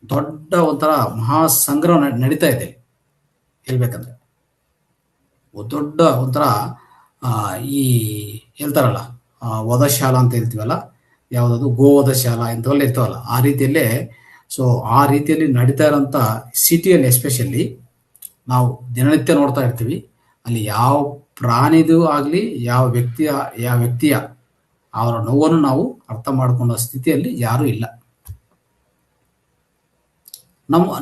ದೊಡ್ಡ ಒಂಥರ ಮಹಾ ಸಂಗ್ರಹ ನಡೀತಾ ಇದೆ. ಹೇಳ್ಬೇಕಂದ್ರೆ ದೊಡ್ಡ ಒಂಥರ ಈ ಹೇಳ್ತಾರಲ್ಲ ವಧಶಾಲಾ ಅಂತ ಹೇಳ್ತೀವಲ್ಲ, ಯಾವುದಾದ್ರು ಗೋವಧ ಶಾಲಾ ಇಂಥವೆಲ್ಲ ಇರ್ತಾವಲ್ಲ, ಆ ರೀತಿಯಲ್ಲೇ. ಸೊ ಆ ರೀತಿಯಲ್ಲಿ ನಡೀತಾ ಇರೋಂಥ ಸಿಟಿಯಲ್ಲಿ ಎಸ್ಪೆಷಲಿ ನಾವು ದಿನನಿತ್ಯ ನೋಡ್ತಾ ಇರ್ತೀವಿ. ಅಲ್ಲಿ ಯಾವ ಪ್ರಾಣಿದು ಆಗಲಿ, ಯಾವ ವ್ಯಕ್ತಿಯ ಅವರ ನೋವನ್ನು ನಾವು ಅರ್ಥ ಮಾಡಿಕೊಂಡ ಸ್ಥಿತಿಯಲ್ಲಿ ಯಾರೂ ಇಲ್ಲ.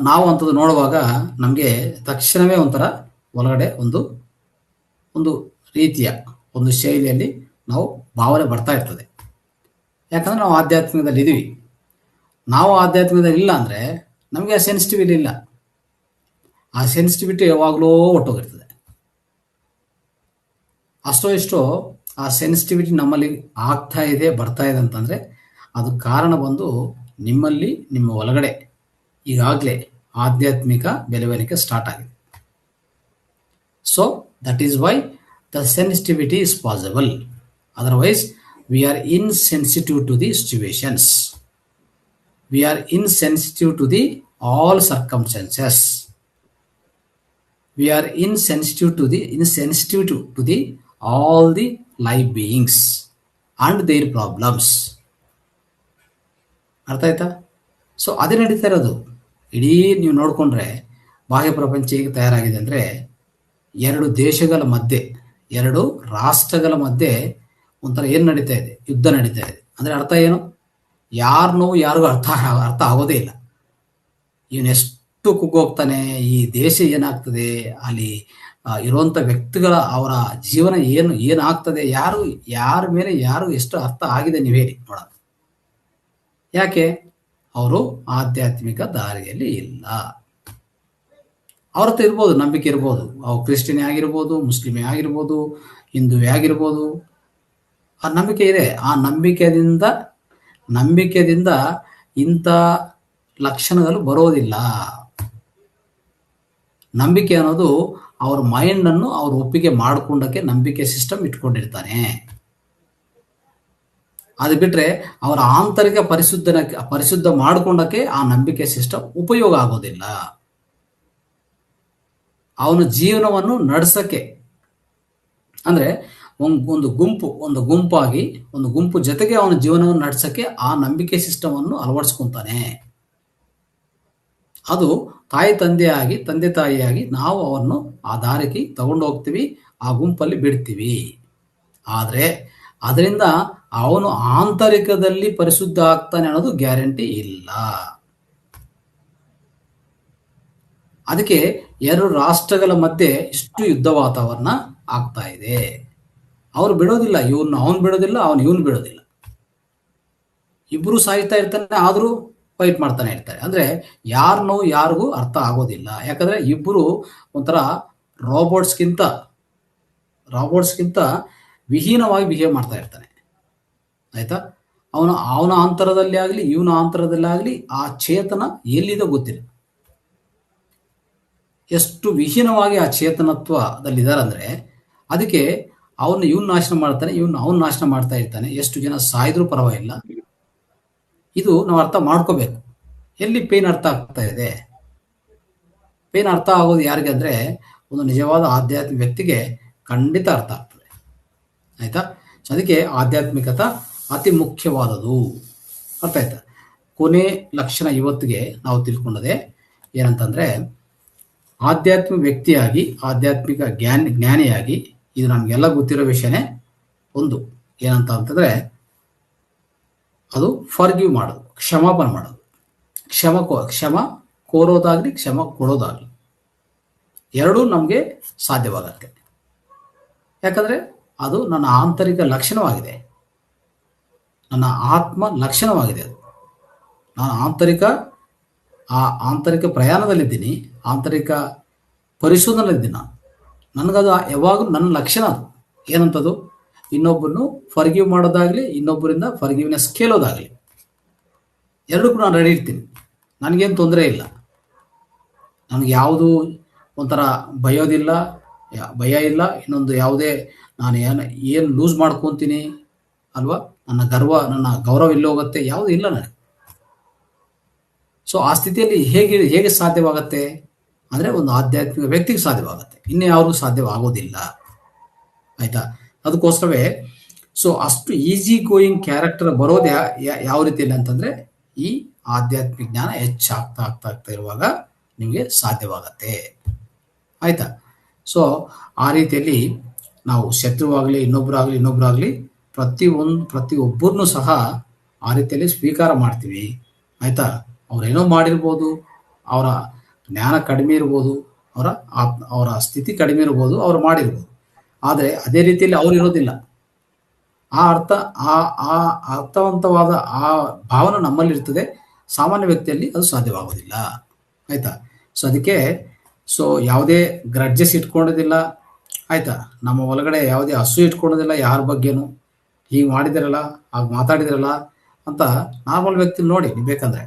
ನಾವು ಅಂಥದ್ದು ನೋಡುವಾಗ ನಮಗೆ ತಕ್ಷಣವೇ ಒಂಥರ ಒಳಗಡೆ ಒಂದು ರೀತಿಯ ಒಂದು ಶೈಲಿಯಲ್ಲಿ ನಾವು ಭಾವನೆ ಬರ್ತಾ ಇರ್ತದೆ. ಯಾಕಂದ್ರೆ ನಾವು ಆಧ್ಯಾತ್ಮಿಕದಲ್ಲಿ ಇದ್ದೀವಿ. ನಾವು ಆಧ್ಯಾತ್ಮಿಕದಲ್ಲಿ ಇಲ್ಲ ಅಂದರೆ ನಮಗೆ ಆ ಸೆನ್ಸಿಟಿವಿಟಿ ಇಲ್ಲ. ಆ ಸೆನ್ಸಿಟಿವಿಟಿ ಯಾವಾಗಲೂ ಒಟ್ಟೋಗಿರ್ತದೆ. ಅಷ್ಟೋ ಇಷ್ಟೋ ಆ ಸೆನ್ಸಿಟಿವಿಟಿ ನಮ್ಮಲ್ಲಿ ಬರ್ತಾ ಇದೆ ಅಂತಂದರೆ ಅದು ಕಾರಣ ಬಂದು ನಿಮ್ಮಲ್ಲಿ ನಿಮ್ಮ ಒಳಗಡೆ ಈಗಾಗಲೇ ಆಧ್ಯಾತ್ಮಿಕ ಬೆಳವಣಿಗೆ ಸ್ಟಾರ್ಟ್ ಆಗಿದೆ. So that is why the sensitivity is possible. Otherwise we are insensitive to the situations. We are insensitive to the all circumstances. We are insensitive to the all the live beings and their problems. ಅರ್ಥ ಆಯ್ತಾ? So ಅದೇ ನಡೀತಾ ಇರೋದು. ಇಡೀ ನೀವು ನೋಡಿಕೊಂಡ್ರೆ ಬಾಹ್ಯ ಪ್ರಪಂಚ ಹೇಗೆ ತಯಾರಾಗಿದೆ ಅಂದರೆ, ಎರಡು ದೇಶಗಳ ಮಧ್ಯೆ, ಎರಡು ರಾಷ್ಟ್ರಗಳ ಮಧ್ಯೆ ಒಂಥರ ಏನು ನಡೀತಾ ಇದೆ, ಯುದ್ಧ ನಡೀತಾ ಇದೆ. ಅಂದರೆ ಅರ್ಥ ಏನು? ಯಾರ ನೋವು ಯಾರಿಗೂ ಅರ್ಥ ಆಗೋದೇ ಇಲ್ಲ. ಇವನೆಷ್ಟು ಕುಗ್ಗೋಗ್ತಾನೆ, ಈ ದೇಶ ಏನಾಗ್ತದೆ, ಅಲ್ಲಿ ಇರುವಂಥ ವ್ಯಕ್ತಿಗಳ ಅವರ ಜೀವನ ಏನಾಗ್ತದೆ, ಯಾರ ಮೇಲೆ ಯಾರು ಎಷ್ಟು ಅರ್ಥ ಆಗಿದೆ ನೀವು ಹೇಳಿ ನೋಡೋಣ. ಯಾಕೆ? ಅವರು ಆಧ್ಯಾತ್ಮಿಕ ದಾರಿಯಲ್ಲಿ ಇಲ್ಲ. ಅವ್ರ ಹತ್ರ ಇರ್ಬೋದು, ನಂಬಿಕೆ ಇರ್ಬೋದು, ಅವ್ರು ಕ್ರಿಶ್ಚಿಯನ್ ಆಗಿರ್ಬೋದು, ಮುಸ್ಲಿಮೇ ಆಗಿರ್ಬೋದು, ಹಿಂದುವೇ ಆಗಿರ್ಬೋದು, ಆ ನಂಬಿಕೆ ಇದೆ. ಆ ನಂಬಿಕೆದಿಂದ ಇಂಥ ಲಕ್ಷಣಗಳು ಬರೋದಿಲ್ಲ. ನಂಬಿಕೆ ಅನ್ನೋದು ಅವ್ರ ಮೈಂಡನ್ನು ಅವ್ರು ಒಪ್ಪಿಗೆ ಮಾಡಿಕೊಂಡಕ್ಕೆ ನಂಬಿಕೆ ಸಿಸ್ಟಮ್ ಇಟ್ಕೊಂಡಿರ್ತಾನೆ. ಅದು ಬಿಟ್ಟರೆ ಅವರ ಆಂತರಿಕ ಪರಿಶುದ್ಧ ಮಾಡಿಕೊಂಡಕ್ಕೆ ಆ ನಂಬಿಕೆ ಸಿಸ್ಟಮ್ ಉಪಯೋಗ ಆಗೋದಿಲ್ಲ. ಅವನ ಜೀವನವನ್ನು ನಡೆಸಕ್ಕೆ, ಅಂದರೆ ಒಂದು ಗುಂಪು ಜೊತೆಗೆ ಅವನ ಜೀವನವನ್ನು ನಡೆಸಕ್ಕೆ ಆ ನಂಬಿಕೆ ಸಿಸ್ಟಮ್ ಅನ್ನು ಅಳವಡಿಸ್ಕೊಂತಾನೆ. ಅದು ತಂದೆ ತಾಯಿಯಾಗಿ ನಾವು ಅವನ್ನು ಆ ದಾರಿಗೆ ತಗೊಂಡು ಹೋಗ್ತೀವಿ, ಆ ಗುಂಪಲ್ಲಿ ಬಿಡ್ತೀವಿ. ಆದರೆ ಅದರಿಂದ ಅವನು ಆಂತರಿಕದಲ್ಲಿ ಪರಿಶುದ್ಧ ಆಗ್ತಾನೆ ಅನ್ನೋದು ಗ್ಯಾರಂಟಿ ಇಲ್ಲ. ಅದಕ್ಕೆ ಎರಡು ರಾಷ್ಟ್ರಗಳ ಮಧ್ಯೆ ಇಷ್ಟು ಯುದ್ಧ ವಾತಾವರಣ ಆಗ್ತಾ ಇದೆ. ಅವ್ರು ಬಿಡೋದಿಲ್ಲ, ಅವನು ಬಿಡೋದಿಲ್ಲ, ಇವನು ಬಿಡೋದಿಲ್ಲ. ಇಬ್ರು ಸಾಯ್ತಾ ಇರ್ತಾನೆ, ಆದರೂ ಫೈಟ್ ಮಾಡ್ತಾನೆ ಇರ್ತಾರೆ. ಅಂದ್ರೆ ಯಾರ ನೋವು ಯಾರಿಗೂ ಅರ್ಥ ಆಗೋದಿಲ್ಲ. ಯಾಕಂದ್ರೆ ಇಬ್ಬರು ಒಂಥರ ರಾಬೋಟ್ಸ್ಗಿಂತ ವಿಹೀನವಾಗಿ ಬಿಹೇವ್ ಮಾಡ್ತಾ ಇರ್ತಾನೆ. ಆಯ್ತಾ? ಅವನ ಅಂತರದಲ್ಲಿ ಆಗಲಿ, ಇವನ ಅಂತರದಲ್ಲಿ ಆಗಲಿ ಆ ಚೇತನ ಎಲ್ಲಿದೆ ಗೊತ್ತಿಲ್ಲ. ಎಷ್ಟು ವಿಹೀನವಾಗಿ ಆ ಚೇತನತ್ವದಲ್ಲಿದ್ದಾರೆ ಅಂದ್ರೆ, ಅದಕ್ಕೆ ಇವನು ನಾಶನ ಮಾಡ್ತಾನೆ, ಅವನು ನಾಶನ ಮಾಡ್ತಾ ಇರ್ತಾನೆ. ಎಷ್ಟು ಜನ ಸಾಯಿದ್ರೂ ಪರವಾಗಿಲ್ಲ. ಇದು ನಾವು ಅರ್ಥ ಮಾಡ್ಕೋಬೇಕು. ಎಲ್ಲಿ ಪೇನ್ ಅರ್ಥ ಆಗ್ತಾ ಇದೆ? ಪೇನ್ ಅರ್ಥ ಆಗೋದು ಯಾರಿಗೆ ಅಂದ್ರೆ, ಒಂದು ನಿಜವಾದ ಆಧ್ಯಾತ್ಮಿಕ ವ್ಯಕ್ತಿಗೆ ಖಂಡಿತ ಅರ್ಥ ಆಗ್ತದೆ. ಆಯ್ತಾ? ಸೊ ಅದಕ್ಕೆ ಆಧ್ಯಾತ್ಮಿಕತ ಅತಿ ಮುಖ್ಯವಾದದು. ಅರ್ಥ ಆಯ್ತಾ? ಕೊನೆ ಲಕ್ಷಣ ಇವತ್ತಿಗೆ ನಾವು ತಿಳ್ಕೊಂಡದೆ ಏನಂತಂದ್ರೆ, ಆಧ್ಯಾತ್ಮಿಕ ವ್ಯಕ್ತಿಯಾಗಿ, ಆಧ್ಯಾತ್ಮಿಕ ಜ್ಞಾನಿಯಾಗಿ, ಇದು ನಮಗೆಲ್ಲ ಗೊತ್ತಿರೋ ವಿಷಯನೇ. ಒಂದು ಏನಂತಂದ್ರೆ, ಅದು ಫರ್ಗಿವ್ ಮಾಡೋದು, ಕ್ಷಮಾಪಣೆ ಮಾಡೋದು. ಕ್ಷಮ ಕೋರೋದಾಗ್ಲಿ, ಕ್ಷಮ ಕೊಡೋದಾಗ್ಲಿ, ಎರಡೂ ನಮಗೆ ಸಾಧ್ಯವಾಗತ್ತೆ. ಯಾಕಂದ್ರೆ ಅದು ನನ್ನ ಆಂತರಿಕ ಲಕ್ಷಣವಾಗಿದೆ, ನನ್ನ ಆತ್ಮ ಲಕ್ಷಣವಾಗಿದೆ. ಅದು ನಾನು ಆಂತರಿಕ ಪ್ರಯಾಣದಲ್ಲಿದ್ದೀನಿ, ಆಂತರಿಕ ಪರಿಶೋಧನೆಯಲ್ಲಿದ್ದೀನಿ. ನನಗದು ಯಾವಾಗಲೂ ನನ್ನ ಲಕ್ಷಣ. ಅದು ಏನಂತದು? ಇನ್ನೊಬ್ಬರನ್ನು ಫರ್ಗಿವ್ ಮಾಡೋದಾಗ್ಲಿ, ಇನ್ನೊಬ್ಬರಿಂದ ಫರ್ಗಿವ್ನೆಸ್ ಕೇಳೋದಾಗ್ಲಿ, ಎರಡಕ್ಕೂ ನಾನು ರೆಡಿ ಇರ್ತೀನಿ. ನನಗೇನು ತೊಂದರೆ ಇಲ್ಲ. ನನಗೆ ಯಾವುದು ಒಂಥರ ಭಯ ಇಲ್ಲ. ಇನ್ನೊಂದು ಯಾವುದೇ ನಾನು ಏನು ಲೂಸ್ ಮಾಡ್ಕೊತೀನಿ ಅಲ್ವಾ, ನನ್ನ ಗೌರವ ಇಲ್ಲಿ ಹೋಗುತ್ತೆ, ಯಾವುದು ಇಲ್ಲ ನನಗೆ. ಸೊ ಆ ಸ್ಥಿತಿಯಲ್ಲಿ ಹೇಗೆ ಸಾಧ್ಯವಾಗತ್ತೆ ಅಂದರೆ, ಒಂದು ಆಧ್ಯಾತ್ಮಿಕ ವ್ಯಕ್ತಿಗೆ ಸಾಧ್ಯವಾಗುತ್ತೆ, ಇನ್ನೂ ಯಾರಿಗೂ ಸಾಧ್ಯವಾಗೋದಿಲ್ಲ. ಆಯ್ತಾ? ಅದಕ್ಕೋಸ್ಕರವೇ ಸೊ ಅಷ್ಟು ಈಸಿ ಗೋಯಿಂಗ್ ಕ್ಯಾರೆಕ್ಟರ್ ಬರೋದು ಯಾವ ರೀತಿಯಲ್ಲಿ ಅಂತಂದ್ರೆ, ಈ ಆಧ್ಯಾತ್ಮಿಕ ಜ್ಞಾನ ಹೆಚ್ಚಾಗ್ತಾ ಇರುವಾಗ ನಿಮಗೆ ಸಾಧ್ಯವಾಗತ್ತೆ. ಆಯ್ತಾ? ಸೊ ಆ ರೀತಿಯಲ್ಲಿ ನಾವು ಶತ್ರುವಾಗಲಿ, ಇನ್ನೊಬ್ಬರಾಗಲಿ ಪ್ರತಿಯೊಬ್ಬರನ್ನು ಸಹ ಆ ರೀತಿಯಲ್ಲಿ ಸ್ವೀಕಾರ ಮಾಡ್ತೀವಿ. ಆಯ್ತಾ? ಅವ್ರೇನೋ ಮಾಡಿರ್ಬೋದು, ಅವರ ಜ್ಞಾನ ಕಡಿಮೆ ಇರ್ಬೋದು, ಅವರ ಸ್ಥಿತಿ ಕಡಿಮೆ ಇರ್ಬೋದು, ಅವ್ರು ಮಾಡಿರ್ಬೋದು. ಆದರೆ ಅದೇ ರೀತಿಯಲ್ಲಿ ಅವ್ರು ಇರೋದಿಲ್ಲ. ಆ ಅರ್ಥವಂತವಾದ ಆ ಭಾವನೆ ನಮ್ಮಲ್ಲಿ ಇರ್ತದೆ. ಸಾಮಾನ್ಯ ವ್ಯಕ್ತಿಯಲ್ಲಿ ಅದು ಸಾಧ್ಯವಾಗೋದಿಲ್ಲ. ಆಯ್ತಾ? ಸೊ ಅದಕ್ಕೆ ಯಾವುದೇ ಗ್ರಡ್ಜಸ್ ಇಟ್ಕೊಳ್ಳೋದಿಲ್ಲ. ಆಯ್ತಾ? ನಮ್ಮ ಒಳಗಡೆ ಯಾವುದೇ ಹಸು ಇಟ್ಕೊಳ್ಳೋದಿಲ್ಲ ಯಾರ ಬಗ್ಗೆನೂ. ಹೀಗೆ ಮಾಡಿದಿರಲ್ಲ, ಹಾಗೆ ಮಾತಾಡಿದಿರಲ್ಲ, ಅಂತ ನಾರ್ಮಲ್ ವ್ಯಕ್ತಿ ನೋಡಿ ನೀವು ಬೇಕಂದ್ರೆ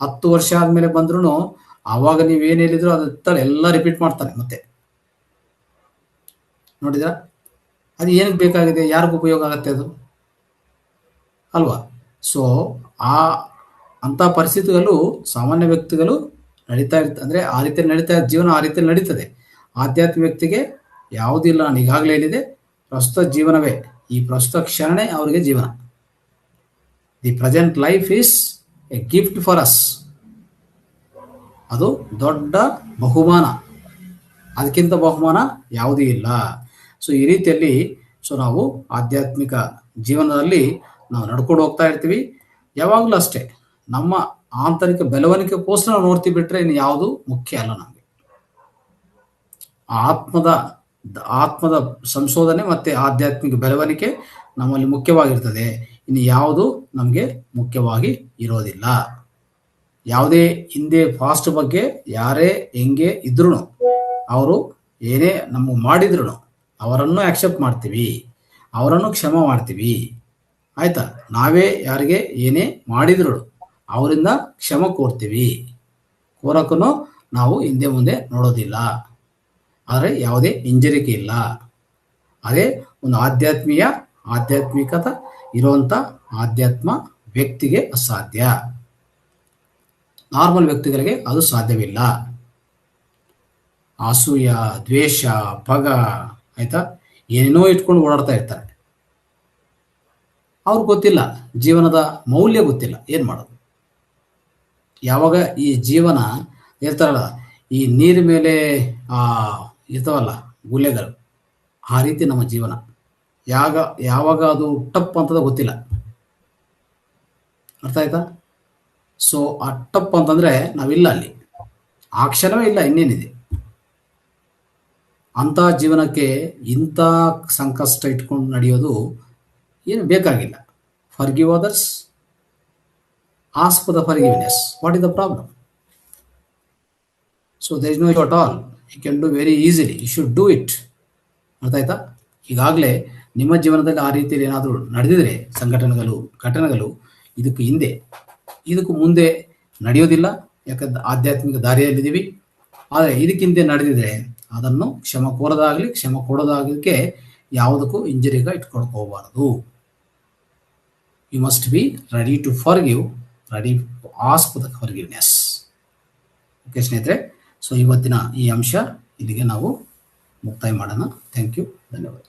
10 ವರ್ಷ ಆದ್ಮೇಲೆ ಬಂದ್ರೂ ಆವಾಗ ನೀವೇನು ಹೇಳಿದ್ರು ಅದು ಎಲ್ಲ ರಿಪೀಟ್ ಮಾಡ್ತಾನೆ ಮತ್ತೆ. ನೋಡಿದ್ರ ಅದು ಏನಕ್ಕೆ ಬೇಕಾಗಿದೆ, ಯಾರಿಗೂ ಉಪಯೋಗ ಆಗತ್ತೆ ಅದು ಅಲ್ವಾ? ಸೊ ಆ ಅಂಥ ಪರಿಸ್ಥಿತಿಗಳು ಸಾಮಾನ್ಯ ವ್ಯಕ್ತಿಗಳು ನಡೀತಾ ಇರ್ತಾರೆ, ಅಂದರೆ ಆ ರೀತಿ ನಡೀತಾ ಜೀವನ ಆ ರೀತಿ ನಡೀತದೆ. ಆಧ್ಯಾತ್ಮಿಕ ವ್ಯಕ್ತಿಗೆ ಯಾವುದಿಲ್ಲ, ನಾನು ಈಗಾಗಲೇ ಹೇಳಿದೆ, ಪ್ರಸ್ತುತ ಜೀವನವೇ, ಈ ಪ್ರಸ್ತುತ ಕ್ಷಣನೇ ಅವರಿಗೆ ಜೀವನ. The present life is A gift for us. ಅದು ದೊಡ್ಡ ಬಹುಮಾನ, ಅದಕ್ಕಿಂತ ಬಹುಮಾನ ಯಾವುದೂ ಇಲ್ಲ. ಸೊ ಈ ರೀತಿಯಲ್ಲಿ ನಾವು ಆಧ್ಯಾತ್ಮಿಕ ಜೀವನದಲ್ಲಿ ನಾವು ನಡ್ಕೊಂಡು ಹೋಗ್ತಾ ಇರ್ತೀವಿ. ಯಾವಾಗಲೂ ಅಷ್ಟೇ, ನಮ್ಮ ಆಂತರಿಕ ಬೆಳವಣಿಗೆಗೋಸ್ಕರ ನಾವು ನೋಡ್ತೀವಿ ಬಿಟ್ರೆ ಇನ್ನು ಯಾವುದು ಮುಖ್ಯ ಅಲ್ಲ ನಮಗೆ. ಆತ್ಮದ ಸಂಶೋಧನೆ ಮತ್ತೆ ಆಧ್ಯಾತ್ಮಿಕ ಬೆಳವಣಿಗೆ ನಮ್ಮಲ್ಲಿ ಮುಖ್ಯವಾಗಿರ್ತದೆ. ಇನ್ನು ಯಾವುದು ನಮಗೆ ಮುಖ್ಯವಾಗಿ ಇರೋದಿಲ್ಲ. ಯಾವುದೇ ಹಿಂದೆ ಫಾಸ್ಟ್ ಬಗ್ಗೆ ಯಾರೇ ಹೆಂಗೆ ಇದ್ರು, ಅವರು ಏನೇ ನಮಗೆ ಮಾಡಿದ್ರು ಅವರನ್ನು ಆಕ್ಸೆಪ್ಟ್ ಮಾಡ್ತೀವಿ, ಅವರನ್ನು ಕ್ಷಮೆ ಮಾಡ್ತೀವಿ. ಆಯ್ತಾ? ನಾವೇ ಯಾರಿಗೆ ಏನೇ ಮಾಡಿದ್ರು ಅವರಿಂದ ಕ್ಷಮೆ ಕೋರ್ತೀವಿ, ಕೋರಕ್ಕೂ ನಾವು ಹಿಂದೆ ಮುಂದೆ ನೋಡೋದಿಲ್ಲ. ಆದರೆ ಯಾವುದೇ ಹಿಂಜರಿಕೆ ಇಲ್ಲ. ಅದೇ ಒಂದು ಆಧ್ಯಾತ್ಮಿಕತ ಇರುವಂಥ ಆಧ್ಯಾತ್ಮ ವ್ಯಕ್ತಿಗೆ ಅಸಾಧ್ಯ. ನಾರ್ಮಲ್ ವ್ಯಕ್ತಿಗಳಿಗೆ ಅದು ಸಾಧ್ಯವಿಲ್ಲ. ಅಸೂಯ, ದ್ವೇಷ, ಪಗ, ಆಯ್ತಾ, ಏನೇನೋ ಇಟ್ಕೊಂಡು ಓಡಾಡ್ತಾ ಇರ್ತಾರೆ. ಅವ್ರಿಗೆ ಗೊತ್ತಿಲ್ಲ, ಜೀವನದ ಮೌಲ್ಯ ಗೊತ್ತಿಲ್ಲ, ಏನು ಮಾಡೋದು? ಯಾವಾಗ ಈ ಜೀವನ ಹೇಳ್ತಾರಲ್ಲ, ಈ ನೀರ ಮೇಲೆ ಇರ್ತಾವಲ್ಲ ಗುಲೆಗಳು, ಆ ರೀತಿ ನಮ್ಮ ಜೀವನ ಯಾವಾಗ ಅದು ಟಪ್ ಅಂತದ ಗೊತ್ತಿಲ್ಲ. ಅರ್ಥ ಆಯ್ತಾ? ಸೊ ಆ ಟಪ್ ಅಂತಂದ್ರೆ ನಾವಿಲ್ಲ ಅಲ್ಲಿ, ಆ ಕ್ಷಣವೇ ಇಲ್ಲ, ಇನ್ನೇನಿದೆ. ಅಂಥ ಜೀವನಕ್ಕೆ ಇಂಥ ಸಂಕಷ್ಟ ಇಟ್ಕೊಂಡು ನಡೆಯೋದು ಏನು ಬೇಕಾಗಿಲ್ಲ. Forgive others, ask for the forgiveness. What is the problem? So there is no issue at all. You can do very easily. You should do it. ಅರ್ಥ ಆಯ್ತಾ? ಈಗಾಗಲೇ ನಿಮ್ಮ ಜೀವನದಲ್ಲಿ ಆ ರೀತಿಯಲ್ಲಿ ಏನಾದರೂ ನಡೆದಿದ್ರೆ ಘಟನೆಗಳು ಇದಕ್ಕೂ ಮುಂದೆ ನಡೆಯೋದಿಲ್ಲ. ಯಾಕಂದ್ರೆ ಆಧ್ಯಾತ್ಮಿಕ ದಾರಿಯಲ್ಲಿದ್ದೀವಿ. ಆದರೆ ಇದಕ್ಕಿಂತ ನಡೆದಿದ್ರೆ ಅದನ್ನು ಕ್ಷಮೆ ಕೊಡೋದಾಗಲಿಕ್ಕೆ ಯಾವುದಕ್ಕೂ ಹಿಂಜರಿಕೆ ಇಟ್ಕೊಳಕ್ಕೆ ಹೋಗಬಾರದು. You must be ready to forgive, ready to ask for the forgiveness. Okay ಸ್ನೇಹಿತರೆ, ಸೊ ಇವತ್ತಿನ ಈ ಅಂಶ ಇಲ್ಲಿಗೆ ನಾವು ಮುಕ್ತಾಯ ಮಾಡೋಣ. ಥ್ಯಾಂಕ್ ಯು, ಧನ್ಯವಾದ.